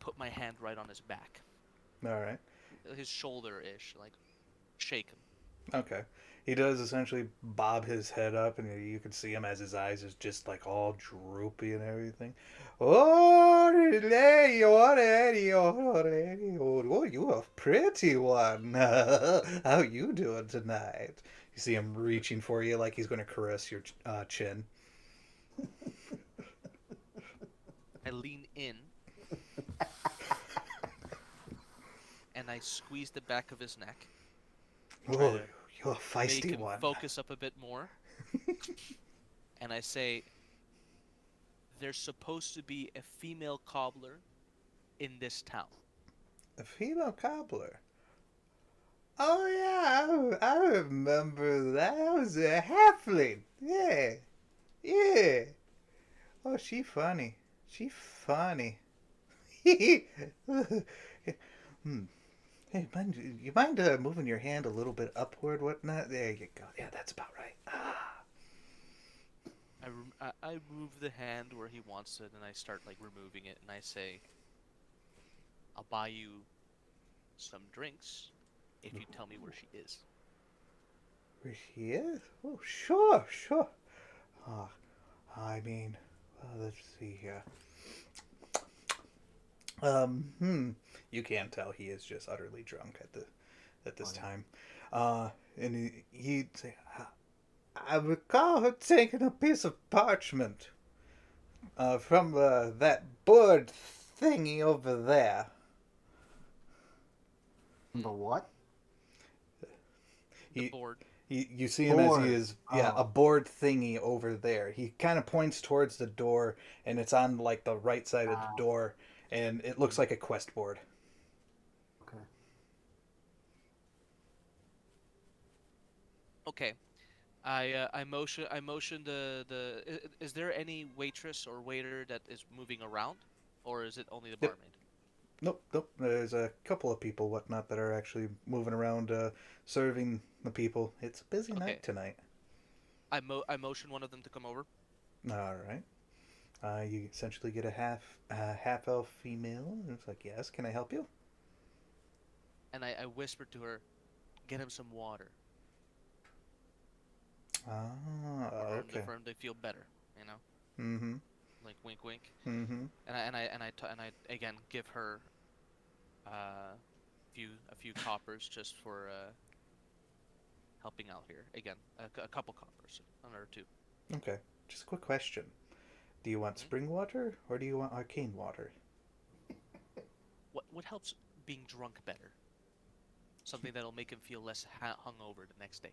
put my hand right on his back, All right. his shoulder-ish, like shake him. Okay. He does essentially bob his head up, and you can see him as his eyes is just like all droopy and everything. Oh, lady, oh, you a pretty one. How you doing tonight? You see him reaching for you like he's going to caress your chin. I lean in and I squeeze the back of his neck, try Oh, to you're a make feisty him one. focus up a bit more, and I say, "There's supposed to be a female cobbler in this town." A female cobbler. Oh yeah, I remember that. That was a halfling. Yeah, yeah. Oh, she funny. She funny. Hmm. Hey, you mind moving your hand a little bit upward, whatnot? There you go. Yeah, that's about right. Ah. I move the hand where he wants it, and I start like removing it, and I say, "I'll buy you some drinks if you tell me where she is." Where she is? Oh, sure, sure. Ah, I mean, let's see here. You can tell he is just utterly drunk at Oh this yeah. time. And he'd say, I recall her taking a piece of parchment from that board thingy over there. Hmm. The what? The He, board. you see him as he Board. is, yeah, a Oh. board thingy over there. He kind of points towards the door, and it's on like the right side of the Ah. door, and it looks Mm, like a quest board. okay. Okay. I motion is there any waitress or waiter that is moving around, or is it only the Yep. barmaid? Nope, nope. There's a couple of people, whatnot, that are actually moving around, serving the people. It's a busy night Okay. tonight. I motion one of them to come over, All right. You essentially get a half elf female. And it's like, yes, can I help you? and I whisper to her, "Get him some water Ah, okay. for him to feel better." You know, Mm-hmm. like wink, wink. Mm-hmm. And I again give her a few coppers just for helping out here. Again, a couple coppers, another two. Okay. Just a quick question. Do you want Hmm? spring water or do you want arcane water? What helps being drunk better? Something that'll make him feel less hungover the next day.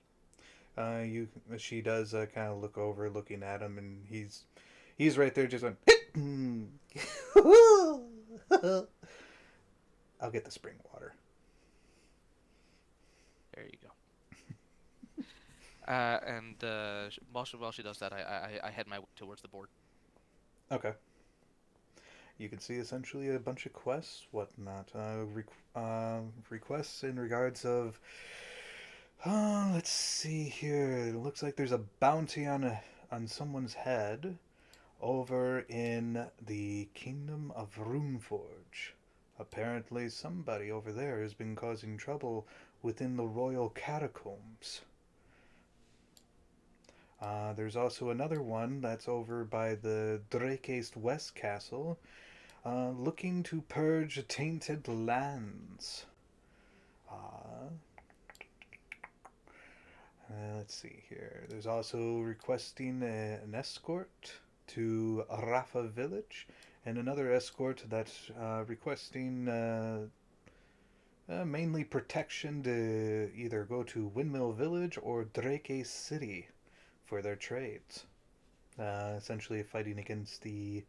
You. She does kind of look over, looking at him, and he's right there, just going. I'll get the spring water. There you go. And while she does that, I head my way towards the board. Okay. You can see essentially a bunch of quests, whatnot. Requests in regards of. Let's see here. It looks like there's a bounty on someone's head over in the Kingdom of Runeforge. Apparently, somebody over there has been causing trouble within the royal catacombs. There's also another one that's over by the Drakeist West Castle, looking to purge tainted lands. Uh, let's see here. There's also requesting an escort to Rafa Village, and another escort that's requesting mainly protection to either go to Windmill Village or Drake City for their trades. Essentially fighting against the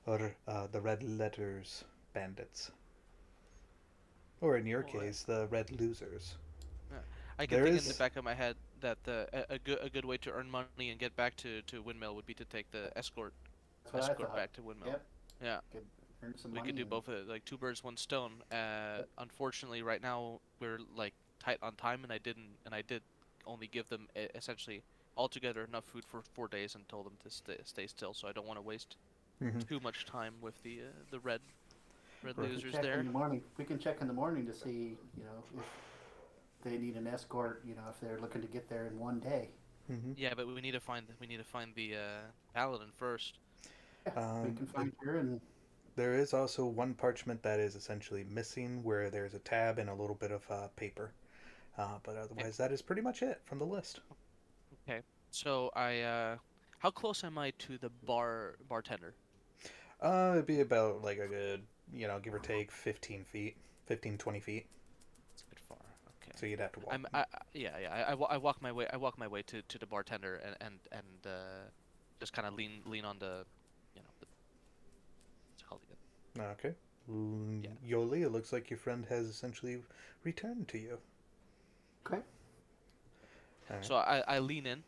Red Letters bandits, or in your Well, case, the Red Losers. yeah. I can There think in the is. back of my head that a good way to earn money and get back to Windmill would be to take the That's what I escort thought. back to Windmill. Yep. Yeah, Could earn some we could money do and both, like two birds, one stone. yep. Unfortunately, right now we're like tight on time, and I did only give them essentially altogether enough food for 4 days and told them to stay still. So I don't want to waste Mm-hmm. too much time with the red We Right. can losers check in there. the morning. We can check in the morning to see, if they need an escort. If they're looking to get there in one day. Mm-hmm. Yeah, but we need to find the paladin first. Yeah, we Um, can th- find her and there is also one parchment that is essentially missing, where there's a tab and a little bit of paper. But Okay. otherwise, that is pretty much it from the list. Okay. So how close am I to the bartender? It'd be about like a good, give or take 15 feet, 15, 20 feet. It's a bit far. Okay. So you'd have to walk. Yeah, yeah. I walk my way to the bartender and just kind of lean on the, what's it called again? Okay. Yeah. Yoli, it looks like your friend has essentially returned to you. okay. All right. So I lean in,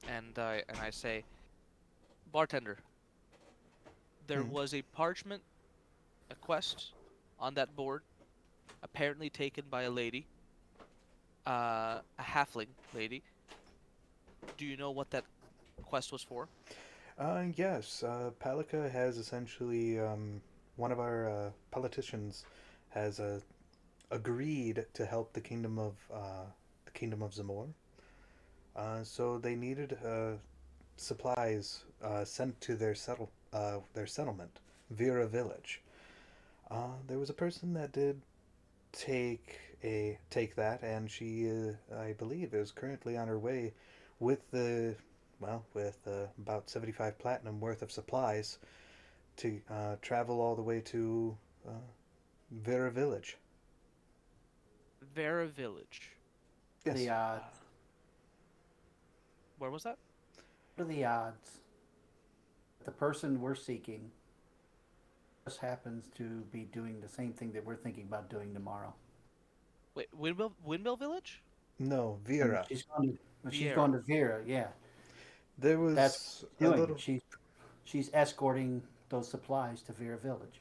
and I say, bartender, there Hmm. was a parchment, a quest, on that board, apparently taken by a lady, a halfling lady. Do you know what that quest was for? Yes. Palika has essentially one of our politicians has agreed to help the kingdom of Zamor. So they needed supplies sent to their settlement, Vera Village. There was a person that did take that, and she, I believe, is currently on her way with about 75 platinum worth of supplies to travel all the way to uh, Vera Village. Vera Village. What are the Yes. Uh, odds? where was that? What are the odds that the person we're seeking just happens to be doing the same thing that we're thinking about doing tomorrow? Wait, Windmill Village? No, When Vera. she's Viera. going to Vera, yeah, There that's what was she's a doing. little. She's escorting those supplies to Vera Village.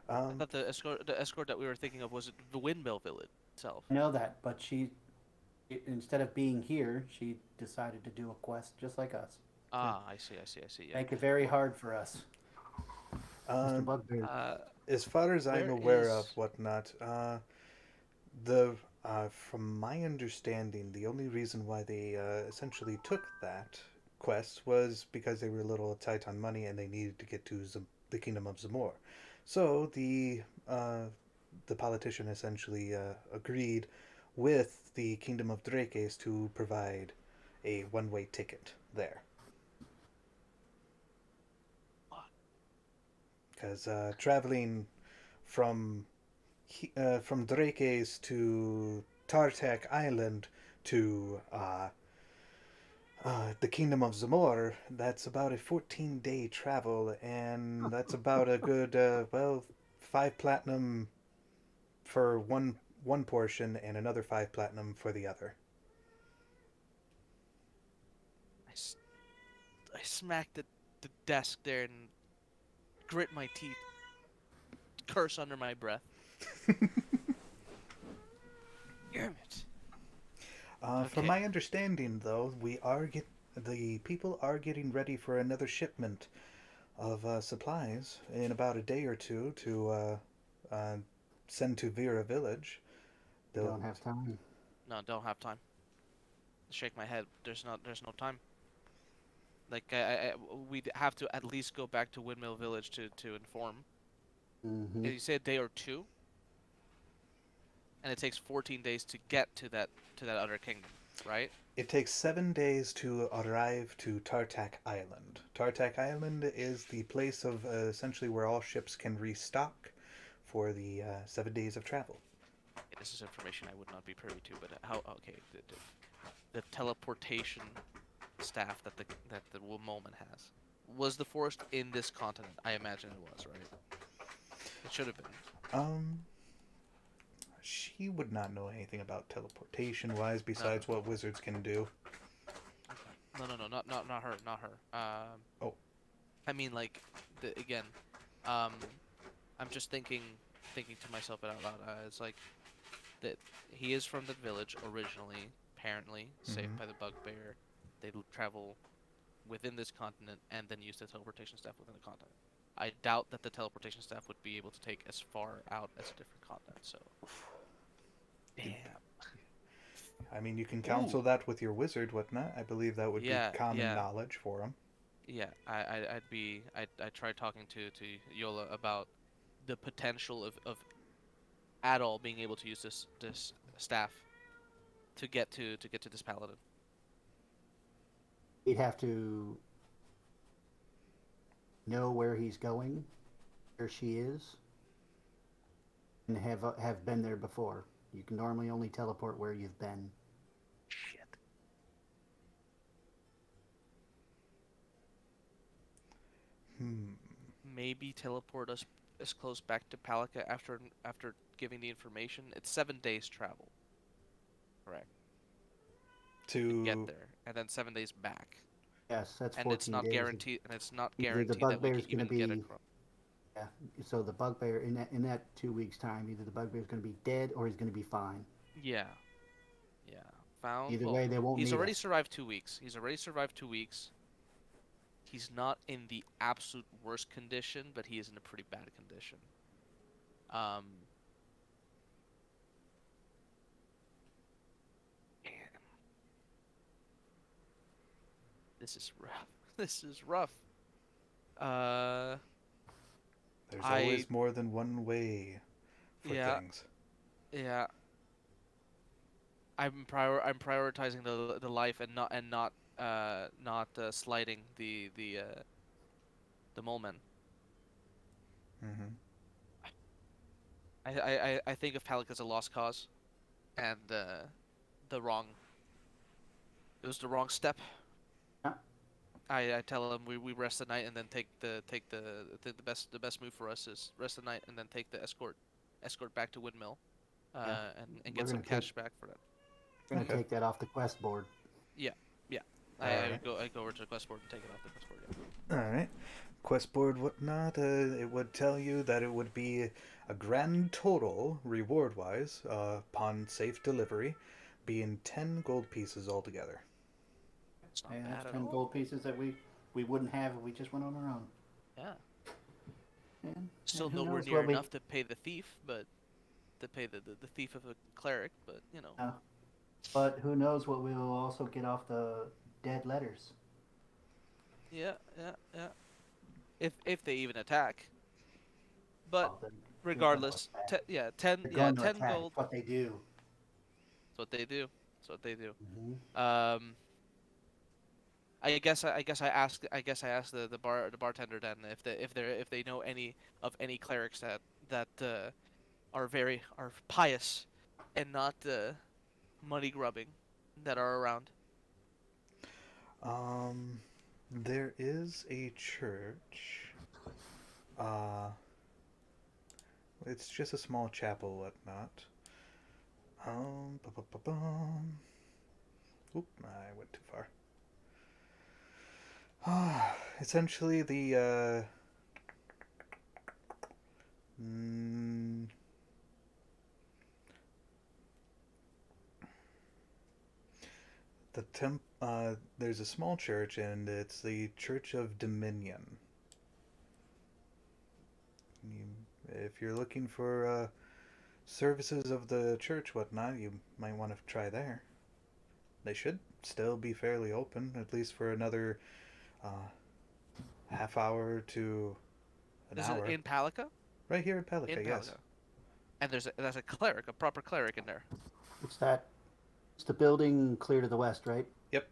I Um, thought the escort that we were thinking of was the Windmill Village itself. I know that, but instead of being here, she decided to do a quest just like us to Ah, I see. Yeah. make it very hard for us, uh, Mr. Bugbear. Uh, as far as I'm where aware of, is whatnot, the from my understanding, the only reason why they essentially took that quests was because they were a little tight on money and they needed to get to the kingdom of Zamor. So the politician essentially agreed with the kingdom of Drakes to provide a one-way ticket there. Because traveling from from Drakes to Tartak Island to the Kingdom of Zamor, that's about a 14-day travel, and that's about a good, well, 5 platinum for one portion and another 5 platinum for the other. I, s- I smacked the desk there and grit my teeth, curse under my breath. Damn it. From Okay. my understanding, though, the people are getting ready for another shipment of supplies in about a day or two to uh, send to Vera Village. They'll, Don't have time. No, don't have time. Shake my head. There's no time. Like we'd have to at least go back to Windmill Village to inform. Mm-hmm. You say a day or two, and it takes 14 days to get to that other kingdom, right? it takes 7 days to arrive to Tartak Island. Tartak Island is the place of essentially where all ships can restock for the 7 days of travel. Okay, this is information I would not be privy to, but how? Okay, the teleportation staff that the Woman has. Was the forest in this continent? I imagine it was, right? It should have been. Um, she would not know anything about teleportation wise No, no, besides no. what wizards can do. Okay. No, not her, not her. Oh, I mean, like, again, um, I'm just thinking to myself out loud. It's like that he is from the village originally, apparently saved mm-hmm. by the bugbear. They travel within this continent and then use the teleportation staff within the continent. I doubt that the teleportation staff would be able to take as far out as a different continent. So, damn. I mean, you can Ooh. counsel that with your wizard, whatnot. I believe that would be Yeah, common yeah, knowledge for him. yeah. I'd try talking to Yola about the potential of at all being able to use this staff to get to this paladin. He'd have to know where he's going, where she is, and have been there before. You can normally only teleport where you've been. Shit. Hmm. Maybe teleport us as close back to Palika after giving the information. It's 7 days travel, correct, to get To there, and then 7 days back. Yes, that's And it's 14 not days. guaranteed. And it's not Either the guaranteed that we can bugbear's going to even get be, across. yeah. So the bugbear in that 2 weeks time, either the bugbear's going to be dead or he's going to be fine. Yeah, yeah. Found. Either Well, way, they won't he's need already us. survived 2 weeks. He's already survived 2 weeks. He's not in the absolute worst condition, but he is in a pretty bad condition. Um, man, this is rough. This is rough. Uh, There's I always more than one way for yeah, things. yeah. I'm prioritizing the life and not slighting the moment. Mm-hmm. I think of Palik as a lost cause, and the wrong it was the wrong step. Yeah, I tell him we rest the night and then the best move for us is rest the night and then take the escort back to Windmill, yeah. and We're get some gonna take cash back for that. we're gonna Okay. take that off the quest board. Yeah, yeah. All right. I go over to the quest board and take it off the quest board. Yeah. All right. Quest board, whatnot. It would tell you that it would be a grand total, reward wise, upon safe delivery, being 10 gold pieces altogether. It's not Yeah, that's bad at 10 gold all. pieces that we wouldn't have if we just went on our own. Yeah. And Still who nowhere knows near what we enough to pay the thief, but to pay the thief of a cleric, but but who knows what we'll also get off the dead letters. Yeah, yeah, yeah. If they even attack. But Oh, then they're going to regardless, attack. yeah, 10, They're yeah, going to 10 attack. gold. It's what they do. That's what they do. That's what they do. Hmm. Um, I guess I asked the bartender then if they know any of any clerics that are pious and not money grubbing that are around. Um, there is a church. Uh, it's just a small chapel, whatnot. Ba-ba-ba-bum. Oop, I went too far. Essentially, mm, there's a small church, and it's the Church of Dominion. You, if you're looking for services of the church, whatnot, you might want to try there. They should still be fairly open, at least for another uh, half hour to an Is it hour. in Palica? Right here in In Pelica, yes. Palica. And there's a cleric, a proper cleric in there. It's that. It's the building clear to the west, right? Yep.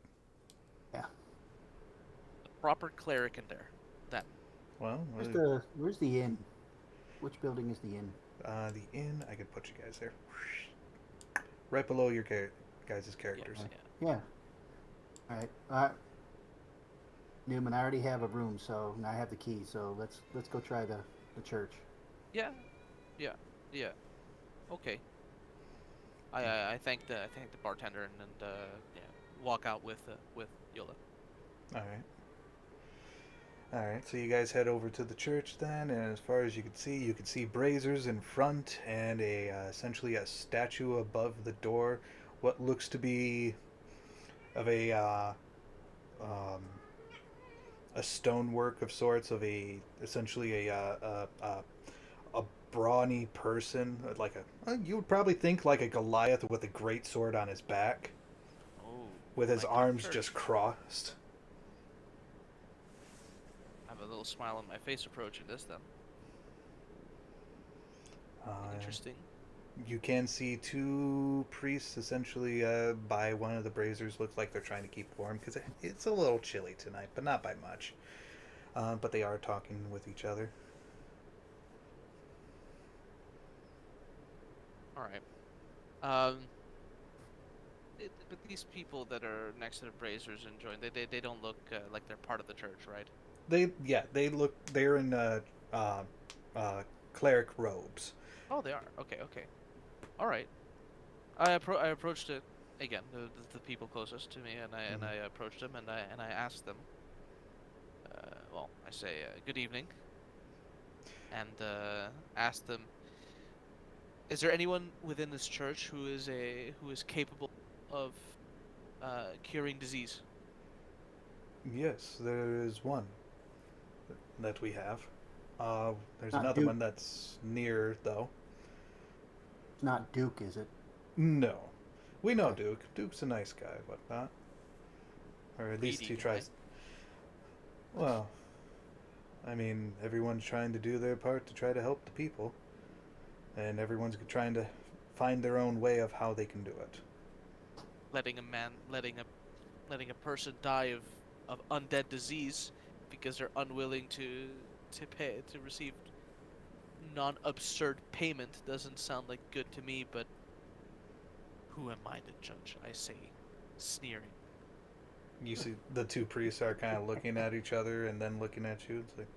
Yeah. A proper cleric in there. Then. Well, Where's the inn? Which building is the inn? the inn, I could put you guys there. Right below your guys' Yeah, characters. Okay. yeah. Yeah. All right. Newman, I already have a room, so and I have the key. So let's go try the church. Yeah, yeah, yeah. Okay. I thank the bartender and yeah, walk out with Yola. Alright. Alright, so you guys head over to the church then, and as far as you can see braziers in front and essentially a statue above the door. What looks to be of um, a stonework of sorts of essentially a brawny person, like you would probably think like a Goliath with a great sword on his back, Oh, with his my kind of arms just church. crossed. I have a little smile on my face approaching this then. Uh, Interesting. you can see two priests essentially by one of the braziers. Looks like they're trying to keep warm because it's a little chilly tonight, but not by much. But they are talking with each other. All right. Um, but these people that are next to the braziers and join, they don't look like they're part of the church, right? They're in uh, uh, cleric robes. Oh, they are. Okay, okay. All right. I approached it again, the people closest to me, and Mm-hmm. I approached them and I asked them. Well, I say good evening, and asked them, is there anyone within this church who is capable of curing disease? Yes, there is one that we have. There's Not another Duke. one that's near, though. It's not Duke, is it? No. We know Okay. Duke. Duke's a nice guy, whatnot. Or at least Greedy he guy. tries. Well, I mean, everyone's trying to do their part to try to help the people. And everyone's trying to find their own way of how they can do it. Letting a man, letting a person die of undead disease because they're unwilling to pay to receive non-absurd payment doesn't sound like good to me, but who am I to judge? I say, sneering. You see, the two priests are kind of looking at each other and then looking at you. It's like,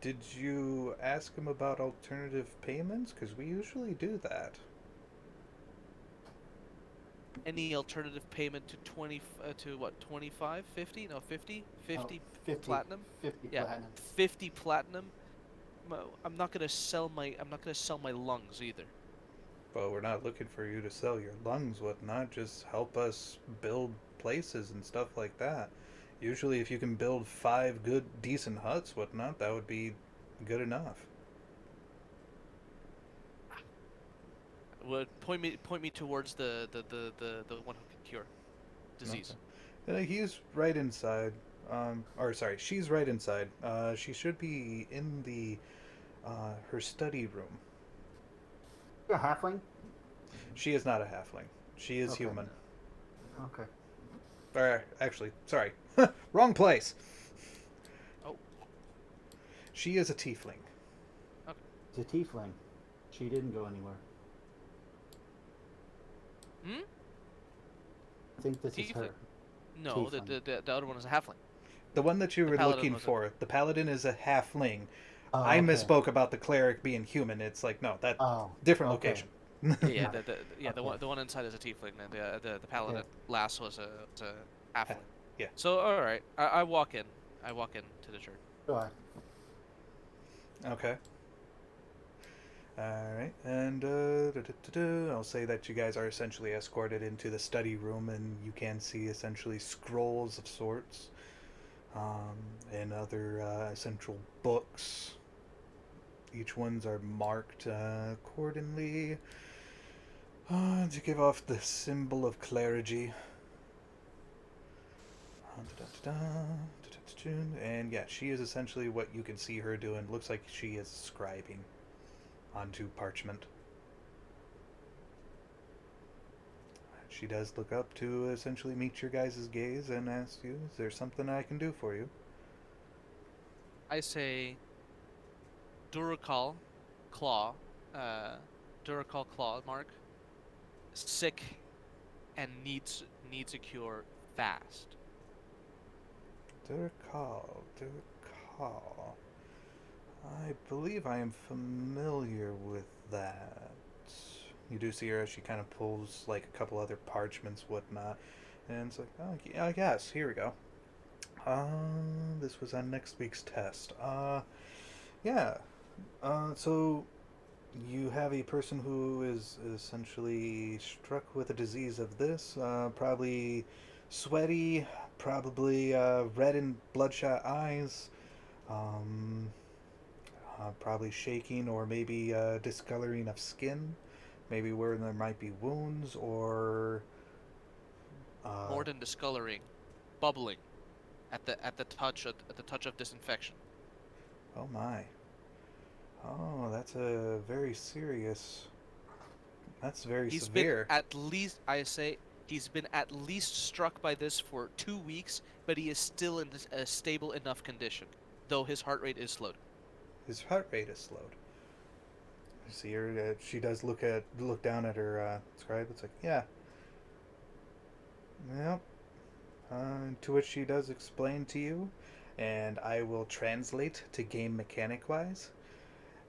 did you ask him about alternative payments? Because we usually do that. Any alternative payment to 20 to what, 25, 50? No, 50, Oh, 50 50, platinum. 50 Yeah, platinum. 50 platinum. I'm not gonna sell my lungs either. But we're not looking for you to sell your lungs, whatnot. Just help us build places and stuff like that. Usually, if you can build 5 good, decent huts, whatnot, that would be good enough. Would point me towards the one who can cure Okay. disease. He's right inside. or sorry, she's right inside. She should be in the her study room. Yeah, halfling. She is not a halfling. She is Okay. human. Okay. Or actually, sorry, wrong place. Oh, She is a tiefling. okay. It's a tiefling. She didn't go anywhere. Hmm? I think this is Tiefling? her. No, Tiefling. the other one is a halfling. The one that you The were paladin looking was a. for, the paladin is a halfling. Oh, I okay. misspoke about the cleric being human. It's like no, that Oh, different okay. location. Yeah, Got it. Okay. the one inside is a tiefling, and the Okay. paladin last was a halfling. Yeah. So all right, I walk in. I walk in to the church. Go ahead. Okay. All right, and I'll say that you guys are essentially escorted into the study room, and you can see essentially scrolls of sorts, um, and other essential books. Each ones are marked accordingly to give off the symbol of clergy. And yeah, she is essentially what you can see her doing. Looks like she is scribing onto parchment. She does look up to essentially meet your guys' gaze and ask you, "Is there something I can do for you?" I say Duracal claw, uh, Duracal claw mark, sick and needs a cure fast. Durkal. I believe I am familiar with that. You do see her as she kind of pulls like a couple other parchments, whatnot, and it's like, oh, yeah, yes, here we go. This was on next week's test. Yeah. So you have a person who is essentially struck with a disease of this, probably sweaty, probably red and bloodshot eyes, um, probably shaking or maybe discoloring of skin, maybe where there might be wounds or. Uh, More than discoloring, bubbling at the touch of disinfection. oh my. Oh, that's a very serious. That's very He's been severe. at least, I say, he's been at least struck by this for 2 weeks, but he is still in a stable enough condition, though his heart rate is slowed. His heart rate is slowed. You see her. She does look down at her scribe. It's like, yeah, yep. To which she does explain to you, and I will translate to game mechanic wise.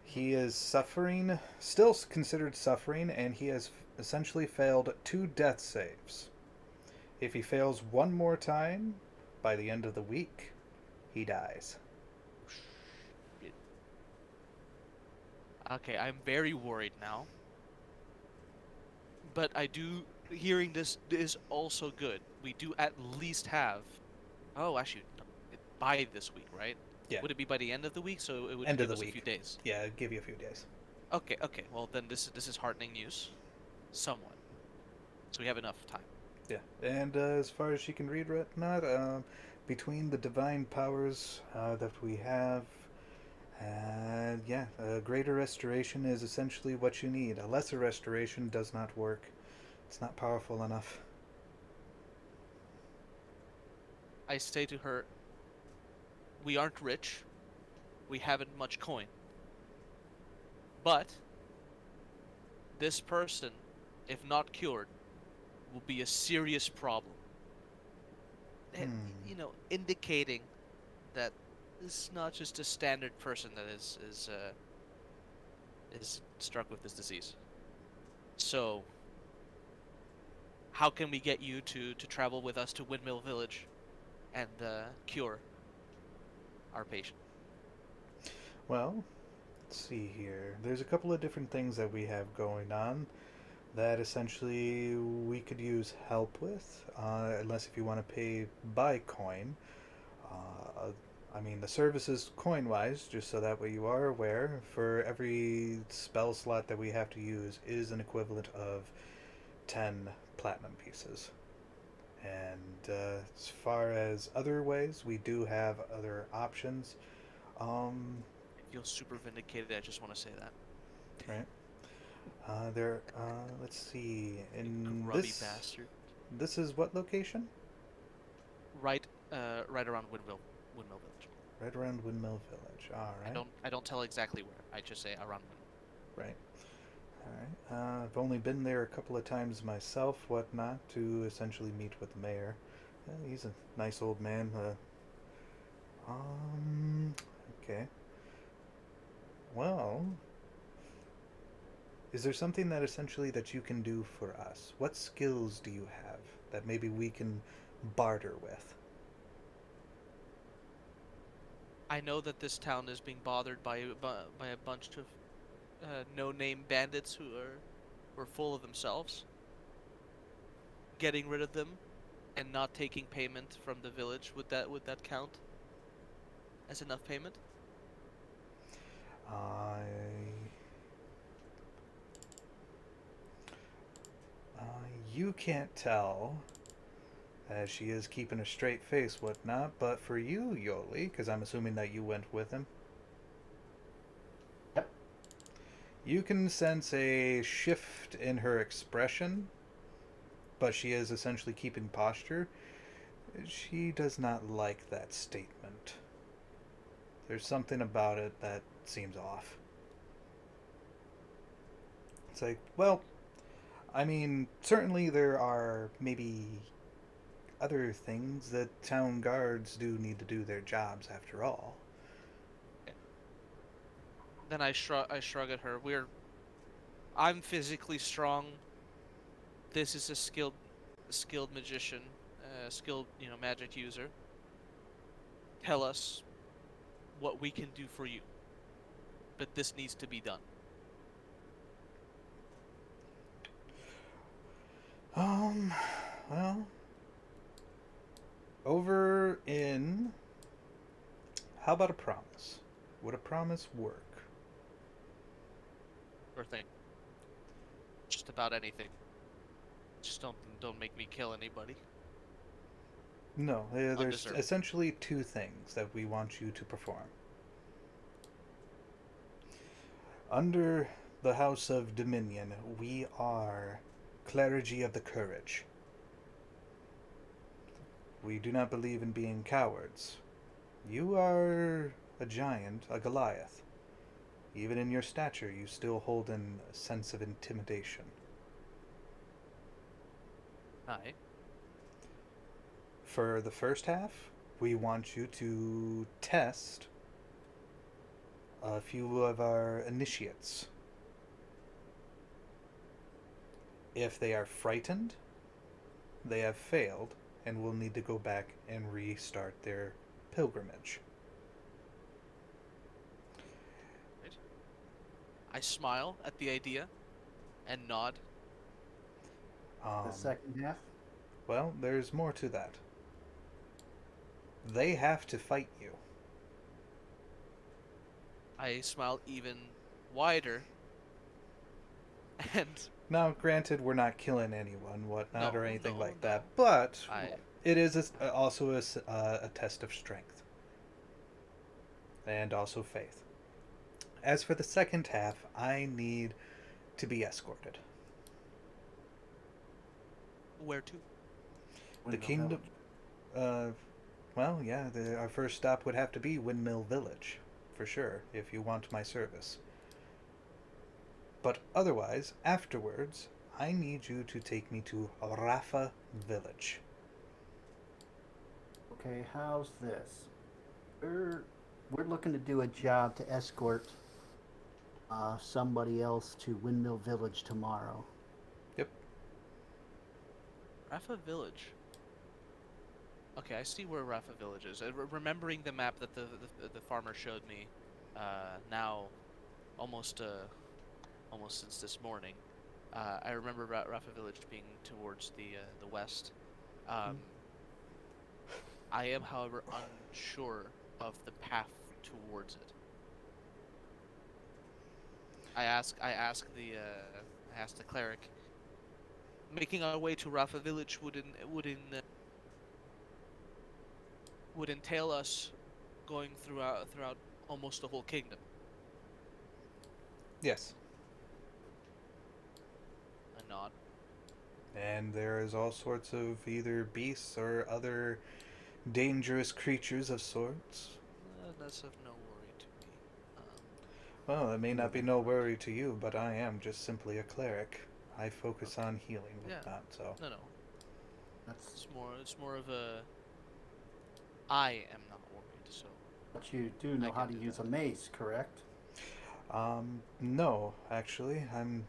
He is suffering, still considered suffering, and he has essentially failed 2 death saves. If he fails one more time, by the end of the week, he dies. Shit. Okay, I'm very worried now, but I do. Hearing this is also good. We do at least have. Oh, actually, no, by this week, right? Yeah, Would it be by the end of the week? So it would end of give the us a few week. days. Yeah, give you a few days. Okay, okay. Well, then this is heartening news, somewhat. So we have enough time. Yeah, and as far as she can read, whatnot, between the divine powers that we have, yeah, a greater restoration is essentially what you need. A lesser restoration does not work. It's not powerful enough. I say to her, we aren't rich, we haven't much coin, but this person, if not cured, will be a serious problem. Hmm. Indicating that this is not just a standard person that is struck with this disease. So, how can we get you to travel with us to Windmill Village and cure our patient? Well, let's see here. There's a couple of different things that we have going on that essentially we could use help with, unless if you want to pay by coin. Uh, I mean, the service is coin wise, just so that way you are aware. For every spell slot that we have to use is an equivalent of 10 platinum pieces. And as far as other ways, we do have other options. Um, I feel super vindicated. I just want to say that. right. There. Let's see. You In grubby this, bastard. this is what location? Right around Windmill Village. Right around Windmill Village. All right. I don't tell exactly where. I just say around Windmill. Right. All right. I've only been there a couple of times myself, whatnot, to essentially meet with the mayor. He's a nice old man. Um. Okay. Well, is there something that essentially that you can do for us? What skills do you have that maybe we can barter with? I know that this town is being bothered by a bunch of no-name bandits who are full of themselves. Getting rid of them and not taking payment from the village, would that count as enough payment? I. Uh, you can't tell, as she is keeping a straight face, whatnot. But for you, Yoli, because I'm assuming that you went with him, Yep. you can sense a shift in her expression, but she is essentially keeping posture. She does not like that statement. There's something about it that seems off. It's like, well, I mean, certainly there are maybe other things that town guards do need to do their jobs after all. Okay. Then I shrug at her. I'm physically strong. This is a skilled magician, skilled magic user. Tell us what we can do for you, but this needs to be done. Um, well, over in. How about a promise? Would a promise work? Or thing. Just about anything. Just don't make me kill anybody. No, there's Undeserving. essentially two things that we want you to perform. Under the House of Dominion, we are clergy of the courage. We do not believe in being cowards. You are a giant, a Goliath. Even in your stature, you still hold in a sense of intimidation. Aye. For the first half, we want you to test a few of our initiates. If they are frightened, they have failed and will need to go back and restart their pilgrimage. Right. I smile at the idea and nod. The Um, second half. well, there's more to that. They have to fight you. I smile even wider and Now, granted, we're not killing anyone, whatnot, or no, anything no, like that, no. but I it is also a test of strength and also faith. As for the second half, I need to be escorted. where to? The Windmill kingdom. Village. Uh, well, yeah, our first stop would have to be Windmill Village, for sure, if you want my service. But otherwise, afterwards, I need you to take me to Rafa Village. Okay, how's this? We're looking to do a job to escort somebody else to Windmill Village tomorrow. Yep. Rafa Village. Okay, I see where Rafa Village is. Remembering the map that the farmer showed me, now almost almost since this morning, I remember Rafa Village being towards the west. Um, I am, however, unsure of the path towards it. I ask the cleric. Making our way to Rafa Village would would entail us going throughout almost the whole kingdom. Yes. A nod. And there is all sorts of either beasts or other dangerous creatures of sorts. That's of no worry to me. Um, Well, it may Yeah, not be no worry to you, but I am just simply a cleric. I focus okay. on healing, Yeah. whatnot, so. No, no. that's It's more of a I am not worried, so but you do I know how can to do use a that. mace, correct? No, actually. I'm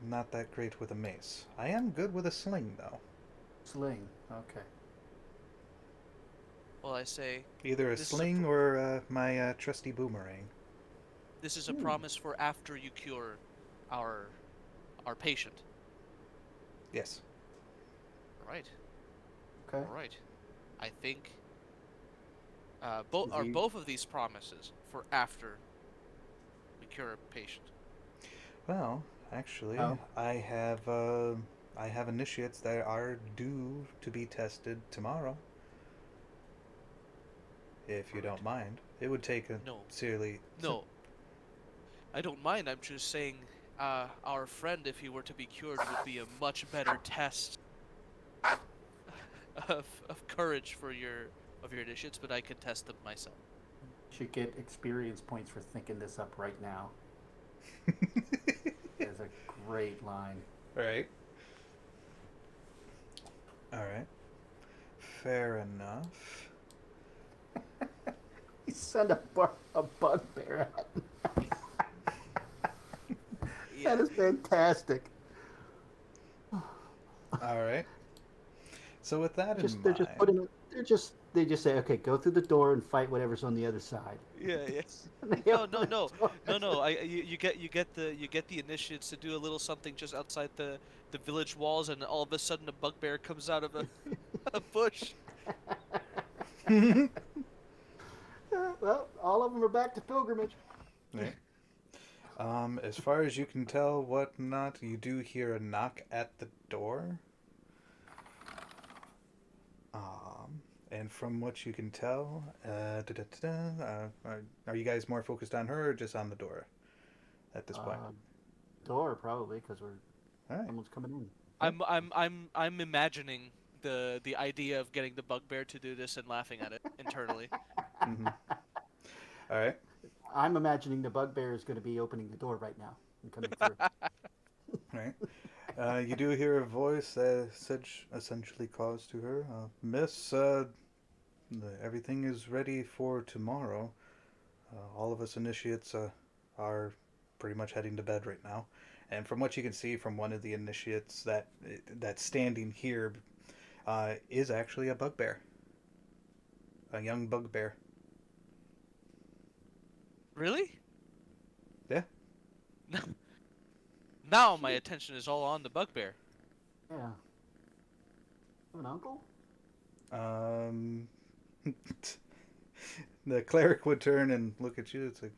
not that great with a mace. I am good with a sling, though. Sling. Okay. Well, I say Either a this is a pr- sling or my trusty boomerang. this is a Hmm. promise for after you cure our our patient. Yes. All right. Okay. All right. I think both Is are he? both of these promises for after we cure a patient. Well, actually, Oh. I have initiates that are due to be tested tomorrow, if you don't Right. mind. It would take a No. seriously. No. I don't mind. I'm just saying our friend, if he were to be cured, would be a much better test of courage for your initiates, but I could test them myself. Should get experience points for thinking this up right now. It's a great line. Right. All right. Fair enough. You send a bugbear at me. That Yeah. is fantastic. All right. So with that in Just they're just mind, putting it. They just say, okay, go through the door and fight whatever's on the other side. Yeah, yeah. And they No, no, open no, the door. no, no. You get the initiates to do a little something just outside the village walls, and all of a sudden a bugbear comes out of a, a bush. Well, all of them are back to pilgrimage. right. As far as you can tell, whatnot, you do hear a knock at the door. Um, and from what you can tell, are you guys more focused on her or just on the door at this point? Uh, Door probably because we're All right. someone's coming in. Yep. I'm imagining the idea of getting the bugbear to do this and laughing at it internally. Mm-hmm. All right. I'm imagining the bugbear is going to be opening the door right now and coming through. All right. You do hear a voice that essentially calls to her, Miss. Everything is ready for tomorrow. All of us initiates are pretty much heading to bed right now. And from what you can see from one of the initiates that's standing here is actually a bugbear, a young bugbear. Really? Yeah. Now my attention is all on the bugbear. Yeah. Have an uncle? Um, the cleric would turn and look at you. It's like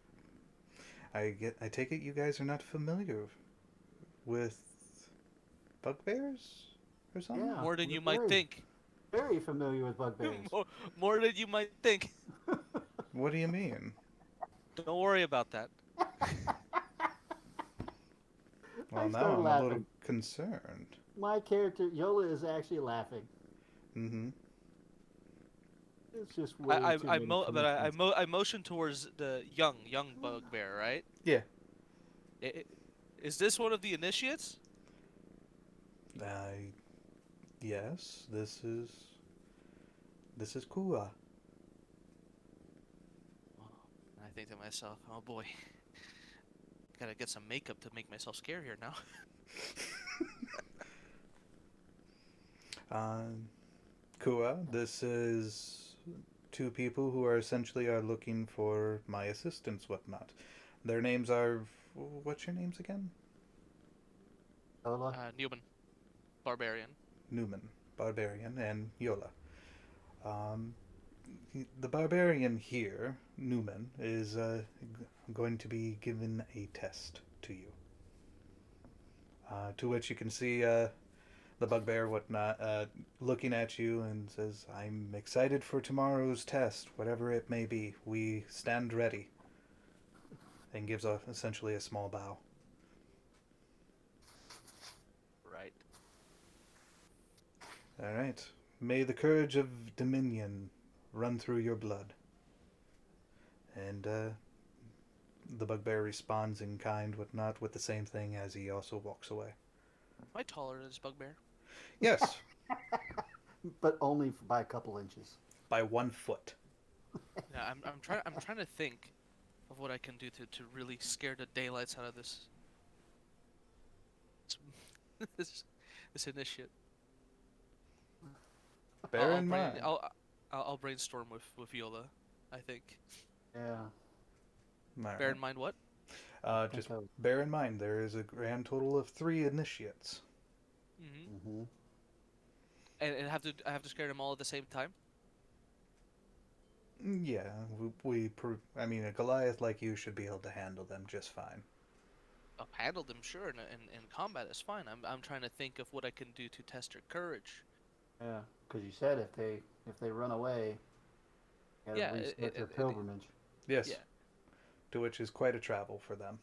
I take it you guys are not familiar with bugbears or something. Yeah, More than we're you might very, think. very familiar with bugbears. more than you might think. What do you mean? Don't worry about that. Well, I now started I'm a little laughing. concerned. My character, Yola, is actually laughing. Mm-hmm. It's just way too many coincidences. I motion towards the young bugbear, right? Yeah. I- Is this one of the initiates? I yes. This is Kua. Oh, I think to myself, oh boy, gotta get some makeup to make myself scarier now. Um, Kua. This is two people who are essentially are looking for my assistance, whatnot. Their names are. What's your names again? Yola? Newman, barbarian. Newman, Barbarian, and Yola. Um, the barbarian here, Newman, is going to be given a test to you. To which you can see The bugbear, whatnot, looking at you and says, "I'm excited for tomorrow's test, whatever it may be. We stand ready." And gives essentially a small bow. Right. All right. May the courage of Dominion run through your blood. And the bugbear responds in kind, whatnot, with the same thing as he also walks away. Am I taller than this bugbear? Yes, But only by a couple inches. by 1 foot. Yeah, I'm trying to think of what I can do to really scare the daylights out of this this initiate. Bear in mind. I'll brainstorm with Viola. I think. Yeah, All Bear right. in mind what? I think Just I. bear in mind there is a grand total of 3 initiates. Mm-hmm. Mm-hmm. And I have to scare them all at the same time. Yeah, I mean, a Goliath like you should be able to handle them just fine. I've handled them sure in combat. It's fine. I'm trying to think of what I can do to test their courage. Yeah, because you said if they run away, you got to Yeah. restart their pilgrimage. Yes, Yeah. to which is quite a travel for them.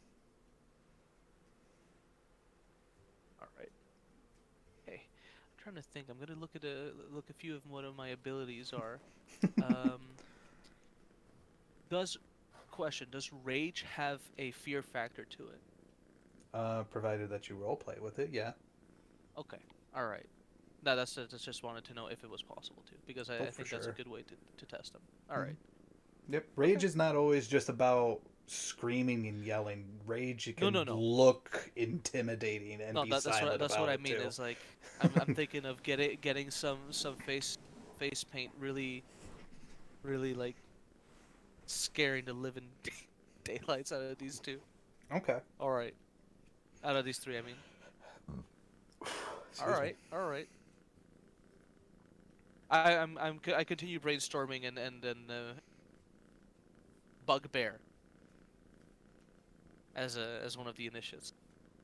All right. Okay. I'm trying to think. I'm gonna look a few of what of my abilities are. Um, does does rage have a fear factor to it? Provided that you roleplay with it, yeah. Okay. All right. No, that's just wanted to know if it was possible to, because Oh, I for think that's a sure. good way to test them. All Hmm. right. Yep. Okay. Rage is not always just about screaming and yelling. Rage it No, can no, no, look intimidating and no. be silent That's what about I it mean. too. Is like I'm thinking of getting some face paint really like scaring the living daylights out of these two. Okay. All right. Out of these three, I mean. All Excuse me. right. All right. I continue brainstorming and then bugbear as one of the initiates.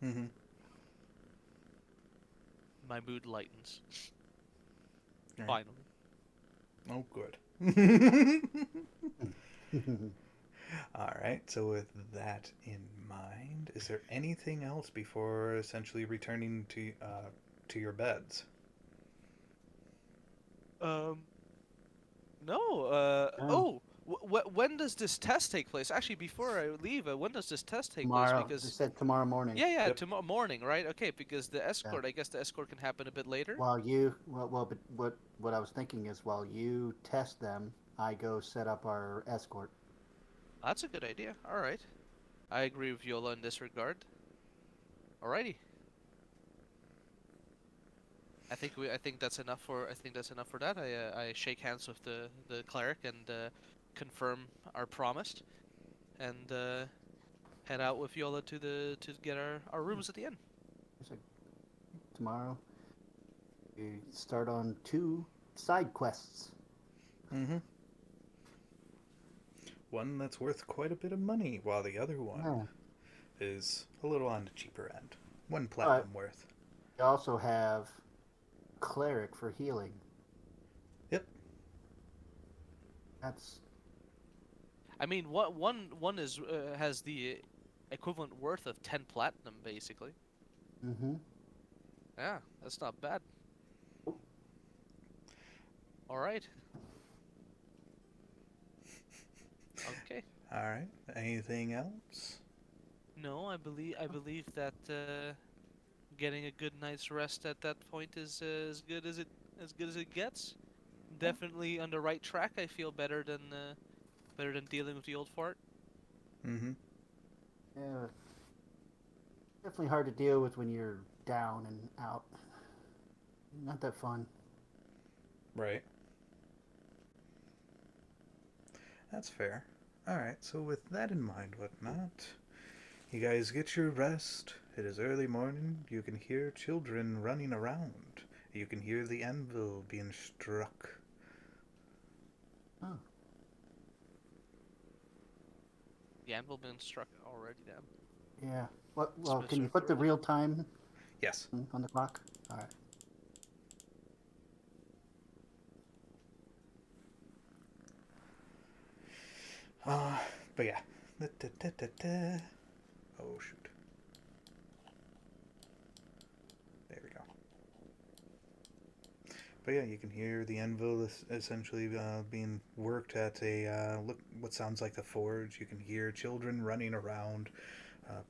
Mm-hmm. My mood lightens. All right. Finally. Oh, good. All right. So with that in mind, is there anything else before essentially returning to your beds? Um. No. Yeah, Oh. When does this test take place? Actually, before I leave, when does this test take place? tomorrow. They Because said tomorrow morning. yeah, Yep. tomorrow morning, right? Okay, because the Yeah. escort, I guess the escort can happen a bit later. But what I was thinking is while you test them, I go set up our escort. That's a good idea. All right. I agree with Viola in this regard. Alrighty. I think that's enough for that. I shake hands with the cleric and confirm our promise and head out with Viola to get our rooms at the inn. It's like tomorrow we start on 2 side quests. Mm-hmm. One that's worth quite a bit of money, while the other one Yeah. is a little on the cheaper end. One But platinum worth. we also have cleric for healing. Yep. That's I mean, one is has the equivalent worth of 10 platinum basically. mm-hmm. Yeah, that's not bad. All right. Okay. All right. Anything else? No, I believe that getting a good night's rest at that point is as good as it gets. Definitely on the right track. I feel better than dealing with the old fart. Mm-hmm. Yeah, definitely hard to deal with when you're down and out. Not that fun. Right. That's fair. All right. So with that in mind, whatnot, you guys get your rest. It is early morning. You can hear children running around. You can hear the anvil being struck. Oh, The anvil been struck already. Damn. yeah. What? Well, Smiths can are you put the thoroughly. real time Yes. on the clock? All right. Uh, but yeah. Da-da-da-da-da. Oh shoot. There we go. But yeah, you can hear the anvil essentially being worked at a look what sounds like the forge. You can hear children running around,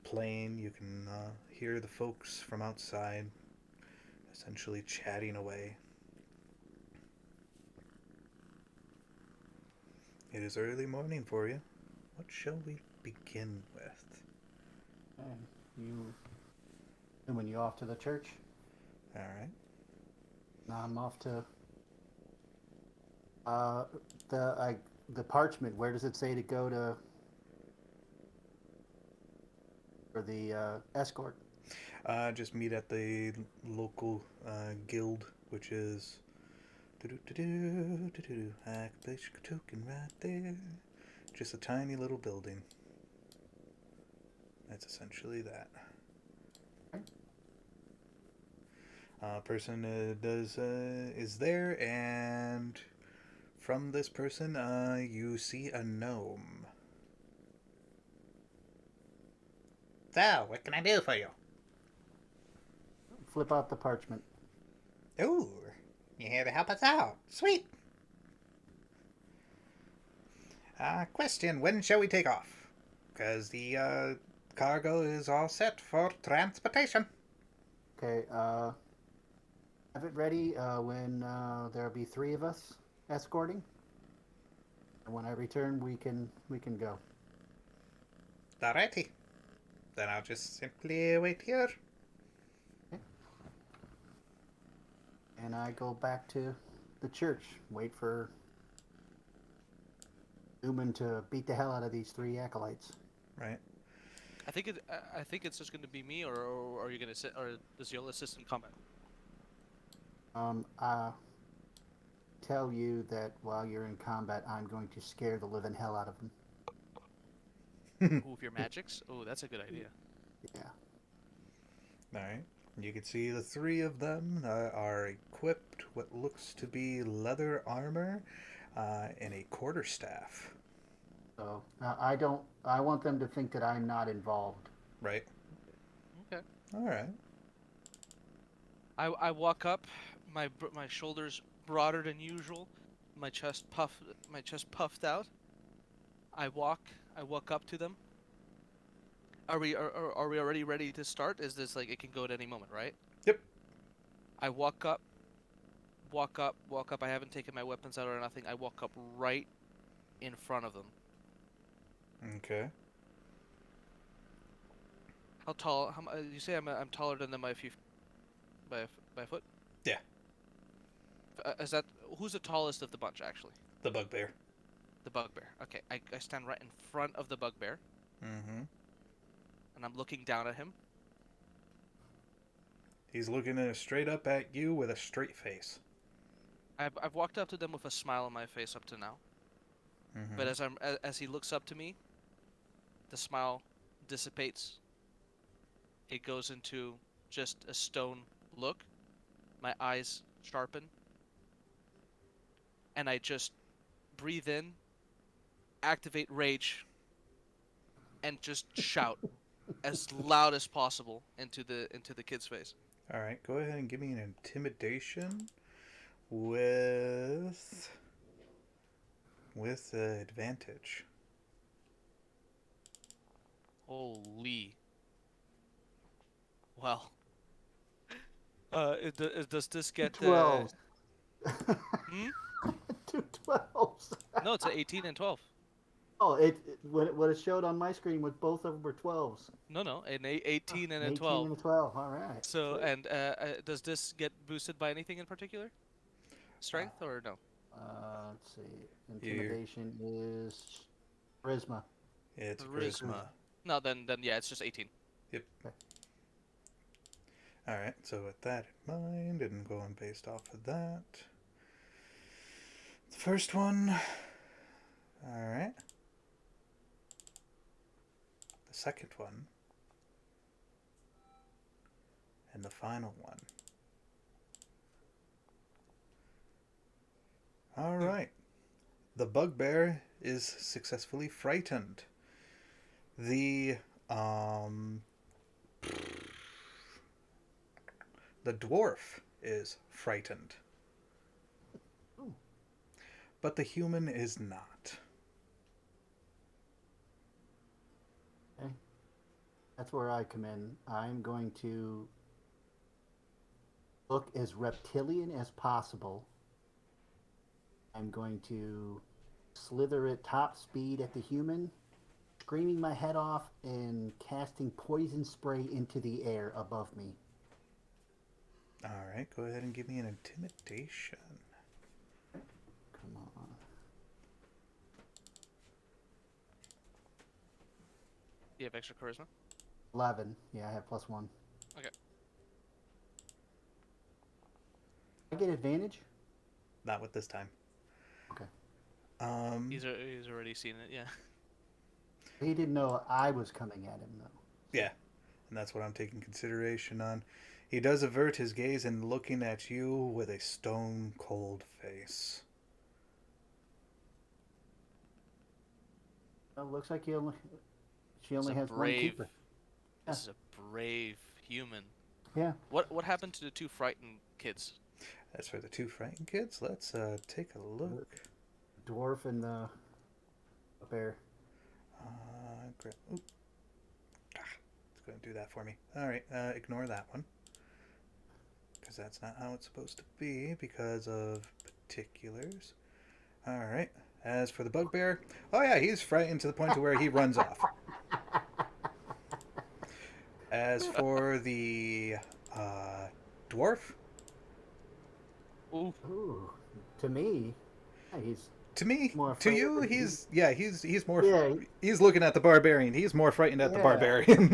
playing. You can hear the folks from outside essentially chatting away. It is early morning for you. What shall we begin with? And you, and when you off to the church, All right. now I'm off to uh, the I, the parchment. Where does it say to go to for the escort? Just meet at the local guild, which is token right there. Just a tiny little building. That's essentially that. Person does is there, and from this person, you see a gnome. So, what can I do for you? Flip out the parchment. Ooh, you here to help us out? Sweet. Question: when shall we take off? Because the cargo is all set for transportation. Okay, have it ready when there'll be three of us escorting. And when I return, we can go. Alrighty. Then I'll just simply wait here. Okay. And I go back to the church. Wait for Newman to beat the hell out of these three acolytes. Right. I think it's just going to be me, or are you going to sit, or does your assistant comment? I tell you that while you're in combat, I'm going to scare the living hell out of them. Ooh, if your magics. Oh, that's a good idea. Yeah. Alright. You can see the three of them are equipped what looks to be leather armor and a quarterstaff. So I don't. I want them to think that I'm not involved. Right. Okay. Alright. I walk up, my shoulders broader than usual, my chest puffed out. I walk up to them. Are we already ready to start? Is this like it can go at any moment, right? Yep. I walk up. I haven't taken my weapons out or nothing. I walk up right in front of them. Okay. How tall? You say I'm taller than them by a few by a foot? Yeah. Is that who's the tallest of the bunch actually? The bugbear. The bugbear. Okay, I stand right in front of the bugbear Mm-hmm. and I'm looking down at him. He's looking straight up at you with a straight face. I've walked up to them with a smile on my face up to now, Mm-hmm. but as he looks up to me, the smile dissipates. It goes into just a stone look. My eyes sharpen, and I just breathe in, activate rage, and just shout as loud as possible into the kid's face. Alright, go ahead and give me an intimidation with advantage. Holy. Well, does this get Two 12s. Hmm? Two 12s. No, it's a 18 and 12. Oh, what it showed on my screen was both of them were 12s. No, no, 18 and An a 18 12. and a 12. All right. So, Sweet. and does this get boosted by anything in particular? Uh, Strength or no? let's see. Here. Intimidation is charisma. It's charisma. Charisma. No, then yeah, it's just 18. Yep. Okay. Alright, so with that in mind, and going based off of that. The first one. Alright. The second one. And the final one. Alright. The bugbear is successfully frightened. The um the dwarf is frightened, Ooh, but the human is not. okay. That's where I come in. I'm going to look as reptilian as possible. I'm going to slither at top speed at the human, screaming my head off and casting poison spray into the air above me. All right, go ahead and give me an intimidation. Come on. You have extra charisma? 11. Yeah, I have +1. Okay. I get advantage? Not with this time. Okay. He's already seen it, yeah. He didn't know I was coming at him, though. So, Yeah, and that's what I'm taking consideration on. He does avert his gaze and looking at you with a stone cold face. well, looks like she It's only a has one brave keeper. Yeah. This is a brave human. Yeah. What happened to the two frightened kids? As for the two frightened kids, let's take a look. Dwarf and the bear. Oop. It's going to do that for me. All right, ignore that one. Because that's not how it's supposed to be because of particulars. All right. As for the bugbear, oh yeah, he's frightened to the point to where he runs off. As for the dwarf, Ooh. Ooh. To me, yeah, he's to me, more to afraid you, of it. he's more Yeah. he's looking at the barbarian. He's more frightened at the Yeah. barbarian.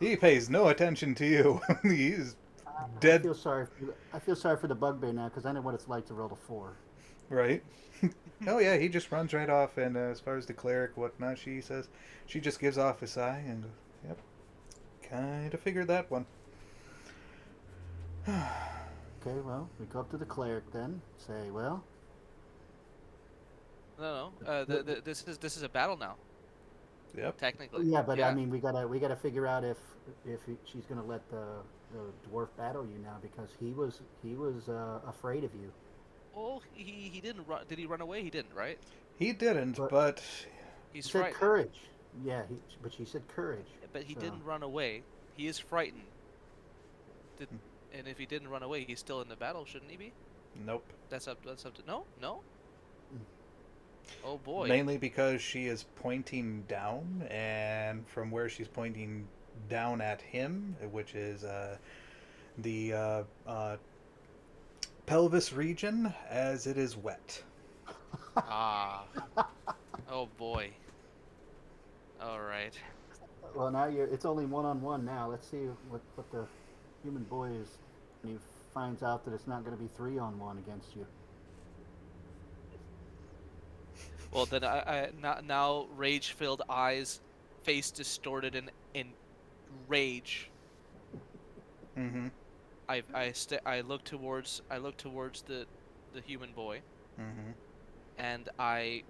He pays no attention to you. He's I dead, feel sorry. I feel sorry for the bugbear now because I know what it's like to roll a 4. right? Oh yeah, he just runs right off. And as far as the cleric, whatnot, she says, she just gives off a sigh and goes, "Yep, kind of figured that one." Okay, well, we go up to the cleric then. Say, well, No, no. This is a battle now, Yep. technically. yeah, but I Yeah. mean, we gotta figure out if she's gonna let the dwarf battle you now because he was afraid of you. Oh, he didn't run. Did he run away? He didn't, right? He didn't, But but He's he said frightened. courage. Yeah, but she said courage. But he So didn't run away. He is frightened. Did, and if he didn't run away, he's still in the battle, shouldn't he be? nope. That's up to no, no. Oh boy. Mainly because she is pointing down, and from where she's pointing down at him, which is the pelvis region, as it is wet. Ah. Oh boy. All right. well, now it's only 1-on-1 now. Let's see what the human boy is when he finds out that it's not going to be 3-on-1 against you. Well, then now rage-filled eyes, face distorted in rage. Mm-hmm. I look towards the human boy, Mm-hmm. and I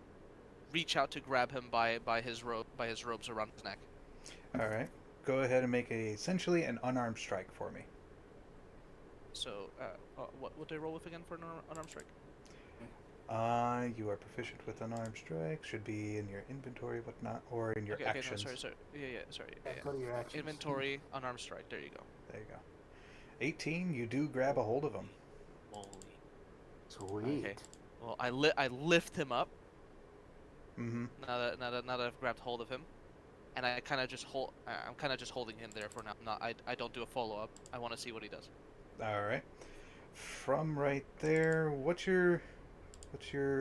reach out to grab him by his robes around his neck. All right. Go ahead and make essentially an unarmed strike for me. So, what do I roll with again for an unarmed strike? You are proficient with unarmed strike. Should be in your inventory, whatnot, or in your Okay, no, actions. sorry. Yeah, sorry. Yeah, Go to your yeah. actions. Inventory, unarmed strike. There you go. There you go. 18. You do grab a hold of him. Moly. Sweet. Okay. Well, I lift him up Mm-hmm. now that I've grabbed hold of him, and I'm kind of just holding him there for now. I don't do a follow up. I want to see what he does. All right. From right there, what's your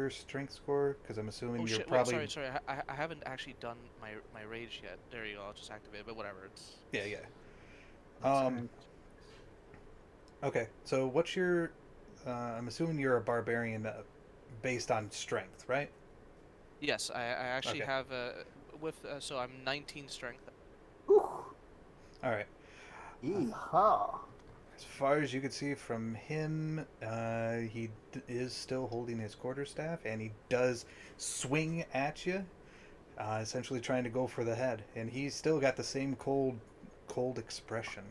strength score? Because I'm assuming Oh you're shit! probably Wait, sorry. I haven't actually done my rage yet. There you go. I'll just activate it. But whatever. It's yeah. Sorry. Okay. So what's your? I'm assuming you're a barbarian based on strength, right? yes. I actually Okay. have so I'm 19 strength. Whew. All right. Yeehaw. As far as you can see from him, he is still holding his quarterstaff, and he does swing at you, essentially trying to go for the head. And he's still got the same cold expression.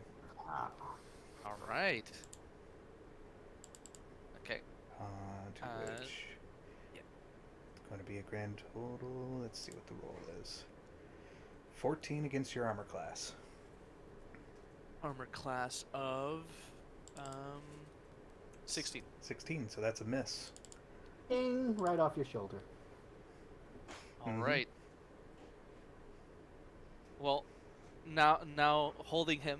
Ah, All right. Okay. To Uh, which yeah. it's going to be a grand total. Let's see what the roll is. 14 against your armor class. Armor class of um 16. 16, so that's a miss. ding, right off your shoulder. All Mm-hmm. right. Well, now holding him,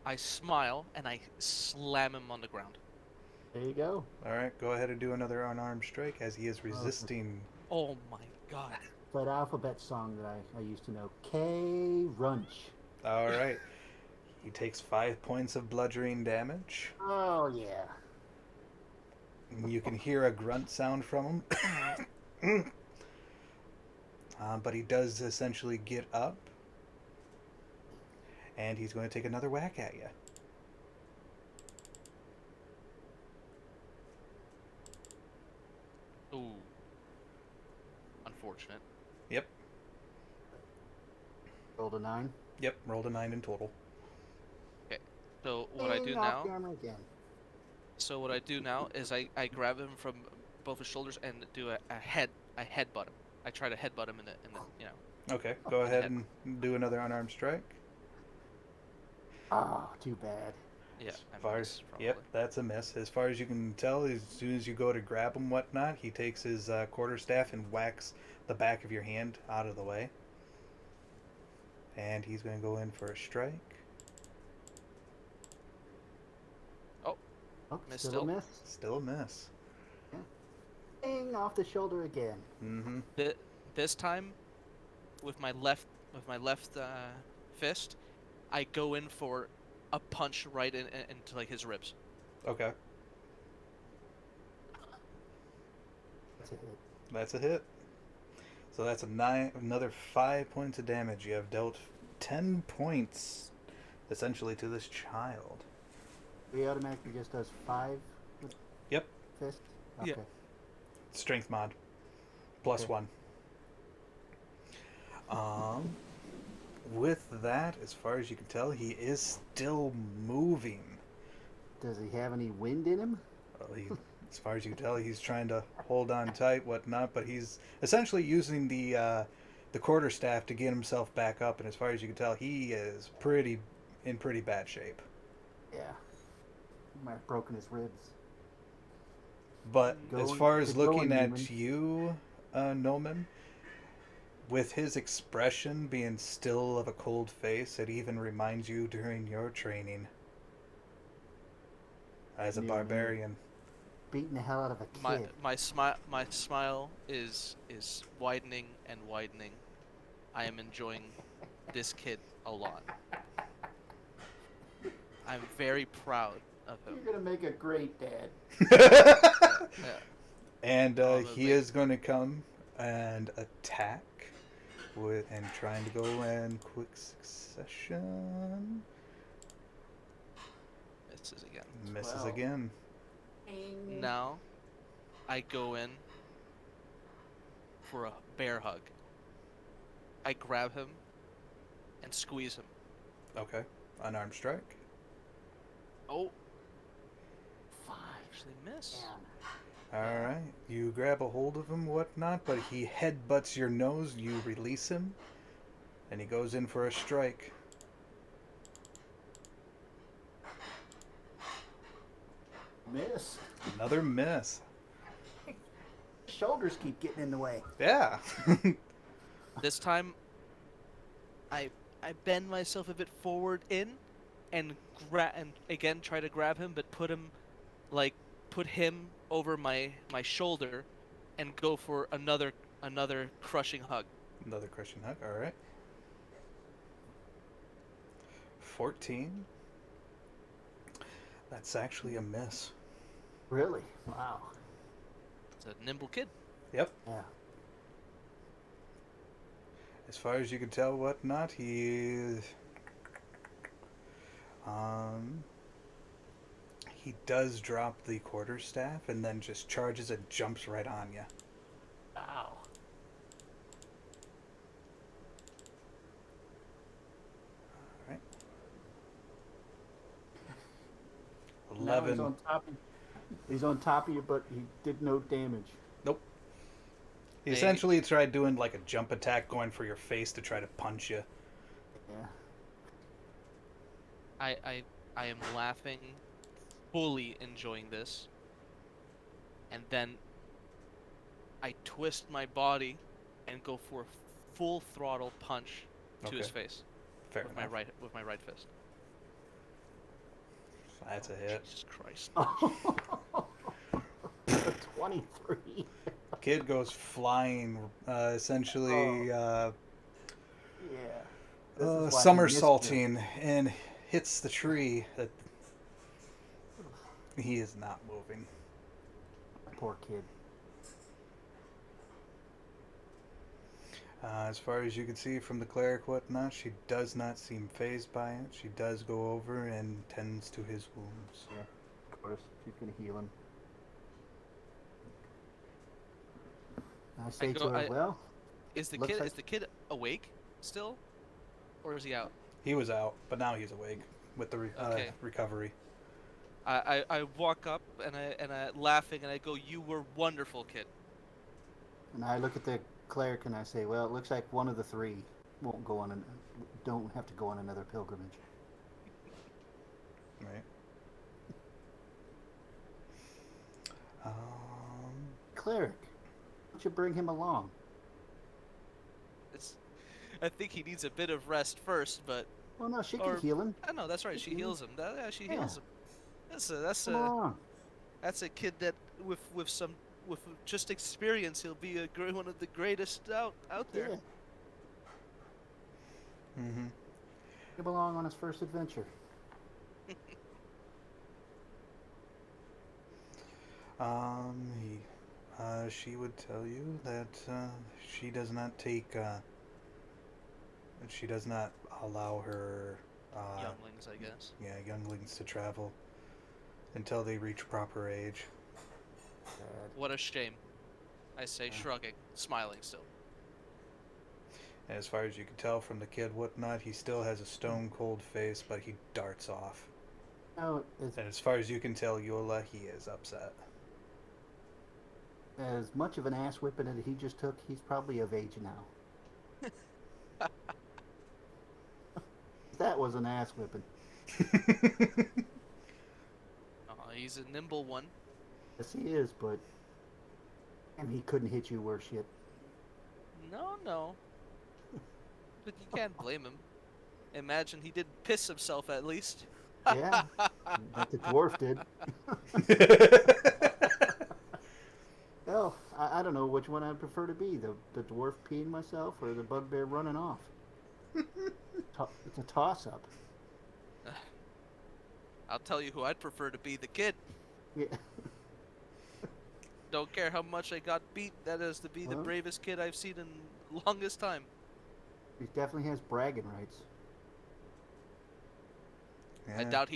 I smile and I slam him on the ground. There you go. All right, go ahead and do another unarmed strike as he is Oh, resisting. Oh my god. that alphabet song that I used to know. K Runch. All right, he takes 5 points of bludgeoning damage. Oh yeah. You can hear a grunt sound from him. But he does essentially get up, and he's going to take another whack at you. Ooh. Unfortunate. Yep, Rolled a 9. yep, rolled a 9 in total. Okay. So what I Ding, do off now the armor again. So what I do now is I grab him from both his shoulders and do a headbutt him. I try to headbutt him in the Okay, go in the ahead head. and do another unarmed strike. Ah, too bad. Yeah, As I far miss probably. yep, that's a miss. As far as you can tell, as soon as you go to grab him, whatnot, he takes his quarterstaff and whacks the back of your hand out of the way. And he's going to go in for a strike. Oh, Oh, Miss still still. a miss. Still a miss. Ding, off the shoulder again. Mm-hmm. This time with my left fist, I go in for a punch right into like his ribs. Okay, That's a hit. that's a hit. So that's another 5 points of damage. You have dealt 10 points, essentially, to this child. He automatically just does 5 with Yep, fist? Yeah. Okay. strength mod, plus Okay. 1. With that, as far as you can tell, he is still moving. Does he have any wind in him? As far as you can tell, he's trying to hold on tight, whatnot, but he's essentially using the quarterstaff to get himself back up. And as far as you can tell, he is in pretty bad shape. Yeah. He might have broken his ribs. But as far as Keep going, looking at Newman. you, Noman, with his expression being still of a cold face, it even reminds you during your training as a Newman. barbarian. Beating the hell out of a kid. My smile is widening and widening. I am enjoying this kid a lot. I'm very proud of him. You're gonna make a great dad. Yeah. And he Probably. is going to come and attack and trying to go in quick succession. Misses again. Misses 12. again. Now, I go in for a bear hug. I grab him and squeeze him. Okay. Unarmed strike. Oh, 5. actually miss. Damn. Alright. You grab a hold of him, whatnot, but he headbutts your nose. You release him. And he goes in for a strike. Miss. Another miss. Shoulders keep getting in the way. Yeah. This time, I bend myself a bit forward in, and again try to grab him, but put him over my shoulder, and go for another crushing hug. Another crushing hug. Alright. 14. That's actually a miss. Really? Wow. It's a nimble kid. Yep. Yeah. As far as you can tell, whatnot, he he does drop the quarterstaff and then just charges and jumps right on you. Ow. All right. Now he's 11. on top of he's on top of you, but he did no damage. Nope. He Hey, essentially tried doing like a jump attack going for your face to try to punch you. Yeah. I I I am laughing, fully enjoying this, and then I twist my body and go for a full throttle punch to his Okay. face Fair enough. with my right fist. That's Oh, a hit. Jesus Christ. A 23. Kid goes flying, Oh, essentially yeah. This is why he missed you. somersaulting, and hits the tree. That he is not moving. Poor kid. As far as you can see from the cleric whatnot, she does not seem phased by it. She does go over and tends to his wounds. Yeah, of course. She's gonna heal him. I I say go to her, I well, looks like is the kid awake still? Or is he out? He was out, but now he's awake with the Okay. recovery. I walk up and I laughing and I go, "You were wonderful, kid." and I look at the cleric and I say, well, it looks like one of the three won't go on don't have to go on another pilgrimage. Right. Um, Cleric, why don't you bring him along? It's I think he needs a bit of rest first, but Well, no, she can or heal him. I know that's right. She She can heal him. heals him. Yeah, she Yeah, heals him. That's come a along. that's a kid that with some with just experience, he'll be one of the greatest out there. Yeah, mm-hmm. bring him along on his first adventure. He, she would tell you that she does not take, she does not allow her, Younglings, I guess. yeah, younglings to travel until they reach proper age. Sad. What a shame. I say, Yeah. shrugging, smiling still. And as far as you can tell from the kid, whatnot, he still has a stone cold face, but he darts off. No, as, And as far as you can tell, Yola, he is upset. as much of an ass whipping that he just took, he's probably of age now. That was an ass whipping. He's a nimble one. Yes, he is, but and he couldn't hit you worse yet. No, no, but you can't blame him. Imagine he didn't piss himself at least. Yeah, like the dwarf did. Well, I don't know which one I'd prefer to be, the dwarf peeing myself or the bugbear running off. It's a toss-up. I'll tell you who I'd prefer to be, the kid. Yeah. Don't care how much I got beat, that is to be the Well, bravest kid I've seen in longest time. he definitely has bragging rights. I Yeah. doubt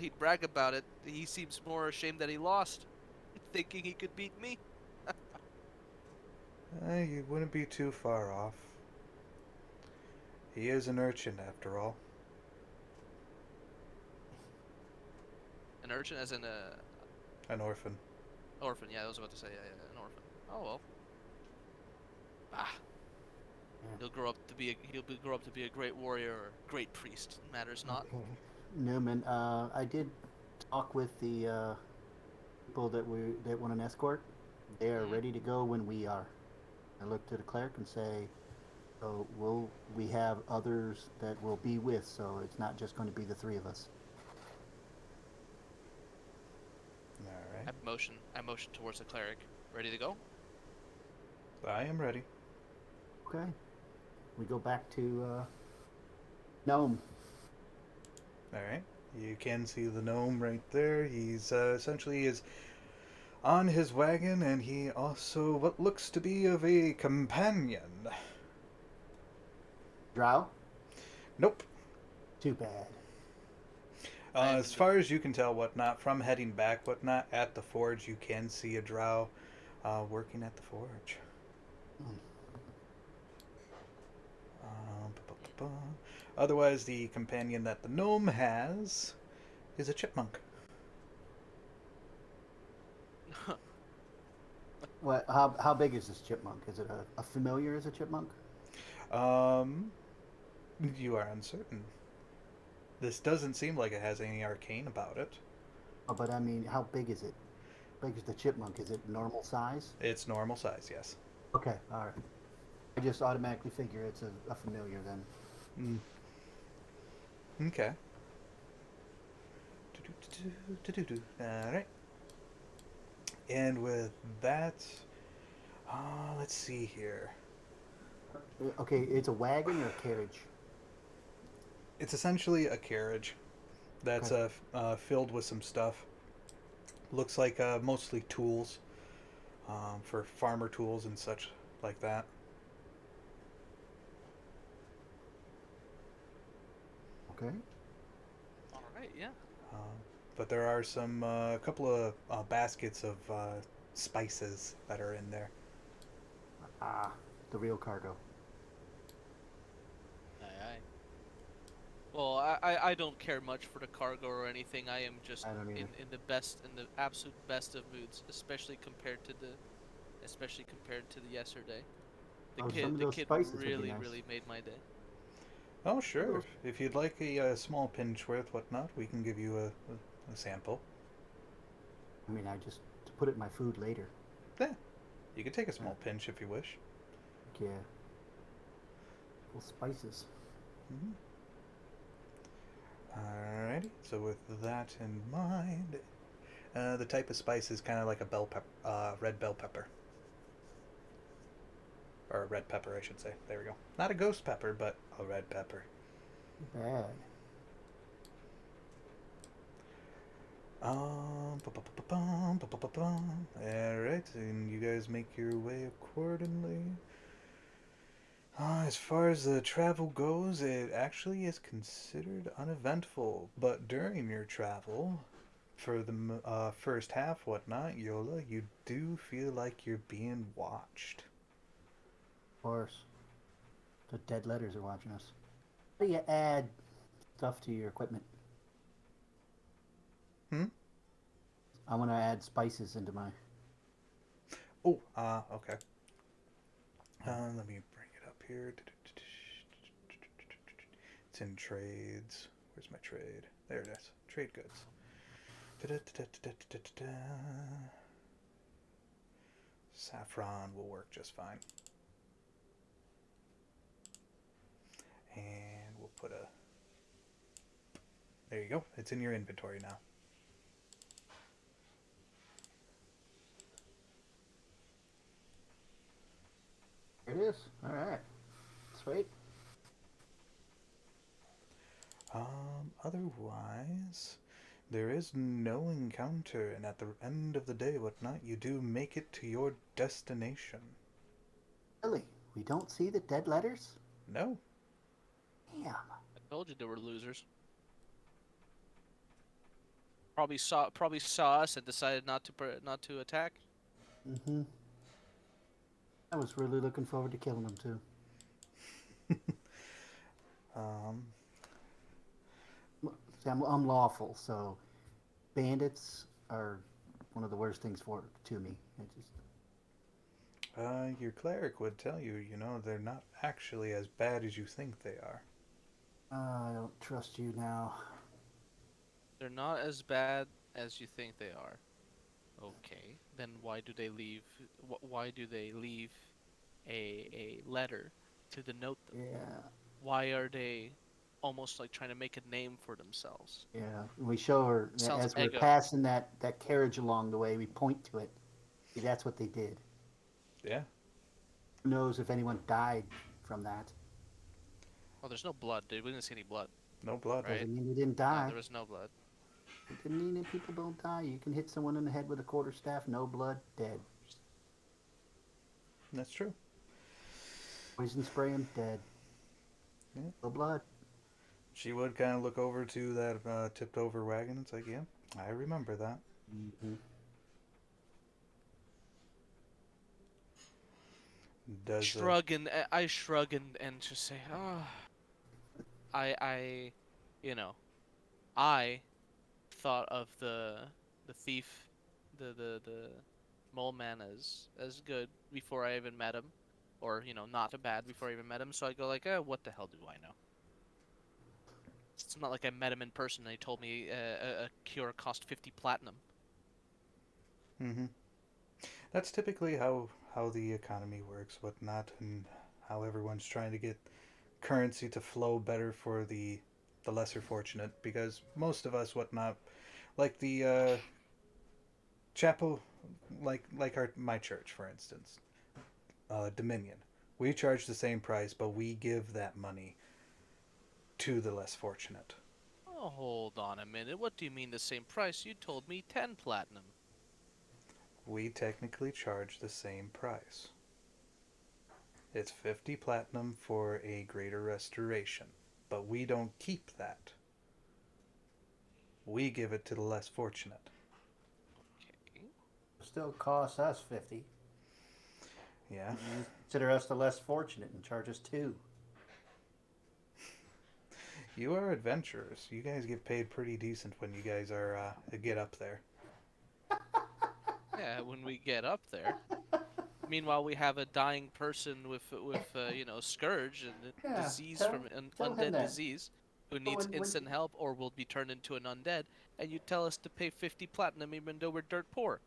he'd brag about it. He seems more ashamed that he lost, thinking he could beat me. You wouldn't be too far off. He is an urchin, after all. An urchin, as in a An orphan. orphan. Yeah, I was about to say an orphan. Oh well. Ah, Yeah. grow up to be a great warrior or great priest. Matters not. Okay. Newman, I did talk with the people that want an escort. They are Mhm. ready to go when we are. I look to the cleric and say, "So we have others that will be with, so it's not just going to be the three of us." Alright. I motion towards the cleric. Ready to go? I am ready. Okay. We go back to Gnome. Alright. You can see the gnome right there. He's essentially is on his wagon, and he also what looks to be of a companion. Drow. Nope. Too bad. I am As in the. far as you can tell, whatnot, from heading back, whatnot, at the forge, you can see a drow working at the forge. Hmm. Ba, ba, ba, ba. Otherwise, the companion that the gnome has is a chipmunk. What? How big is this chipmunk? Is it a familiar as a chipmunk? Um, you are uncertain. This doesn't seem like it has any arcane about it. Oh, but I mean, how big is it? Big as the chipmunk? Is it normal size? It's normal size, yes. Okay, all right. I just automatically figure it's a familiar then. Mm, okay. All right. And with that, let's see here. Okay, it's a wagon or a carriage? It's essentially a carriage that's Okay. filled with some stuff. Looks like mostly tools for farmer tools and such like that. Okay. All right, yeah. Uh, but there are some a couple of baskets of spices that are in there. Ah, the real cargo. Aye, aye. Well, I don't care much for the cargo or anything. I am just I don't either. in the best, in the absolute best of moods, especially compared to the yesterday. Oh, some of The those kid spices would be really, nice. really made my day. Oh, Some of sure. those. If you'd like a, small pinch worth, whatnot, we can give you a sample. I mean, I just to put it in my food later. Yeah, you can take a Yeah. small pinch if you wish. Yeah. Well, spices. Mm-hmm. Alrighty. So with that in mind, the type of spice is kind of like a bell pepper, red bell pepper, or a red pepper, I should say. There we go. Not a ghost pepper, but a red pepper. Bad. Alright, and you guys make your way accordingly. As far as the travel goes, it actually is considered uneventful. But during your travel, for the first half, whatnot, Yola, you do feel like you're being watched. Of course. The dead letters are watching us. How do you add stuff to your equipment? Hmm? I want to add spices into my. Oh, okay. Let me bring it up here. It's in trades. Where's my trade? There it is. Trade goods. Saffron will work just fine. And we'll put a. There you go. It's in your inventory now. There it is. All right. Sweet. Otherwise, there is no encounter, and at the end of the day, whatnot, you do make it to your destination. Really? We don't see the dead letters? No, Damn. I told you they were losers. Probably saw us and decided not to attack. Mm-hmm. I was really looking forward to killing them too. um, See, I'm lawful, so bandits are one of the worst things for to me. I just your cleric would tell you, they're not actually as bad as you think they are. I don't trust you now. They're not as bad as you think they are. Okay, then why do they leave? Why do they leave a letter to denote them? Yeah, Why are they almost like trying to make a name for themselves? yeah. We show her Sounds as we're ego. passing that carriage along the way. We point to it. See, that's what they did. Yeah, Who knows if anyone died from that? Oh, there's no blood, dude. We didn't see any blood, no blood. right? Doesn't mean they didn't No, die. there was no blood. It didn't mean that people don't die. You can hit someone in the head with a quarterstaff, no blood, dead. That's true. Poison spray 'em, dead. Yeah, No blood. She would kind of look over to that tipped over wagon. It's like, yeah, I remember that. Hmm. Does Shrug and I shrug and just say, "Oh, I, you know, I thought of the thief, the mole man as good before I even met him, or not a bad before I even met him. So I go like, what the hell do I know? It's not like I met him in person and he told me a cure cost 50 platinum. mm-hmm. That's typically how the economy works, whatnot, and how everyone's trying to get currency to flow better for the lesser fortunate. Because most of us, whatnot, like the chapel, like our my church, for instance, Dominion. We charge the same price, but we give that money to the less fortunate. Oh, hold on a minute. What do you mean the same price? You told me 10 platinum. We technically charge the same price. It's 50 platinum for a greater restoration, but we don't keep that. We give it to the less fortunate. Okay. Still costs us 50. Yeah. You consider us the less fortunate and charge us 2. You are adventurers. You guys get paid pretty decent when you guys are get up there. Yeah, when we get up there. Meanwhile, we have a dying person with scourge and Yeah, disease tell from an tell him undead that. disease who But needs when instant help or will be turned into an undead, and you tell us to pay 50 platinum even though we're dirt poor.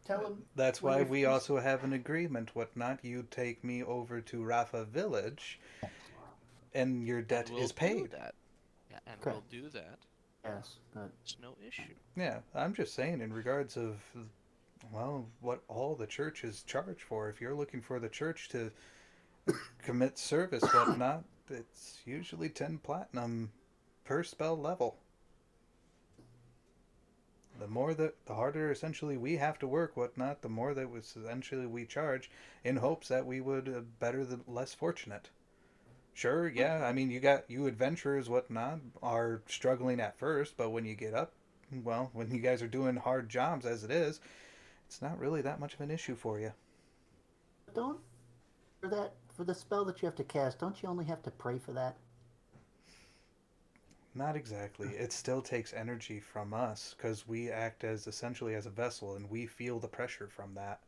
tell him That's when why you're we finished. also have an agreement, whatnot. You take me over to Rafa Village, and your And debt we'll is do paid. that. Yeah, and Okay. we'll do that. Yes, but It's no issue. Yeah, I'm just saying in regards of well, what all the churches charge for. If you're looking for the church to commit service, whatnot, it's usually 10 platinum per spell level. The harder essentially we have to work, whatnot, the more that was essentially we charge in hopes that we would better the less fortunate. Sure, yeah, I mean, you adventurers, whatnot, are struggling at first, but when you get up, well, when you guys are doing hard jobs as it is, it's not really that much of an issue for you. don't for the spell that you have to cast. Don't you only have to pray for that? Not exactly. It still takes energy from us because we act as essentially as a vessel and we feel the pressure from that.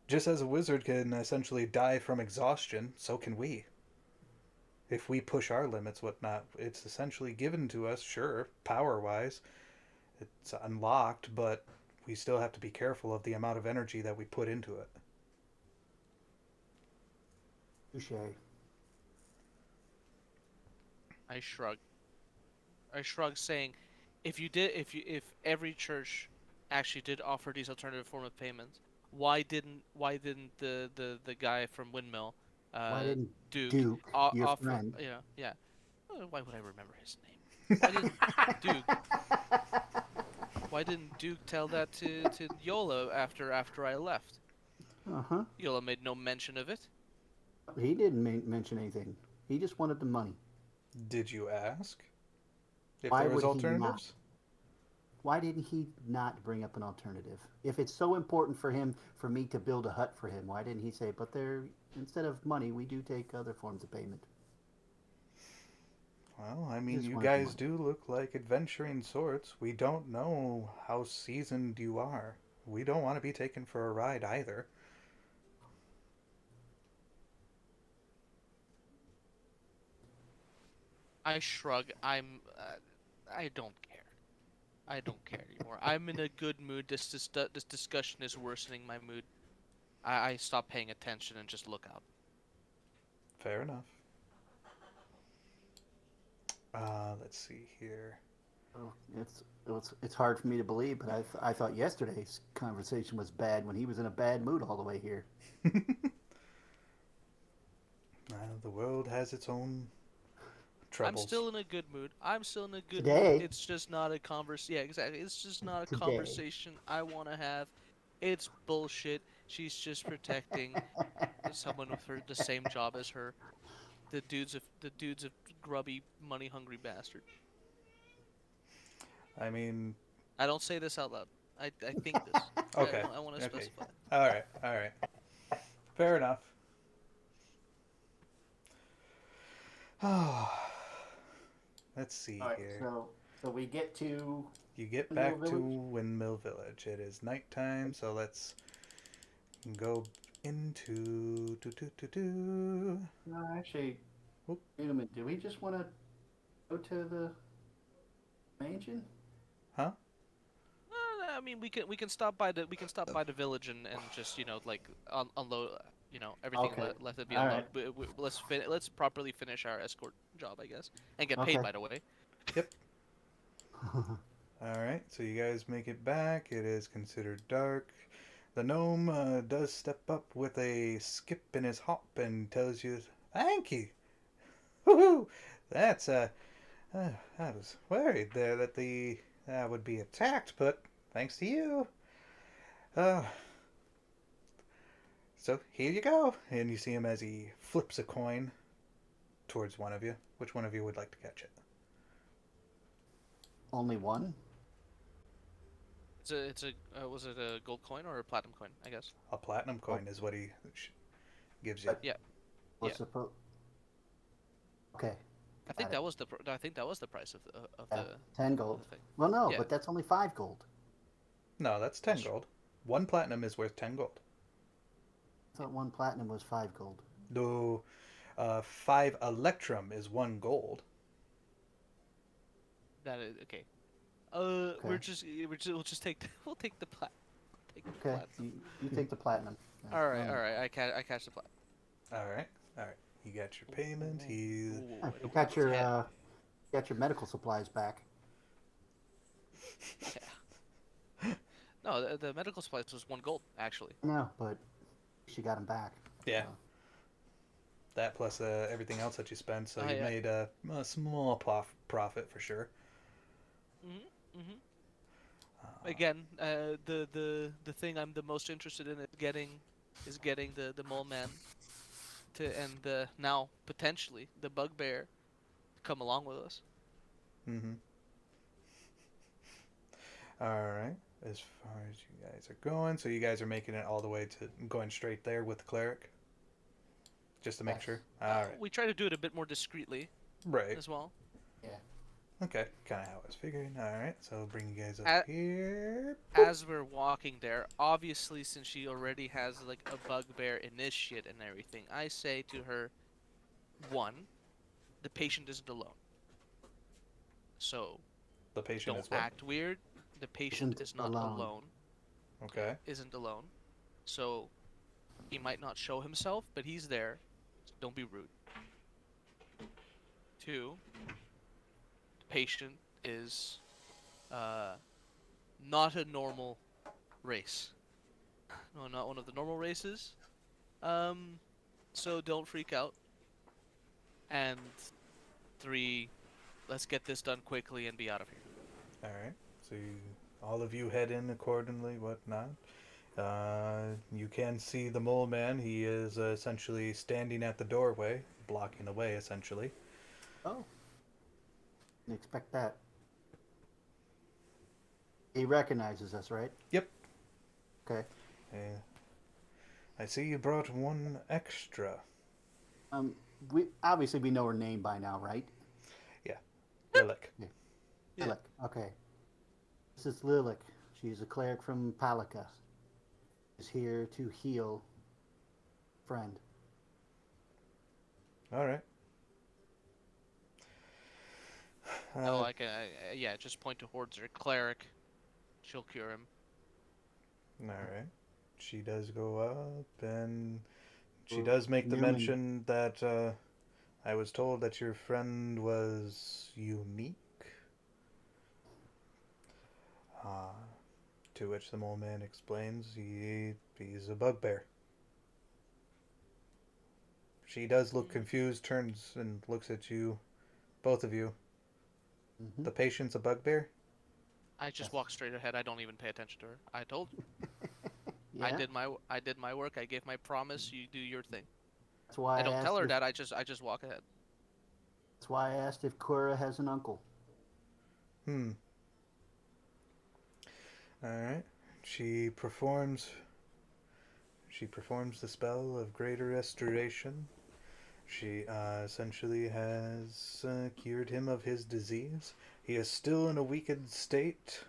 Just as a wizard can essentially die from exhaustion, so can we. If we push our limits, whatnot, it's essentially given to us, sure, power wise. It's unlocked, but we still have to be careful of the amount of energy that we put into it. Touche. I shrug. I shrug, saying, if every church actually did offer these alternative form of payments, why didn't the guy from Windmill, Why uh, didn't Duke, Duke, your offer? friend, Yeah. Why would I remember his name? Why didn't Duke? Why didn't Duke tell that to Yola after I left? uh huh, Yola made no mention of it. he didn't mention anything. He just wanted the money. Did you ask if Why there was would he not? alternatives? Why didn't he not bring up an alternative? If it's so important for him, for me to build a hut for him, why didn't he say, but there, instead of money, we do take other forms of payment? Well, I He mean, just you wanted the guys money. do look like adventuring sorts. We don't know how seasoned you are. We don't want to be taken for a ride either. I shrug. I don't care. I don't care anymore. I'm in a good mood. This discussion is worsening my mood. I stop paying attention and just look out. Fair enough. Let's see here. Oh, it's hard for me to believe, but I thought yesterday's conversation was bad when he was in a bad mood all the way here. The world has its own I'm troubles. still in a good mood. I'm still in a good mood. Today, It's just not a convers. Yeah, exactly. It's just not a today. conversation I want to have. It's bullshit. She's just protecting someone with the same job as her. The dude's a grubby, money hungry bastard. I mean, I don't say this out loud. I think this. I okay, want I want to okay, specify. all right, fair enough. Oh, let's see All right, here. so we get to You get Mill back to Village. Windmill Village. It is nighttime, so let's go into No, actually, Whoop. wait a minute. Do we just want to go to the mansion? Huh? I mean, we can stop by the village and just like unload everything Okay. let it be All right. unloaded. Let's properly finish our escort job, I guess, and get paid, Okay. by the way. Yep. All right. So you guys make it back. It is considered dark. The gnome does step up with a skip in his hop and tells you, "Thank you. Woohoo! That's I was worried there that the would be attacked, but thanks to you, uh, so here you go." And you see him as he flips a coin towards one of you. Which one of you would like to catch it? Only one? It's a was it a gold coin or a platinum coin? I guess. A platinum Oh, coin is what he gives you. but Yeah, we're yeah. supposed. Okay, I think got it. that was the price of Yeah, the 10 gold. thing. Well, no, Yeah, but that's only 5 gold. No, that's 10 that's gold. One platinum is worth 10 gold. I thought one platinum was 5 gold. Though 5 electrum is 1 gold. that is okay. Okay. We'll just take take the Okay, platinum. you take the platinum. Yeah, All no. right. I catch the platinum. Alright, alright. You got your payment. He's. Yeah, I don't have its head. you got your medical supplies back. Yeah. No, the medical supplies was 1 gold actually. No, but she got them back. Yeah, So, that plus everything else that you spent, so Oh you yeah. made a small profit for sure. Mhm. Mhm. Uh, Again, the thing I'm the most interested in is getting the mole man to and the now potentially the bugbear to come along with us. mm-hmm. Alright, as far as you guys are going, so you guys are making it all the way to going straight there with the cleric? Just to make yes. sure? Alright. We try to do it a bit more discreetly Right. as well. Yeah. Okay, kind of how I was figuring. Alright, so I'll bring you guys up A here. Boop. as we're walking there, obviously since she already has like a bugbear initiate and everything, I say to her, one, the patient isn't alone. So The patient don't is what? act weird. The patient Isn't is not alone. alone. Yeah, Okay. isn't alone. So he might not show himself, but he's there. So don't be rude. Two, the patient is uh not a normal race. No, not one of the normal races. Um, so don't freak out. And three, let's get this done quickly and be out of here. Alright, so all of you head in accordingly, whatnot. You can see the mole man. He is essentially standing at the doorway, blocking the way, essentially. Oh, didn't expect that. He recognizes us, right? Yep. Okay. Uh, I see you brought one extra. Um, we know her name by now, right? Yeah, Lilac. Yeah. Yeah. Lilac. Okay. This is Lilac. She's a cleric from Palika. Is here to heal friend. Alright. Oh, Uh, yeah, just point to Hordes or cleric. She'll cure him. Alright. She does go up, and she We're does make the Newman. mention that I was told that your friend was unique. Uh, to which the mole man explains he's a bugbear. She does look Mm, confused, turns and looks at you, both of you. Mm-hmm. The patient's a bugbear? I just Yes. walk straight ahead. I don't even pay attention to her. I told you. Yeah. I did my work. I gave my promise. You do your thing. That's why I I don't tell asked her if that. I just walk ahead. that's why I asked if Cora has an uncle. Hmm. All right. She performs. She performs the spell of greater restoration. She essentially has cured him of his disease. He is still in a weakened state,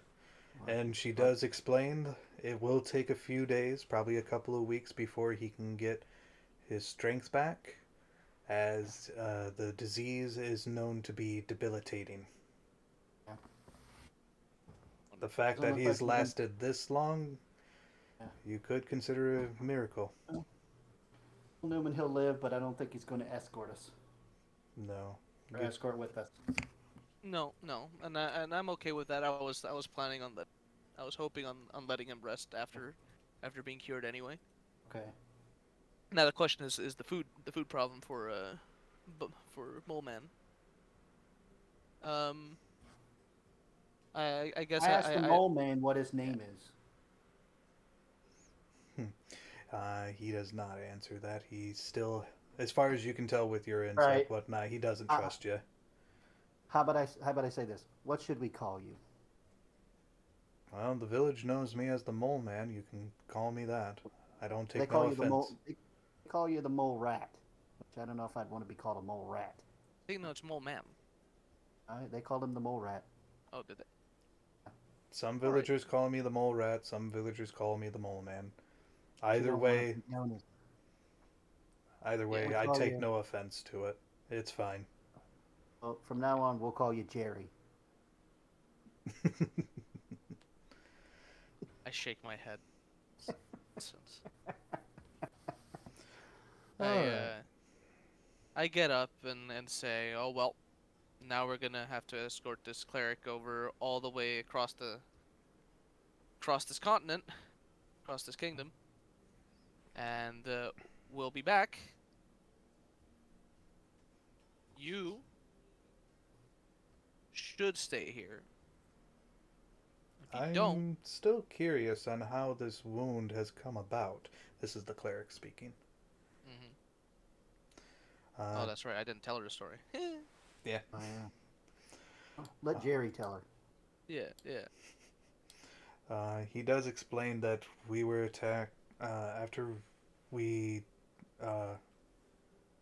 Well, and she but does explain it will take a few days, probably a couple of weeks, before he can get his strength back, as the disease is known to be debilitating. yeah. The Wonderful. fact Doesn't that look like he's he's in. lasted this long, Yeah. you could consider a miracle. Well, Newman, he'll live, but I don't think he's going to escort us No. or Get, escort with us. No, no, and I'm okay with that. I was planning on that. I was hoping on letting him rest after being cured anyway. Okay. Now the question is the food problem for Mole Man. Um, I guess I asked the I mole man what his yeah. name is. he does not answer that. He still, as far as you can tell with your All insight, right. whatnot, he doesn't Uh, trust you. how about I say this? What should we call you? Well, the village knows me as the Mole Man. You can call me that. I don't They take call no you the mole. offense. They call you the mole rat, which I don't know if I'd want to be called a mole rat. I think no, it's Mole Man. All right, they called him the mole rat. Oh, did they? Some All right. villagers call me the Mole Rat. Some villagers call me the Mole Man. But you Either don't want to way, be known as. either Yeah. way, We I call take you. no offense to it. It's fine. Well, from now on, we'll call you Jerry. I shake my head. Nonsense. I All right. uh I get up and say, "Oh well, now we're gonna have to escort this cleric over all the way across this continent, across this kingdom, and we'll be back. You should stay here. If you don't, I'm still curious on how this wound has come about. This is the cleric speaking. hmm oh, Uh, that's right. I didn't tell her the story. yeah. Oh, yeah. Let Uh, Jerry tell her. Yeah, yeah. he does explain that we were attacked after we uh,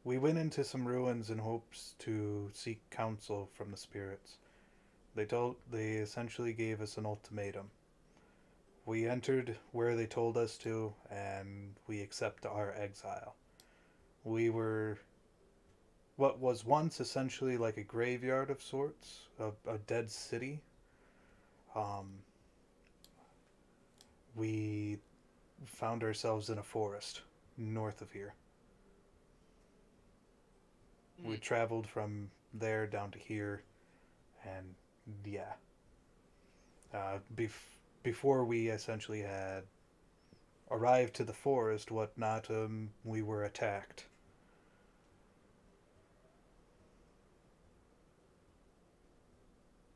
we went into some ruins in hopes to seek counsel from the spirits. They essentially gave us an ultimatum. We entered where they told us to, and we accept our exile. We were what was once essentially like a graveyard of sorts, a dead city. Um, we found ourselves in a forest north of here. We Mm. traveled from there down to here, and yeah, uh, before we essentially had arrived to the forest, whatnot, we were attacked.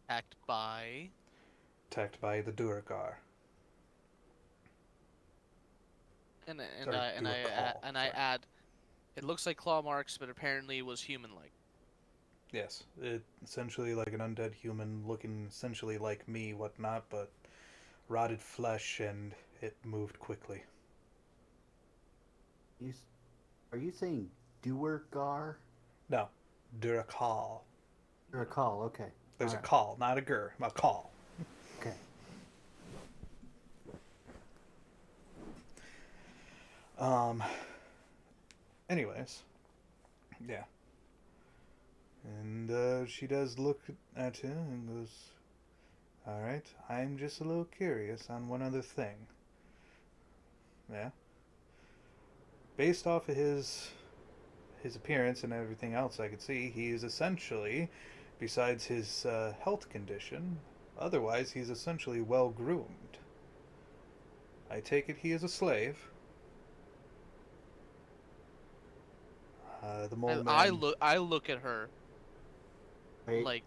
Act by. Attacked by the Duergar. Or And I sorry. add. It looks like claw marks, but apparently it was human-like. Yes, it essentially like an undead human looking essentially like me, whatnot, but rotted flesh, and it moved quickly. You, are you saying Duergar? No, Durakal. Or a call? Okay. All There's a right. call, not a gur, a call. Okay. Um. Anyways, yeah, and she does look at him and goes, "All right, I'm just a little curious on one other thing. Yeah, based off of his appearance and everything else I could see, he's essentially, besides his health condition, otherwise he's essentially well groomed. I take it he is a slave. The mole man I look at her Wait. like,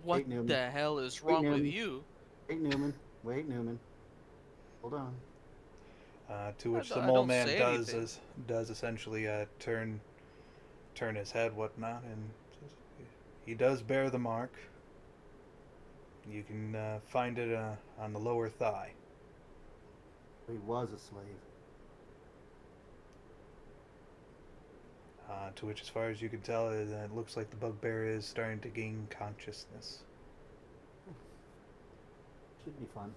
what Wait, Newman. the hell is Wait, wrong with Newman. you? Wait, Newman. Wait, Newman. Hold on. to which the I mole don't man say anything. does essentially turn. turn his head, whatnot, and he does bear the mark. You can find it on the lower thigh. He was a slave. To which, as far as you can tell, it looks like the bugbear is starting to gain consciousness. Should be fun.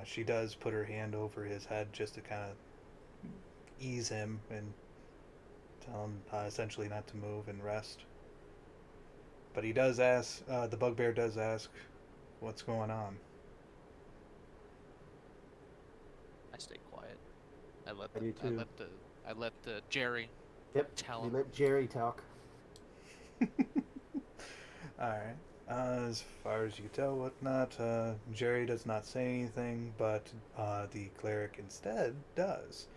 She does put her hand over his head just to kind of ease him and tell him essentially not to move and rest. But he does ask, the bugbear does ask, what's going on? I stay quiet. I let I the do I too. let the I let the Jerry Yep. tell We him. let Jerry talk. Alright. As far as you can tell, whatnot, Jerry does not say anything, but the cleric instead does.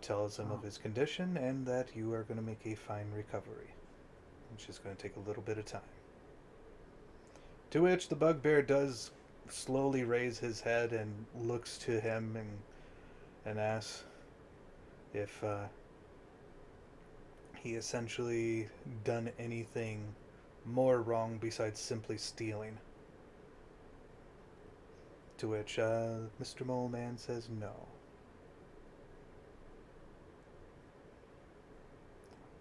Tells him Oh. of his condition and that you are going to make a fine recovery, which is going to take a little bit of time. To which the bugbear does slowly raise his head and looks to him and asks if he essentially done anything more wrong besides simply stealing. To which Mr. Mole Man says no.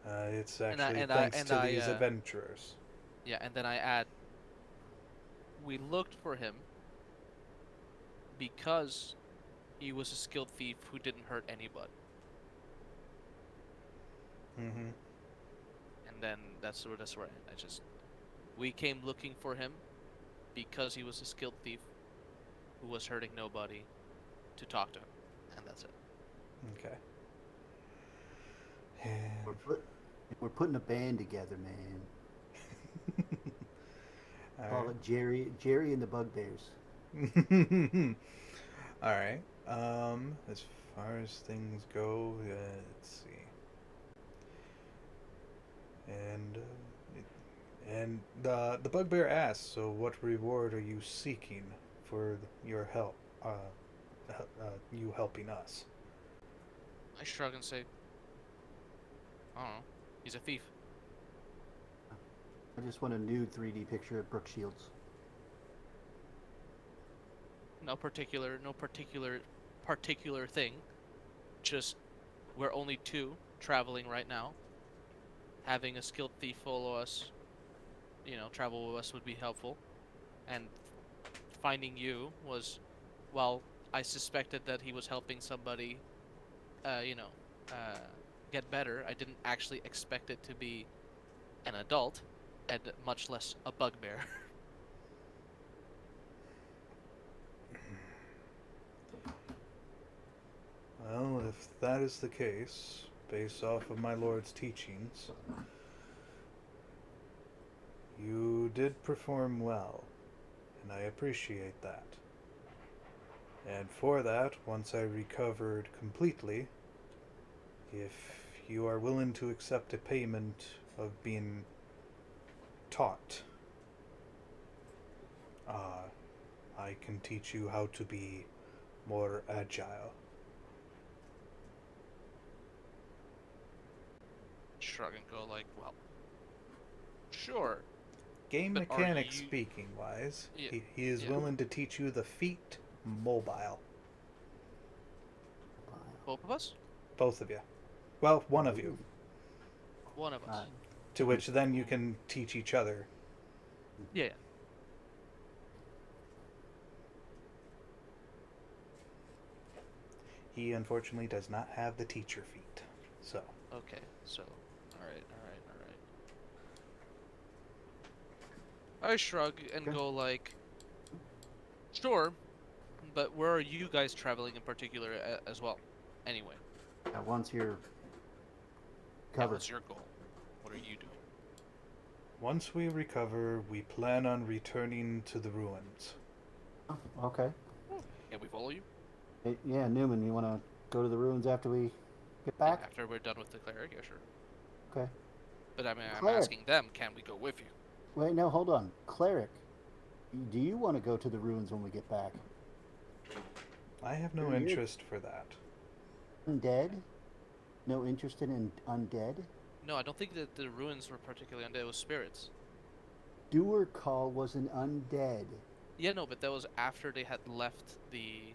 It's And I actually and I thanks and to I these adventurers. yeah, and then I add, we looked for him because he was a skilled thief who didn't hurt anybody. Mm-hmm. And then that's where I just we came looking for him because he was a skilled thief who was hurting nobody to talk to him. And that's it. Okay. We're And put, we're putting a band together, man. all Call right. it Jerry and the Bugbears. All right. As far as things go, let's see. And the bugbear asks, "So, what reward are you seeking for your help? You helping us?" I shrug and say, I don't know. He's a thief. I just want a nude 3D picture of Brooke Shields. No particular thing. Just we're only two traveling right now. Having a skilled thief follow us, travel with us would be helpful. And finding you was, well, I suspected that he was helping somebody, uh, you know, uh, get better. I didn't actually expect it to be an adult, and much less a bugbear. Well, if that is the case, based off of my lord's teachings, you did perform well, and I appreciate that. And for that, once I recovered completely, if you are willing to accept a payment of being taught, uh, I can teach you how to be more agile. Shrug and go like, well, sure, Game but are mechanics you? speaking wise, Yeah, he is yeah. willing to teach you the feat mobile. Both of us? Both of you. Well, one of you. One of Uh, us. To which then you can teach each other. Yeah. He unfortunately does not have the teacher feat. So, Okay. So, all right, all right, all right. I shrug and okay. go like, sure, but where are you guys traveling in particular as well? Anyway, Once you're yeah, covered. what's your goal? What are you doing? once we recover, we plan on returning to the ruins. Oh, okay. Hmm. Can we follow you? Hey, yeah, Newman, you want to go to the ruins after we get Yeah, back? after we're done with the cleric, yeah, sure. Okay. But I mean, I'm Cleric. asking them, can we go with you? Wait, no, hold on. Cleric, do you want to go to the ruins when we get back? I have no You're interest for that. dead? No interest in undead? No, I don't think that the ruins were particularly undead. It was spirits. Doer Call was an undead. Yeah, no, but that was after they had left the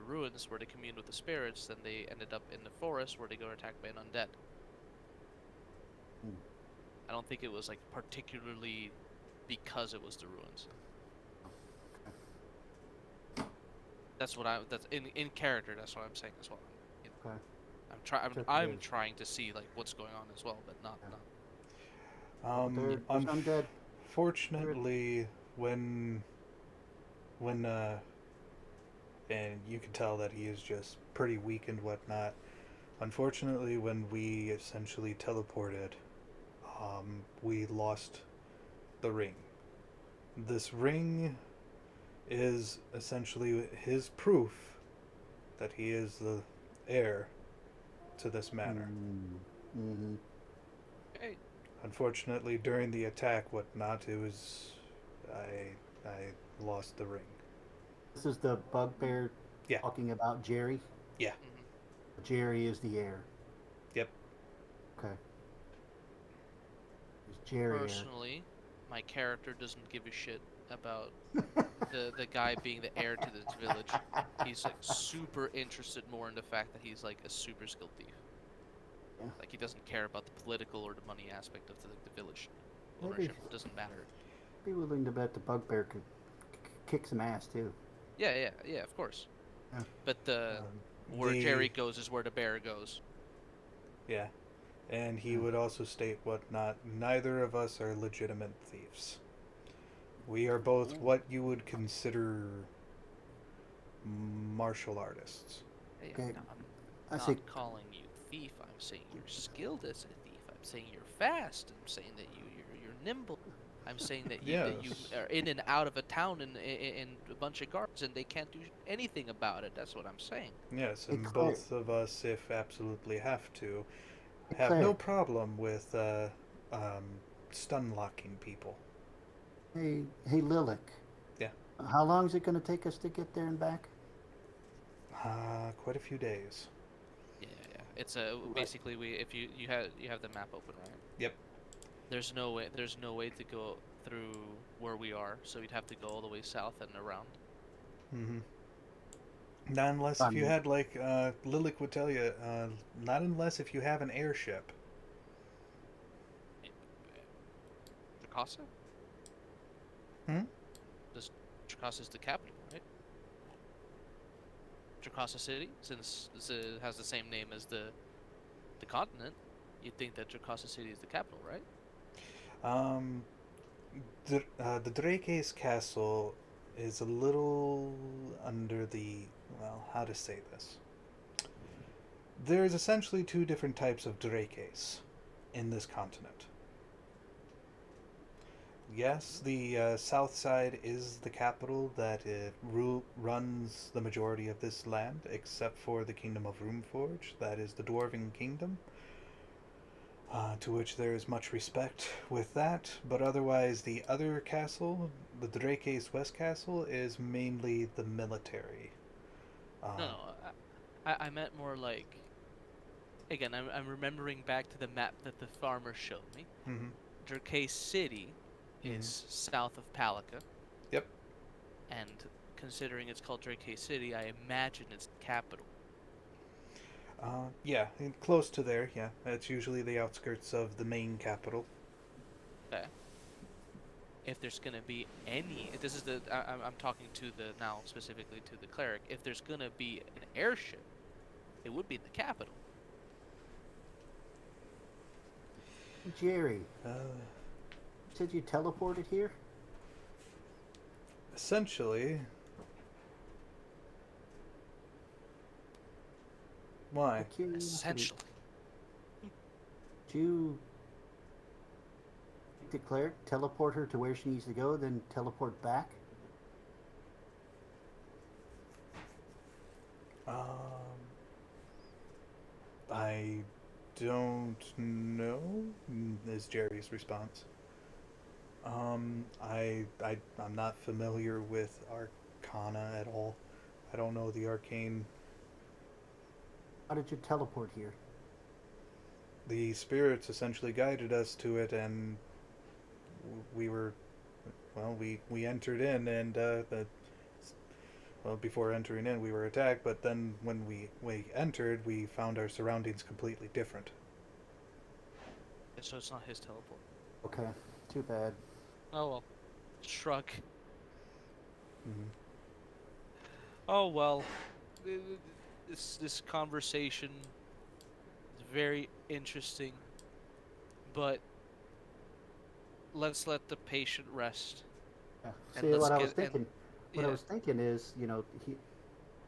ruins where they communed with the spirits. Then they ended up in the forest where they got attacked by an undead. Hmm. I don't think it was like particularly because it was the ruins. That's what I. That's in character. That's what I'm saying as well. You know, Okay. I'm try. I'm, Took it I'm as. trying to see like what's going on as well, but not Yeah. not. Well, Yeah. there's undead. There, Unfortunately, when and you can tell that he is just pretty weak and whatnot. Unfortunately, when we essentially teleported, we lost the ring. This ring is essentially his proof that he is the heir to this manor. mm-hmm. Okay. Unfortunately, during the attack, whatnot, it was I lost the ring. This is the bugbear Yeah, talking about Jerry. yeah, Hmm. Jerry is the heir. yep. Okay. Is Jerry heir? Personally, my character doesn't give a shit about the guy being the heir to this village. He's like super interested more in the fact that he's like a super skilled thief. Yeah. Like he doesn't care about the political or the money aspect of the village Maybe ownership. It doesn't matter. be willing to bet the bugbear could kick some ass too. Yeah, yeah, yeah. Of course. Yeah. But the where The Jerry goes is where the bear goes. Yeah, and he Yeah. would also state whatnot. Neither of us are legitimate thieves. We are both Yeah. what you would consider martial artists. Hey, Okay. I'm I not say calling you thief. I'm saying you're skilled as a thief. I'm saying you're fast. I'm saying that you're nimble. I'm saying that you Yes. are in and out of a town in a bunch of guards and they can't do anything about it. That's what I'm saying. Yes, hey and Claire. both of us, if absolutely have to, Hey have no Claire. problem with um, stun locking people. Hey Lilac. Yeah, How long is it going to take us to get there and back? quite a few days. Yeah, yeah. It's a Right. basically we if you have the map open, right? Yep. There's no way to go through where we are, so you'd have to go all the way south and around. Mm-hmm. Not unless if you Um, had like Lilik would tell you, not unless if you have an airship. Jakasa? Hmm? This Jakasa is the capital, right? Jakasa City, since it has the same name as the continent, you'd think that Jakasa City is the capital, right? Um, the Drake's castle is a little under the, well, how to say this. There's essentially two different types of Drakes in this continent. Yes, the south side is the capital that runs the majority of this land, except for the Kingdom of Roomforge, that is the Dwarven Kingdom, to which there is much respect with that. But otherwise, the other castle, the Drake's West Castle, is mainly the military. No, Uh, no, I meant more like again. I'm remembering back to the map that the farmer showed me. mm-hmm, Durkay City mm-hmm. is south of Palika, Yep. and considering it's called Durkay City, I imagine it's the capital. Yeah, close to there. Yeah, it's usually the outskirts of the main capital. Okay. If there's gonna be any, this is the I'm talking to the now specifically to the cleric. If there's gonna be an airship, it would be in the capital. Jerry, Uh, you said you teleported here? Essentially, why? Out curiosity. Essentially. Did you make the cleric teleport her to where she needs to go, then teleport back? Um, I don't know. Is Jerry's response. I'm not familiar with Arcana at all. I don't know the arcane. How did you teleport here? the spirits essentially guided us to it, and we were, well, we entered in, and well, before entering in, we were attacked. But then when we entered, we found our surroundings completely different. And so it's not his teleport. Okay, too bad. Oh well. Shrug. Mm-hmm. Oh well. This conversation is very interesting, but let's let the patient rest Yeah. and See, let's what I was get and thinking, what I yeah. was thinking is,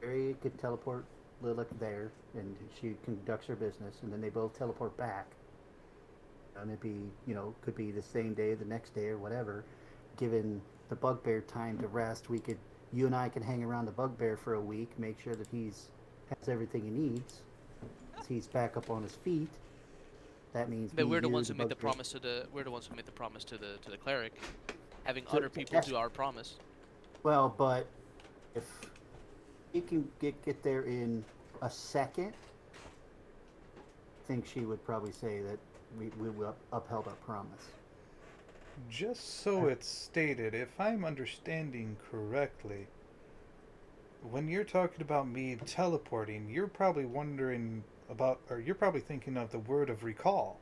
Barry could teleport Lilith there, and she conducts her business, and then they both teleport back. And it'd be, could be the same day, the next day, or whatever. Given the bugbear time to rest, you and I can hang around the bugbear for a week, make sure that has everything he needs. He's back up on his feet. That means But me, we're the you, ones the who made the bugbear. promise to the we're the ones who made the promise to the cleric, having To, other people yes, do our promise. well, but if he can get there in a second, I think she would probably say that we upheld our promise. Just so it's stated, if I'm understanding correctly, when you're talking about me teleporting, you're probably wondering about, or you're probably thinking of the word of recall,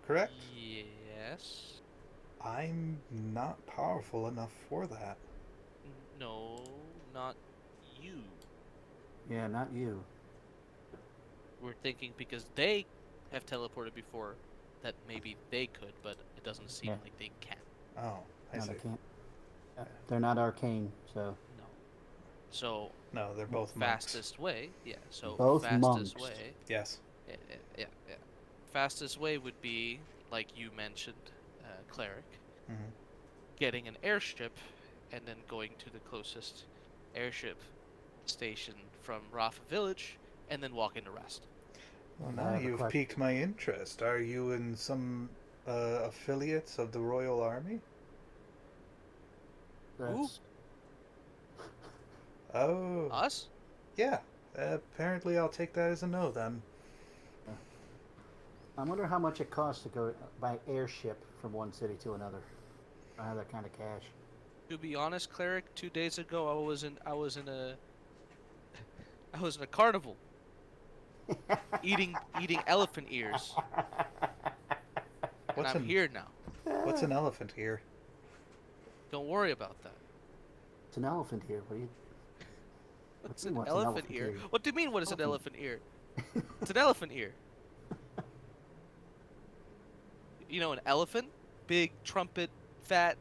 correct? Yes. I'm not powerful enough for that. No, not you. Yeah, not you. We're thinking because they have teleported before that maybe they could, but it doesn't seem Yeah, like they can. Oh, I no, see. they can't. They're not arcane, so No. So No, they're both monks. fastest way, yeah. So both fastest monks. way, Yes. yeah, yeah, yeah, yeah. Fastest way would be like you mentioned, cleric, Mm-hmm. getting an airship, and then going to the closest airship station from Rafa Village, and then walking the rest. Well, I now have a you've question. piqued my interest. Are you in some affiliates of the Royal Army? Who? That's Oh, Us? yeah. Apparently, I'll take that as a no then. I wonder how much it costs to go by airship from one city to another. I don't have that kind of cash. To be honest, cleric, 2 days ago I was in a carnival eating elephant ears, and What's I'm an here now. what's an elephant here? Don't worry about that. It's an elephant here. What What's do you an want? An elephant elephant ear? here? What do you mean? What is an Elephant. elephant ear? It's an elephant ear. You know, an elephant, big trumpet, fat,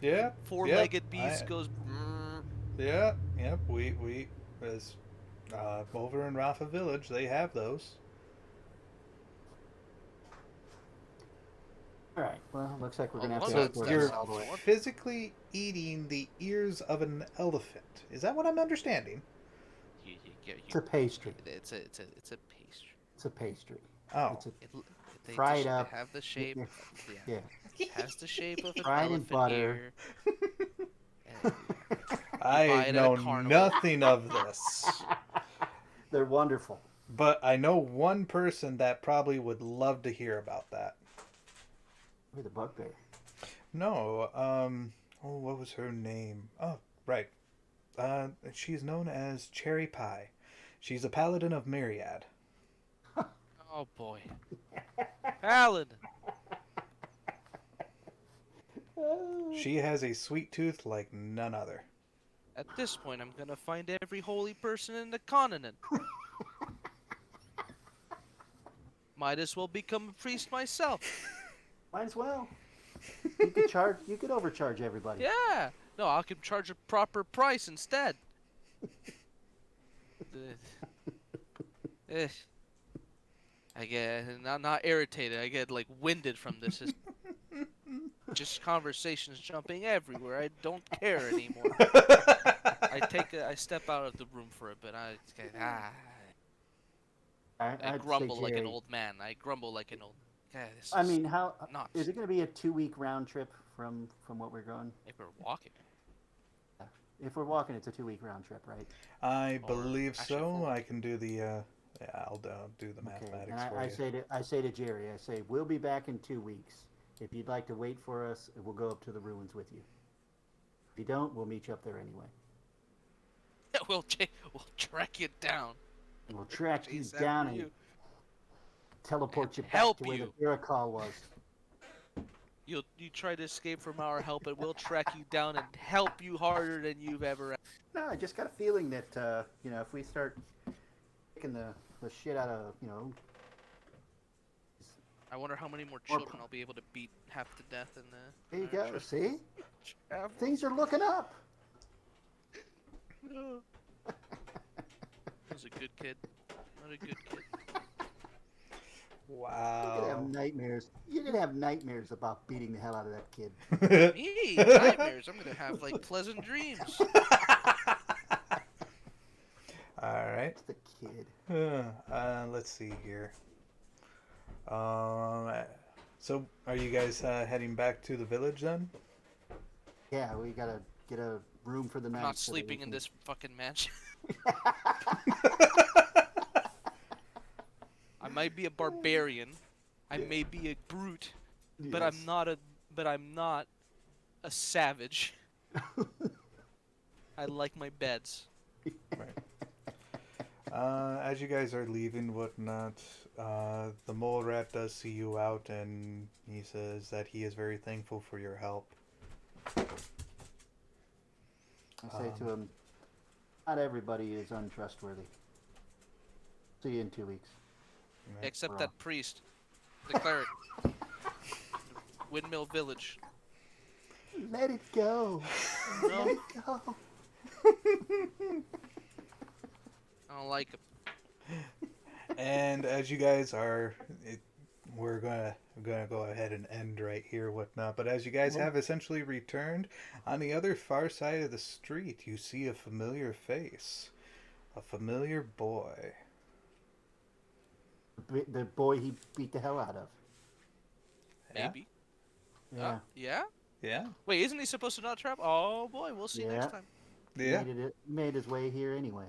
Yeah, yep. four-legged beast goes. "Brrr." Yeah, yep. We as over in Rafa Village, they have those. All right. Well, looks like we're Well, gonna have one to So escort that her you're all the sounds way. wonderful. physically eating the ears of an elephant. Is that what I'm understanding? It's a pastry. It's a pastry. It's a pastry. Oh, It's a It fried they up. have the Yeah, shape. yeah, Yeah, yeah. has the shape of an Fried in elephant butter. ear. And you buy I it at a know carnival. nothing of this. They're wonderful. But I know one person that probably would love to hear about that. We're the bugbear. No, oh, what was her name? Oh, right. She's known as Cherry Pie. She's a paladin of Myriad. Oh boy, Paladin. She has a sweet tooth like none other. At this point, I'm gonna find every holy person in the continent. Might as well become a priest myself. Might as well. You could charge. You could overcharge everybody. Yeah. No, I can charge a proper price instead. Uh, eh, I get not irritated. I get like winded from this. It's just conversations jumping everywhere. I don't care anymore. I step out of the room for a bit. I I'd say grumble like an Jerry. old man. I grumble like an old. God, this I is mean, how nuts. is it going to be a 2 week round trip from what we're going? If we're walking, If we're walking, it's a 2 week round trip, right? I or believe actually so. 4 weeks. I can do the Yeah, I'll do the Okay, and mathematics for you. I say to Jerry, I say we'll be back in 2 weeks. If you'd like to wait for us, we'll go up to the ruins with you. If you don't, we'll meet you up there anyway. We'll track you down. And we'll track you Chase after down and you and teleport you back help to where the you. Miracol was. You try to escape from our help, and we'll track you down and help you harder than you've ever. No, I just got a feeling that if we start kicking the shit out of I wonder how many more more. children I'll be able to beat half to death in There you our go. See, travel. things are looking up. No. Was a good kid. Not a good kid. You're gonna have Wow. nightmares. You're gonna have nightmares about beating the hell out of that kid. Me nightmares. I'm gonna have like pleasant dreams. All right. It's the kid. Let's see here. Um, so are you guys heading back to the village then? Yeah, we gotta get a room for the I'm night. not so that we sleeping in can- this fucking mansion. I might be a barbarian. I may be a brute, but Yes. I'm not a savage. I like my beds. Right. As you guys are leaving, whatnot, the mole rat does see you out, and he says that he is very thankful for your help. I say to him, not everybody is untrustworthy. See you in 2 weeks. Right? Except Raw. that priest. The cleric. Windmill Village. Let it go. Let No, it go. I don't like him. And as you guys are, we're gonna go ahead and end right here, whatnot. But as you guys have essentially returned, on the other far side of the street, you see a familiar face, a familiar boy. The boy he beat the hell out of. Yeah, Maybe. Yeah. Yeah? yeah, Wait, isn't he supposed to not travel? Oh boy, we'll see Yeah. next time. yeah. Made his way here anyway.